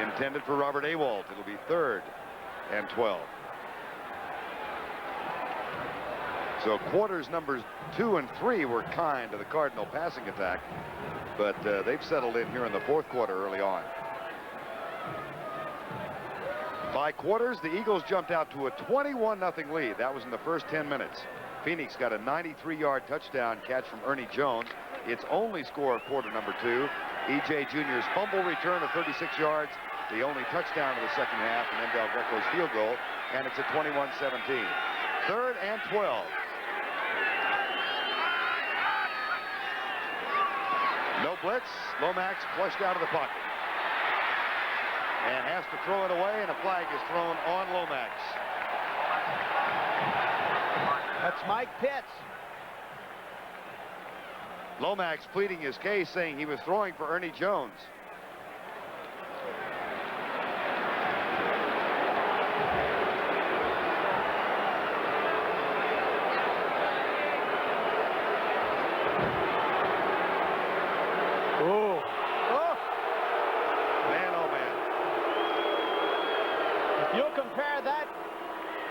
Intended for Robert Awalt. It'll be 3rd and 12. So quarters numbers 2 and 3 were kind to the Cardinal passing attack. But they've settled in here in the 4th quarter early on. By quarters, the Eagles jumped out to a 21-0 lead. That was in the first 10 minutes. Phoenix got a 93-yard touchdown catch from Ernie Jones. Its only score of quarter number 2. E.J. Jr.'s fumble return of 36 yards. The only touchdown of the second half, and then Del Greco's field goal. And it's a 21-17. 3rd and 12. No blitz. Lomax flushed out of the pocket. And has to throw it away, and a flag is thrown on Lomax. That's Mike Pitts. Lomax pleading his case, saying he was throwing for Ernie Jones.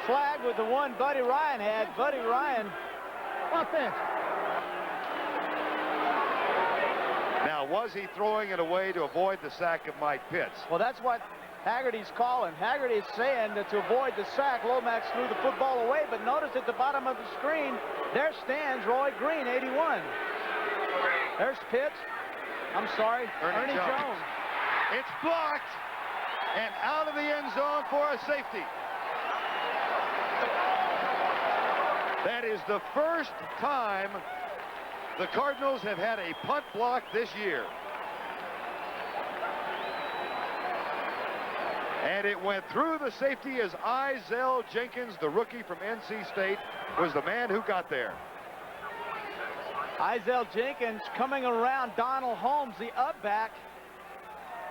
Flag with the one Buddy Ryan had. Buddy Ryan. Offense. Now, was he throwing it away to avoid the sack of Mike Pitts? Well, that's what Haggerty's calling. Haggerty is saying that to avoid the sack, Lomax threw the football away. But notice at the bottom of the screen, there stands Roy Green, 81. There's Pitts. I'm sorry, Ernie Jones. It's blocked and out of the end zone for a safety. That is the first time the Cardinals have had a punt block this year. And it went through the safety as Izell Jenkins, the rookie from NC State, was the man who got there. Izell Jenkins coming around Donald Holmes, the up back,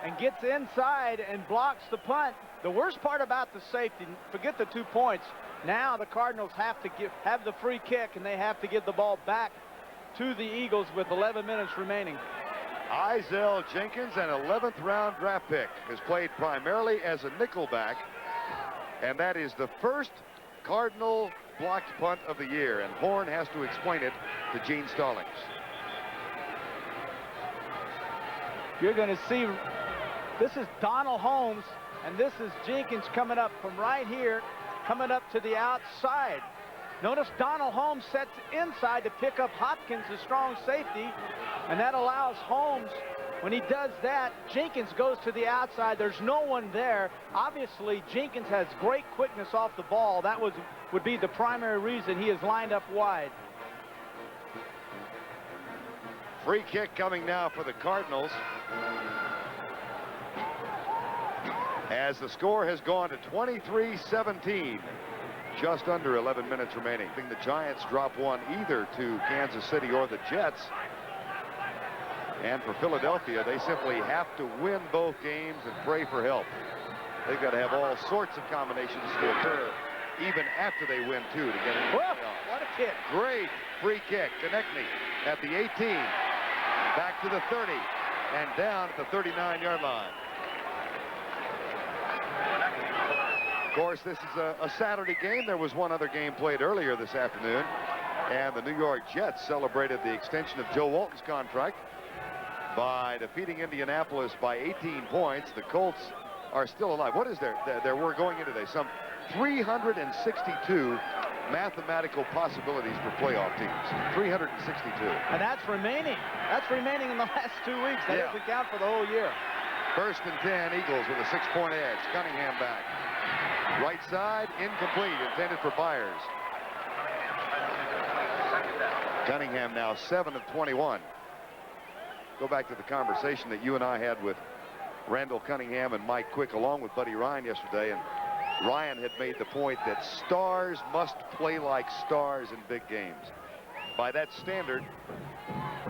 and gets inside and blocks the punt. The worst part about the safety, forget the 2 points. Now the Cardinals have to have the free kick, and they have to give the ball back to the Eagles with 11 minutes remaining. Izell Jenkins, an 11th round draft pick, has played primarily as a nickelback, and that is the first Cardinal blocked punt of the year, and Horn has to explain it to Gene Stallings. You're going to see, this is Donald Holmes, and this is Jenkins coming up from right here, coming up to the outside. Notice Donald Holmes sets inside to pick up Hopkins, the strong safety, and that allows Holmes, when he does that, Jenkins goes to the outside. There's no one there. Obviously, Jenkins has great quickness off the ball. That would be the primary reason he is lined up wide. Free kick coming now for the Cardinals. as the score has gone to 23-17. Just under 11 minutes remaining. I think the Giants drop one either to Kansas City or the Jets. And for Philadelphia, they simply have to win both games and pray for help. They've got to have all sorts of combinations to occur even after they win two to get in the playoffs. What a kick. Great free kick. Konechny at the 18. Back to the 30 and down at the 39-yard line. Of course, this is a Saturday game. There was one other game played earlier this afternoon, and the New York Jets celebrated the extension of Joe Walton's contract by defeating Indianapolis by 18 points. The Colts are still alive. What is there were going into today? Some 362 mathematical possibilities for playoff teams. 362. And that's remaining. That's remaining in the last 2 weeks. That doesn't count for the whole year. First and 10, Eagles with a 6-point edge. Cunningham back. Right side, incomplete, intended for Byers. Cunningham now 7 of 21. Go back to the conversation that you and I had with Randall Cunningham and Mike Quick along with Buddy Ryan yesterday, and Ryan had made the point that stars must play like stars in big games. By that standard,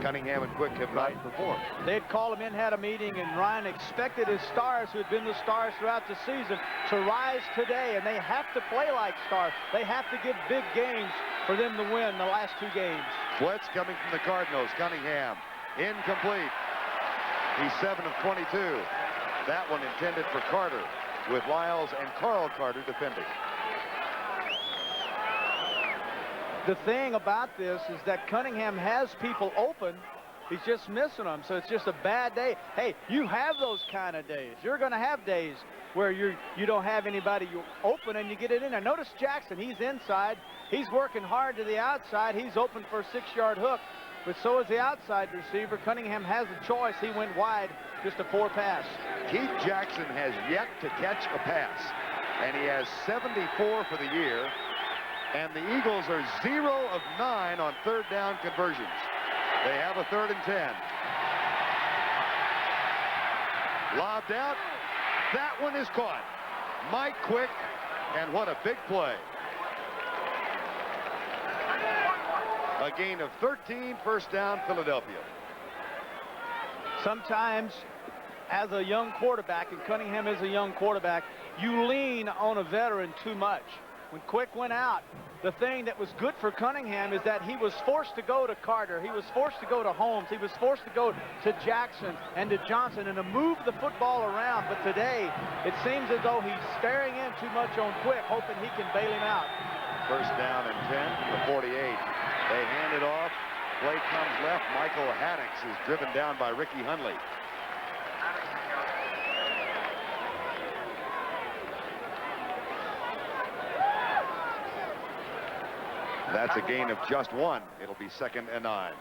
Cunningham and Quick have not performed. They'd call him in, had a meeting, and Ryan expected his stars, who had been the stars throughout the season, to rise today, and they have to play like stars. They have to give big games for them to win the last 2 games. Blitz coming from the Cardinals. Cunningham, incomplete. He's 7 of 22. That one intended for Carter, with Lyles and Carl Carter defending. The thing about this is that Cunningham has people open. He's just missing them, so it's just a bad day. Hey, you have those kind of days. You're going to have days where you don't have anybody you open and you get it in there. Notice Jackson, he's inside. He's working hard to the outside. He's open for a 6-yard hook, but so is the outside receiver. Cunningham has a choice. He went wide, just a poor pass. Keith Jackson has yet to catch a pass, and he has 74 for the year. And the Eagles are 0 of 9 on 3rd down conversions. They have a 3rd and 10. Lobbed out. That one is caught. Mike Quick, and what a big play. A gain of 13, first down, Philadelphia. Sometimes, as a young quarterback, and Cunningham is a young quarterback, you lean on a veteran too much. When Quick went out, the thing that was good for Cunningham is that he was forced to go to Carter. He was forced to go to Holmes. He was forced to go to Jackson and to Johnson and to move the football around. But today, it seems as though he's staring in too much on Quick, hoping he can bail him out. First down and 10 from the 48. They hand it off. Play comes left. Michael Haddix is driven down by Ricky Hundley. That's a gain of just 1. It'll be 2nd and 9.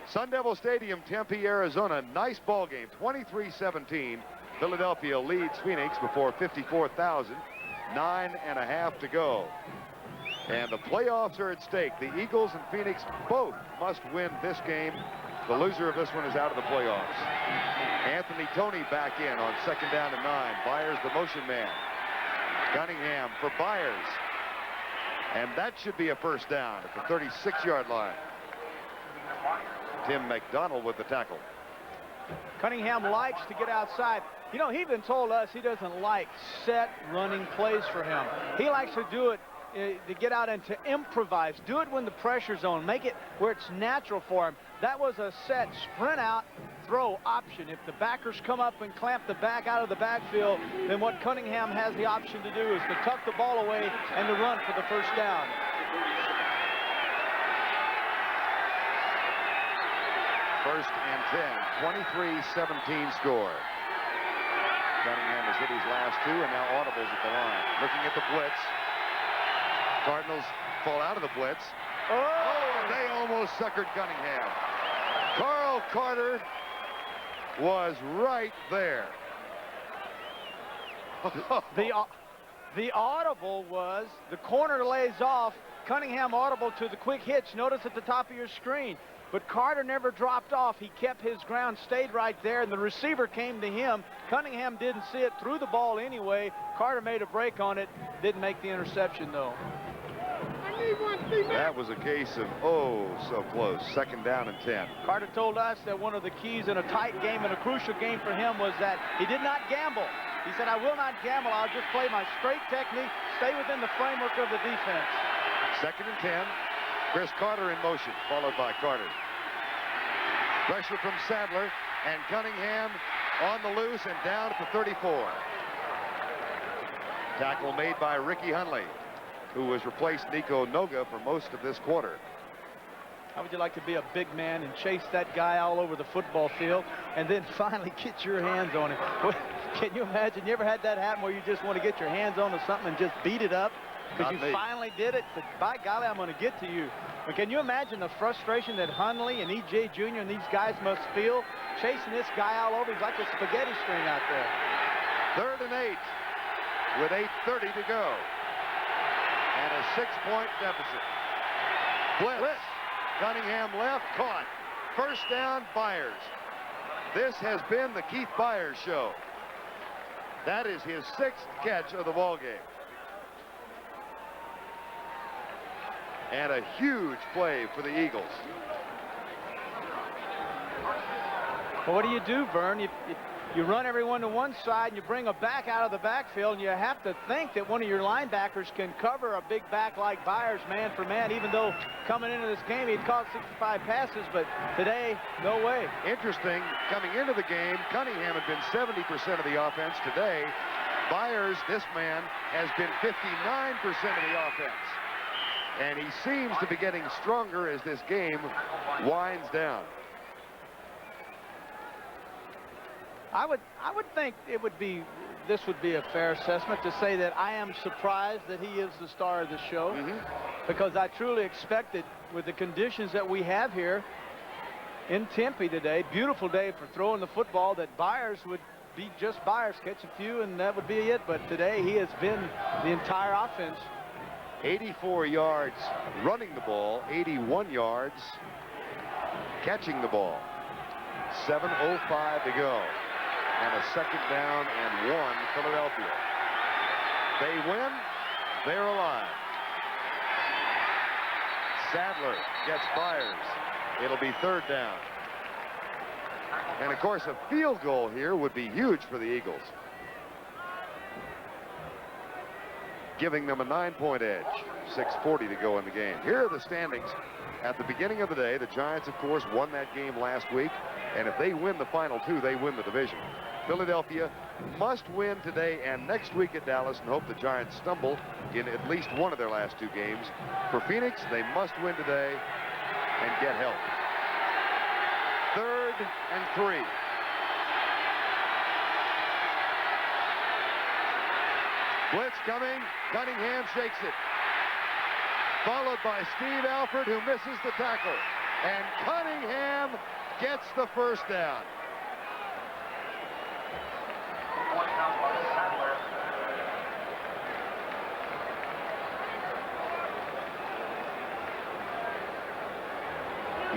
Sun Devil Stadium, Tempe, Arizona. Nice ball game. 23-17. Philadelphia leads Phoenix before 54,000. 9.5 to go. And the playoffs are at stake. The Eagles and Phoenix both must win this game. The loser of this one is out of the playoffs. Anthony Toney back in on 2nd down and 9. Byers the motion man. Cunningham for Byers. And that should be a first down at the 36-yard line. Tim McDonald with the tackle. Cunningham likes to get outside. You know, he even told us he doesn't like set running plays for him. He likes to do it to get out and to improvise. Do it when the pressure's on. Make it where it's natural for him. That was a set sprint out throw option. If the backers come up and clamp the back out of the backfield, then what Cunningham has the option to do is to tuck the ball away and to run for the first down. First and 10, 23-17 score. Cunningham has hit his last 2 and now audibles at the line. Looking at the blitz. Cardinals fall out of the blitz. Oh, they almost suckered Cunningham. Carl Carter was right there. The audible was the corner lays off. Cunningham audible to the quick hitch. Notice at the top of your screen. but Carter never dropped off. He kept his ground, stayed right there, and the receiver came to him. Cunningham didn't see it, threw the ball anyway. Carter made a break on it, didn't make the interception, though. That was a case of, oh, so close. 2nd down and 10. Carter told us that one of the keys in a tight game and a crucial game for him was that he did not gamble. He said, I will not gamble. I'll just play my straight technique, stay within the framework of the defense. 2nd and 10. Chris Carter in motion, followed by Carter. Pressure from Sadler, and Cunningham on the loose and down at the 34. Tackle made by Ricky Hunley, who has replaced Nico Noga for most of this quarter. How would you like to be a big man and chase that guy all over the football field and then finally get your hands on him? Can you imagine? You ever had that happen where you just want to get your hands on something and just beat it up? Because you finally did it. But by golly, I'm going to get to you. But can you imagine the frustration that Hunley and E.J. Jr. and these guys must feel chasing this guy all over? He's like a spaghetti string out there. 3rd and 8 with 8:30 to go. And a 6-point deficit. Blitz. Cunningham left, caught. 1st down, Byers. This has been the Keith Byers show. That is his 6th catch of the ball game. And a huge play for the Eagles. Well, what do, Verne? You run everyone to one side and you bring a back out of the backfield, and you have to think that one of your linebackers can cover a big back like Byers man for man, even though coming into this game he'd caught 65 passes, but today, no way. Interesting, coming into the game, Cunningham had been 70% of the offense. Today, Byers, this man, has been 59% of the offense. And he seems to be getting stronger as this game winds down. I would think this would be a fair assessment to say that I am surprised that he is the star of the show, because I truly expected, with the conditions that we have here in Tempe today, beautiful day for throwing the football, that Byers would be just Byers, catch a few and that would be it. But today he has been the entire offense. 84 yards running the ball, 81 yards catching the ball. 7:05 to go. And a 2nd down and 1, Philadelphia. They win, they're alive. Sadler gets Byers. It'll be 3rd down. And of course, a field goal here would be huge for the Eagles, giving them a 9-point edge. 6:40 to go in the game. Here are the standings. At the beginning of the day, the Giants, of course, won that game last week. And if they win the final 2, they win the division. Philadelphia must win today and next week at Dallas and hope the Giants stumble in at least one of their last 2 games. For Phoenix, they must win today and get help. 3rd and 3. Blitz coming. Cunningham shakes it. Followed by Steve Alford, who misses the tackle. And Cunningham gets the 1st down.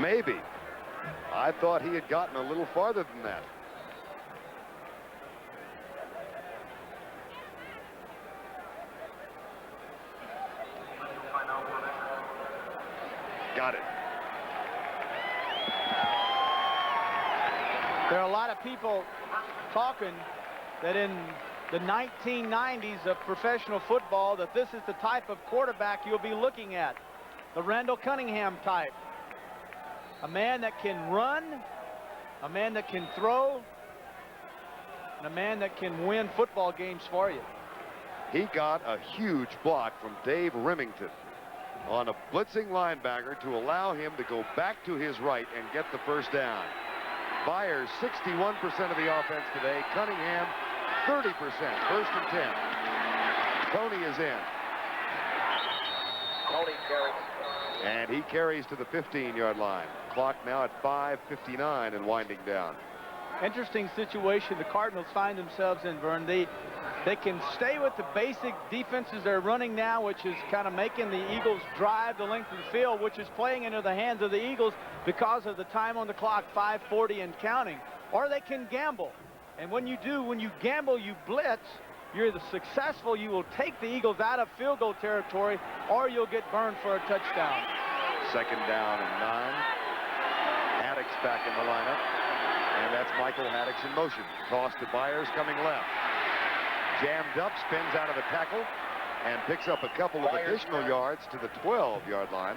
Maybe. I thought he had gotten a little farther than that. Got it. There are a lot of people talking that in the 1990s of professional football, that this is the type of quarterback you'll be looking at. The Randall Cunningham type. A man that can run, a man that can throw, and a man that can win football games for you. He got a huge block from Dave Remington on a blitzing linebacker to allow him to go back to his right and get the 1st down. Byers, 61% of the offense today. Cunningham, 30%. 1st and 10. Tony is in. Tony carries. And he carries to the 15-yard line. Clock now at 5:59 and winding down. Interesting situation the Cardinals find themselves in, Verne. They can stay with the basic defenses they're running now, which is kind of making the Eagles drive the length of the field, which is playing into the hands of the Eagles because of the time on the clock, 5:40 and counting. Or they can gamble. And when you do, when you gamble, you blitz, you're the successful, you will take the Eagles out of field goal territory, or you'll get burned for a touchdown. 2nd down and 9. Haddock's back in the lineup. And that's Michael Haddock's in motion. Toss to Byers coming left. Jammed up, spins out of the tackle, and picks up a couple of additional yards to the 12-yard line.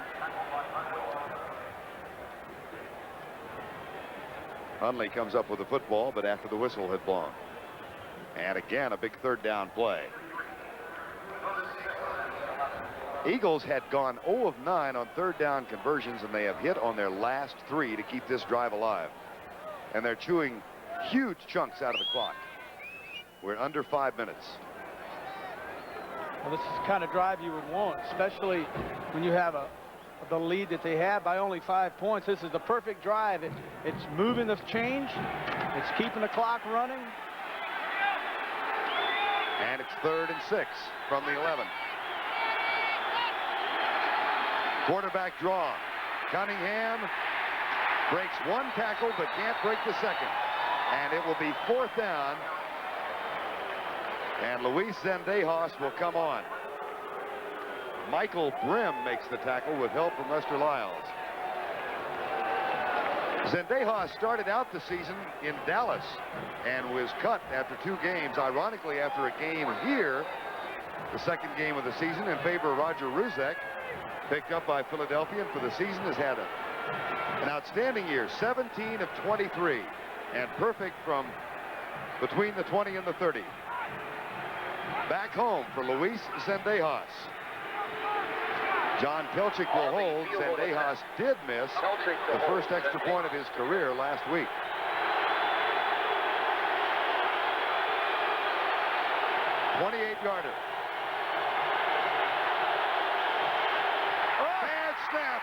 Hundley comes up with the football, but after the whistle had blown. And again, a big 3rd down play. Eagles had gone 0 of 9 on 3rd down conversions, and they have hit on their last 3 to keep this drive alive. And they're chewing huge chunks out of the clock. We're under 5 minutes. Well, this is the kind of drive you would want, especially when you have the lead that they have by only 5 points. This is the perfect drive. It's moving the change. It's keeping the clock running. And it's 3rd and 6 from the 11. Quarterback draw. Cunningham breaks 1 tackle but can't break the 2nd. And it will be 4th down. And Luis Zendejas will come on. Michael Brim makes the tackle with help from Lester Lyles. Zendejas started out the season in Dallas and was cut after 2 games, ironically after a game here, the 2nd game of the season, in favor of Roger Ruzek, picked up by Philadelphia, and for the season has had an outstanding year, 17 of 23, and perfect from between the 20 and the 30. Back home for Luis Zendejas. John Telchik will hold. Zendejas did miss the first extra point of his career last week. '28-yarder. Bad snap.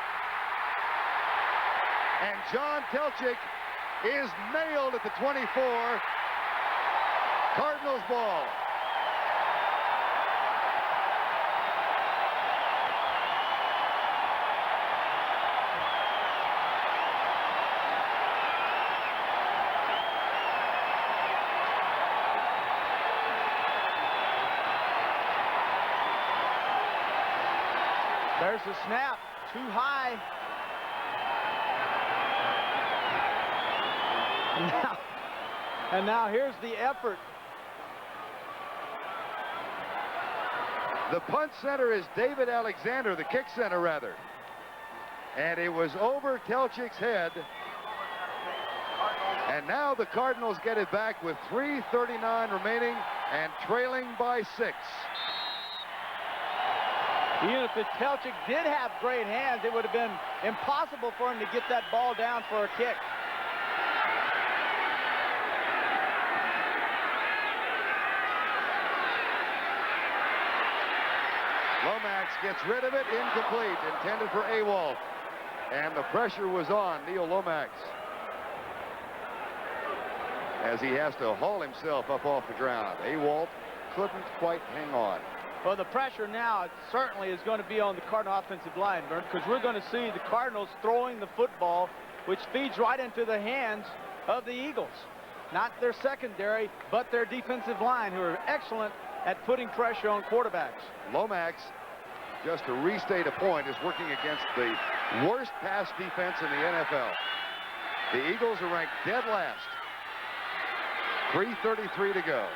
And John Telchik is nailed at the 24. Cardinals ball. There's the snap, too high. And now here's the effort. The punt center is David Alexander, the kick center rather. And it was over Telchik's head. And now the Cardinals get it back with 3:39 remaining and trailing by 6. Even if the Telchik did have great hands, it would have been impossible for him to get that ball down for a kick. Lomax gets rid of it, incomplete, intended for Awalt. And the pressure was on Neil Lomax, as he has to haul himself up off the ground. Awalt couldn't quite hang on. Well, the pressure now certainly is going to be on the Cardinal offensive line, Verne, because we're going to see the Cardinals throwing the football, which feeds right into the hands of the Eagles. Not their secondary, but their defensive line, who are excellent at putting pressure on quarterbacks. Lomax, just to restate a point, is working against the worst pass defense in the NFL. The Eagles are ranked dead last. 3:33 to go.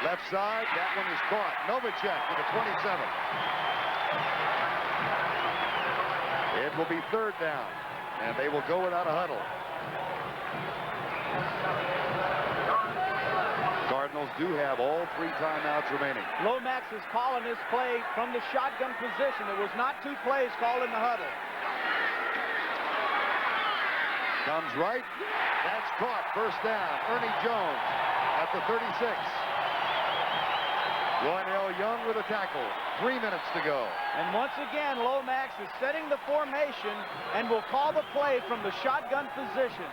Left side, that one is caught. Novacek with a 27. It will be 3rd down, and they will go without a huddle. Cardinals do have all 3 timeouts remaining. Lomax is calling this play from the shotgun position. It was not 2 plays called in the huddle. Comes right. That's caught. 1st down. Ernie Jones at the 36. Roynell Young with a tackle. 3 minutes to go. And once again, Lomax is setting the formation and will call the play from the shotgun position.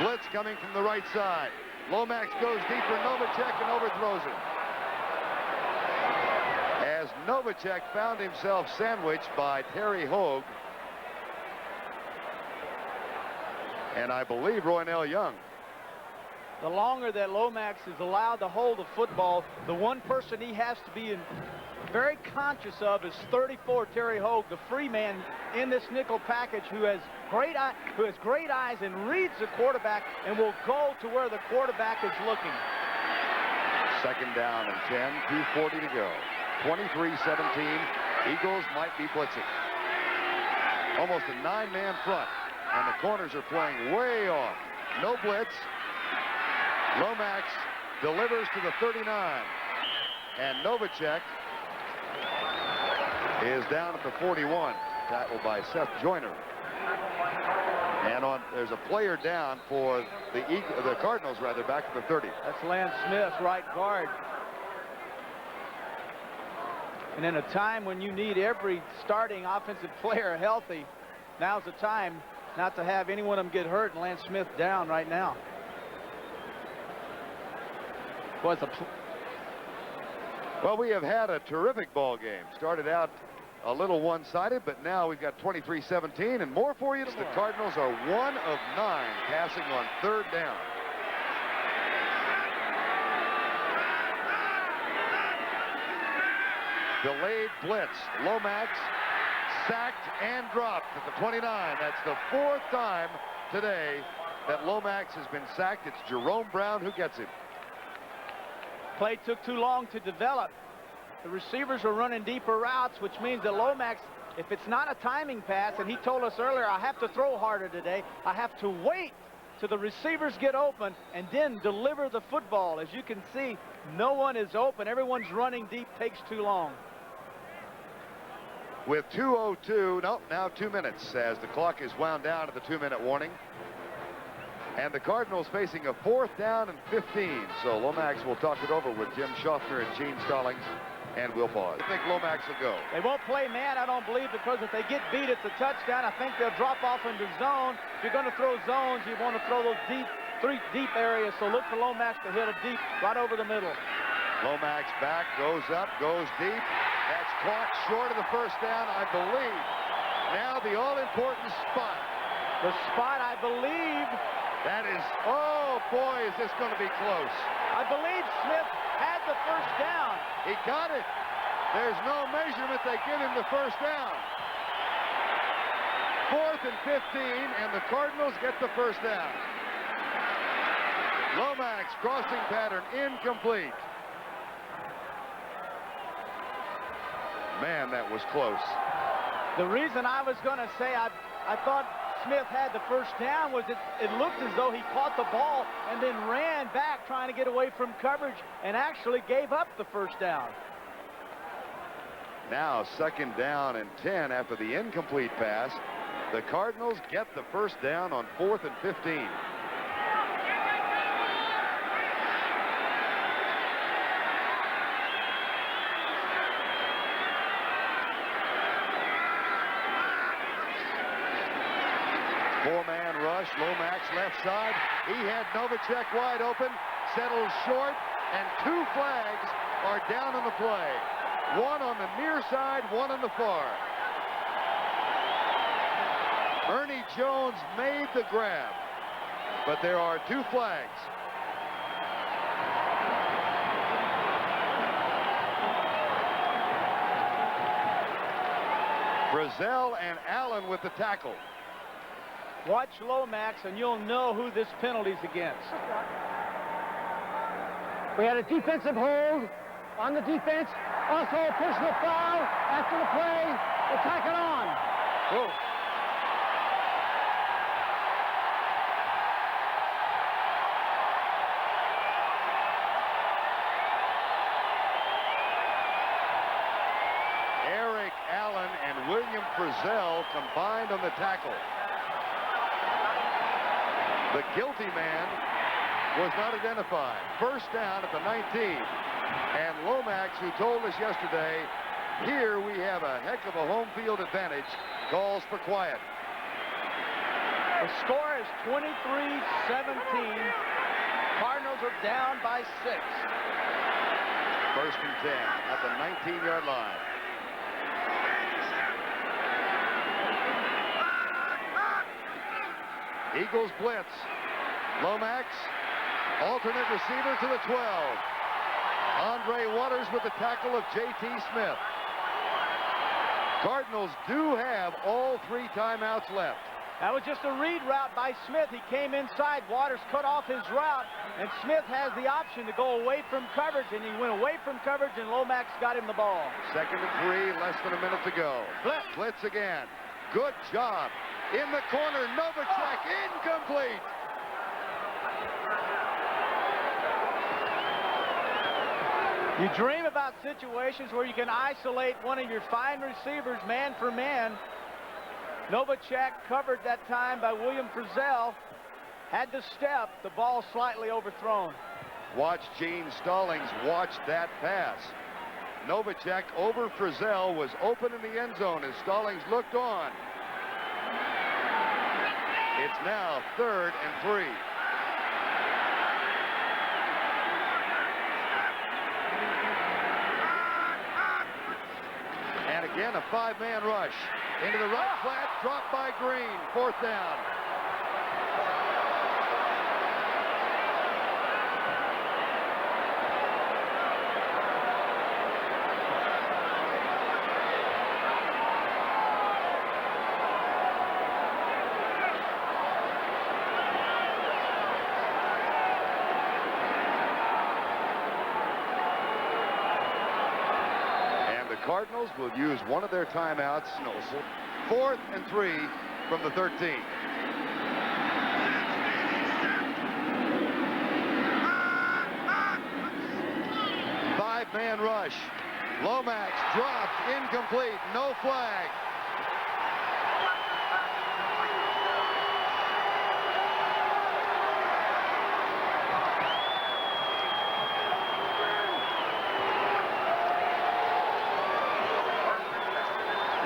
Blitz coming from the right side. Lomax goes deep for Novacek and overthrows it. As Novacek found himself sandwiched by Terry Hogue and I believe Roynell Young. The longer that Lomax is allowed to hold the football, the one person he has to be very conscious of is 34 Terry Hogue, the free man in this nickel package, who has great eyes and reads the quarterback and will go to where the quarterback is looking. Second down and 10, 2:40 to go. 23-17. Eagles might be blitzing. Almost a 9-man front, and the corners are playing way off. No blitz. Lomax delivers to the 39, and Novacek is down at the 41, tackled by Seth Joyner. And there's a player down for the Cardinals, rather, back at the 30. That's Lance Smith, right guard. And in a time when you need every starting offensive player healthy, now's the time not to have any one of them get hurt, and Lance Smith down right now. Well, we have had a terrific ball game. Started out a little one-sided, but now we've got 23-17 and more for you. The Cardinals are 1 of 9 passing on third down. Delayed blitz. Lomax sacked and dropped at the 29. That's the 4th time today that Lomax has been sacked. It's Jerome Brown who gets him. Play took too long to develop. The receivers are running deeper routes, which means that Lomax, if it's not a timing pass, and he told us earlier, I have to throw harder today, I have to wait till the receivers get open and then deliver the football. As you can see, no one is open. Everyone's running deep, takes too long. With 2:02, nope, now 2 minutes as the clock is wound down to the 2-minute warning. And the Cardinals facing a 4th down and 15. So Lomax will talk it over with Jim Schaffner and Gene Stallings, and we'll pause. I think Lomax will go. They won't play man, I don't believe, because if they get beat, it's a touchdown. I think they'll drop off into zone. If you're going to throw zones, you want to throw those three deep areas. So look for Lomax to hit a deep right over the middle. Lomax back, goes up, goes deep. That's caught short of the first down, I believe. Now the all-important spot. The spot, I believe. That is, oh boy, is this going to be close. I believe Smith had the first down. He got it. There's no measurement. They give him the first down. 4th and 15, and the Cardinals get the first down. Lomax crossing pattern incomplete. Man, that was close. The reason I was going to say I thought Smith had the first down was it looked as though he caught the ball and then ran back trying to get away from coverage and actually gave up the first down. Now 2nd down and 10 after the incomplete pass. The Cardinals get the first down on 4th and 15. Four-man rush, Lomax left side. He had Novacek wide open, settles short, and 2 flags are down on the play. One on the near side, one on the far. Ernie Jones made the grab, but there are 2 flags. Bradshaw and Allen with the tackle. Watch Lomax, and you'll know who this penalty's against. We had a defensive hold on the defense. Also a personal foul after the play. We'll tack it on. Whoa. Eric Allen and William Bradshaw combined on the tackle. The guilty man was not identified. First down at the 19. And Lomax, who told us yesterday, here we have a heck of a home field advantage, calls for quiet. The score is 23-17. Cardinals are down by 6. First and 10 at the 19-yard line. Eagles blitz. Lomax, alternate receiver to the 12. Andre Waters with the tackle of J.T. Smith. Cardinals do have all 3 timeouts left. That was just a read route by Smith. He came inside. Waters cut off his route, and Smith has the option to go away from coverage, and he went away from coverage, and Lomax got him the ball. Second and 3, less than a minute to go. Blitz again. Good job. In the corner, Novacek, incomplete. You dream about situations where you can isolate one of your fine receivers man for man. Novacek covered that time by William Frizzell. Had to step, the ball slightly overthrown. Watch Gene Stallings watch that pass. Novacek over Frizzell was open in the end zone as Stallings looked on. It's now 3rd and 3. And again, a 5-man rush. Into the right flat, dropped by Green. 4th down. Cardinals will use one of their timeouts. 4th and 3 from the 13. Five-man rush. Lomax dropped, incomplete, no flag.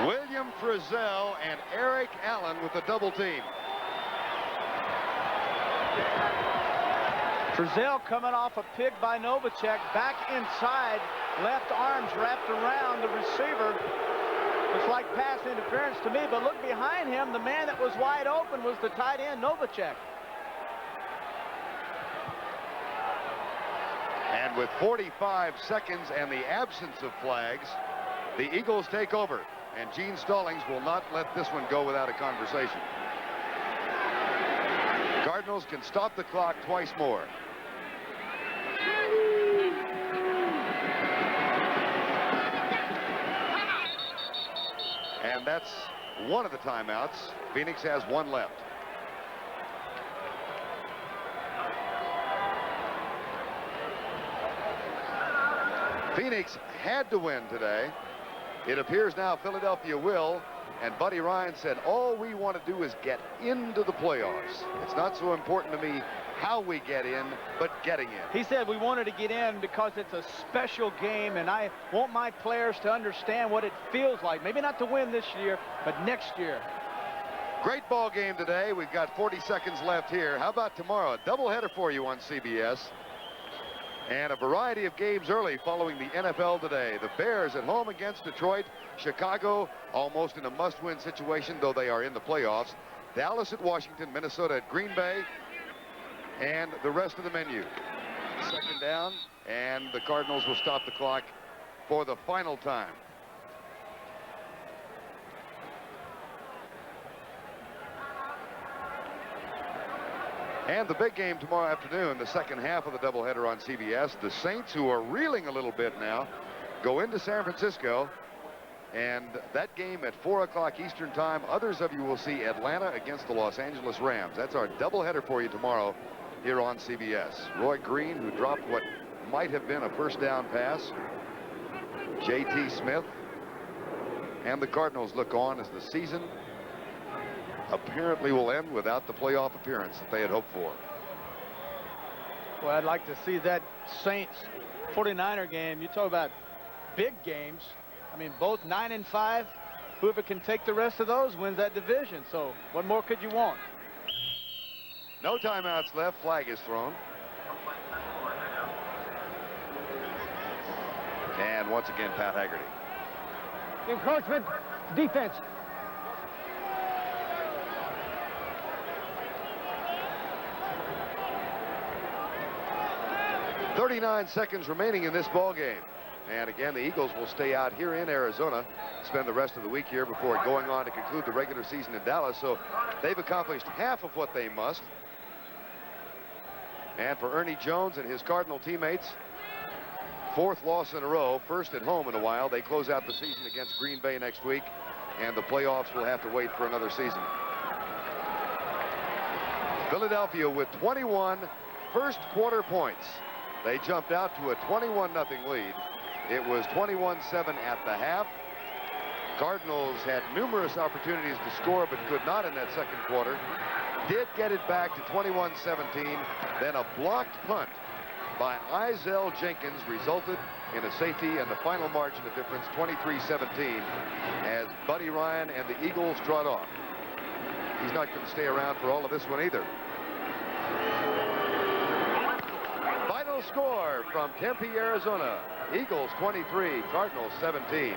William Frizzell and Eric Allen with the double team. Frizzell coming off a pick by Novacek, back inside, left arms wrapped around the receiver. Looks like pass interference to me, but look behind him. The man that was wide open was the tight end, Novacek. And with 45 seconds and the absence of flags, the Eagles take over. And Gene Stallings will not let this one go without a conversation. Cardinals can stop the clock twice more. And that's one of the timeouts. Phoenix has one left. Phoenix had to win today. It appears now Philadelphia will, and Buddy Ryan said, all we want to do is get into the playoffs. It's not so important to me how we get in, but getting in. He said we wanted to get in because it's a special game, and I want my players to understand what it feels like. Maybe not to win this year, but next year. Great ball game today. We've got 40 seconds left here. How about tomorrow? A doubleheader for you on CBS. And a variety of games early following the NFL today. The Bears at home against Detroit. Chicago almost in a must-win situation, though they are in the playoffs. Dallas at Washington, Minnesota at Green Bay, and the rest of the menu. Second down, and the Cardinals will stop the clock for the final time. And the big game tomorrow afternoon, the second half of the doubleheader on CBS. The Saints, who are reeling a little bit now, go into San Francisco. And that game at 4 o'clock Eastern time. Others of you will see Atlanta against the Los Angeles Rams. That's our doubleheader for you tomorrow here on CBS. Roy Green, who dropped what might have been a first down pass. J.T. Smith. And the Cardinals look on as the season apparently will end without the playoff appearance that they had hoped for. Well, I'd like to see that Saints 49er game. You talk about big games. I mean, both 9 and 5. Whoever can take the rest of those wins that division. So what more could you want? No timeouts left. Flag is thrown. And once again, Pat Haggerty. Encroachment, defense. .39 seconds remaining in this ball game. And again, the Eagles will stay out here in Arizona, spend the rest of the week here before going on to conclude the regular season in Dallas. So they've accomplished half of what they must. And for Ernie Jones and his Cardinal teammates, 4th loss in a row, first at home in a while. They close out the season against Green Bay next week, and the playoffs will have to wait for another season. Philadelphia with 21 first quarter points. They jumped out to a 21-0 lead. It was 21-7 at the half. Cardinals had numerous opportunities to score, but could not in that second quarter. Did get it back to 21-17. Then a blocked punt by Izell Jenkins resulted in a safety, and the final margin of difference 23-17 as Buddy Ryan and the Eagles trot off. He's not going to stay around for all of this one either. Final score from Tempe, Arizona. Eagles 23, Cardinals 17.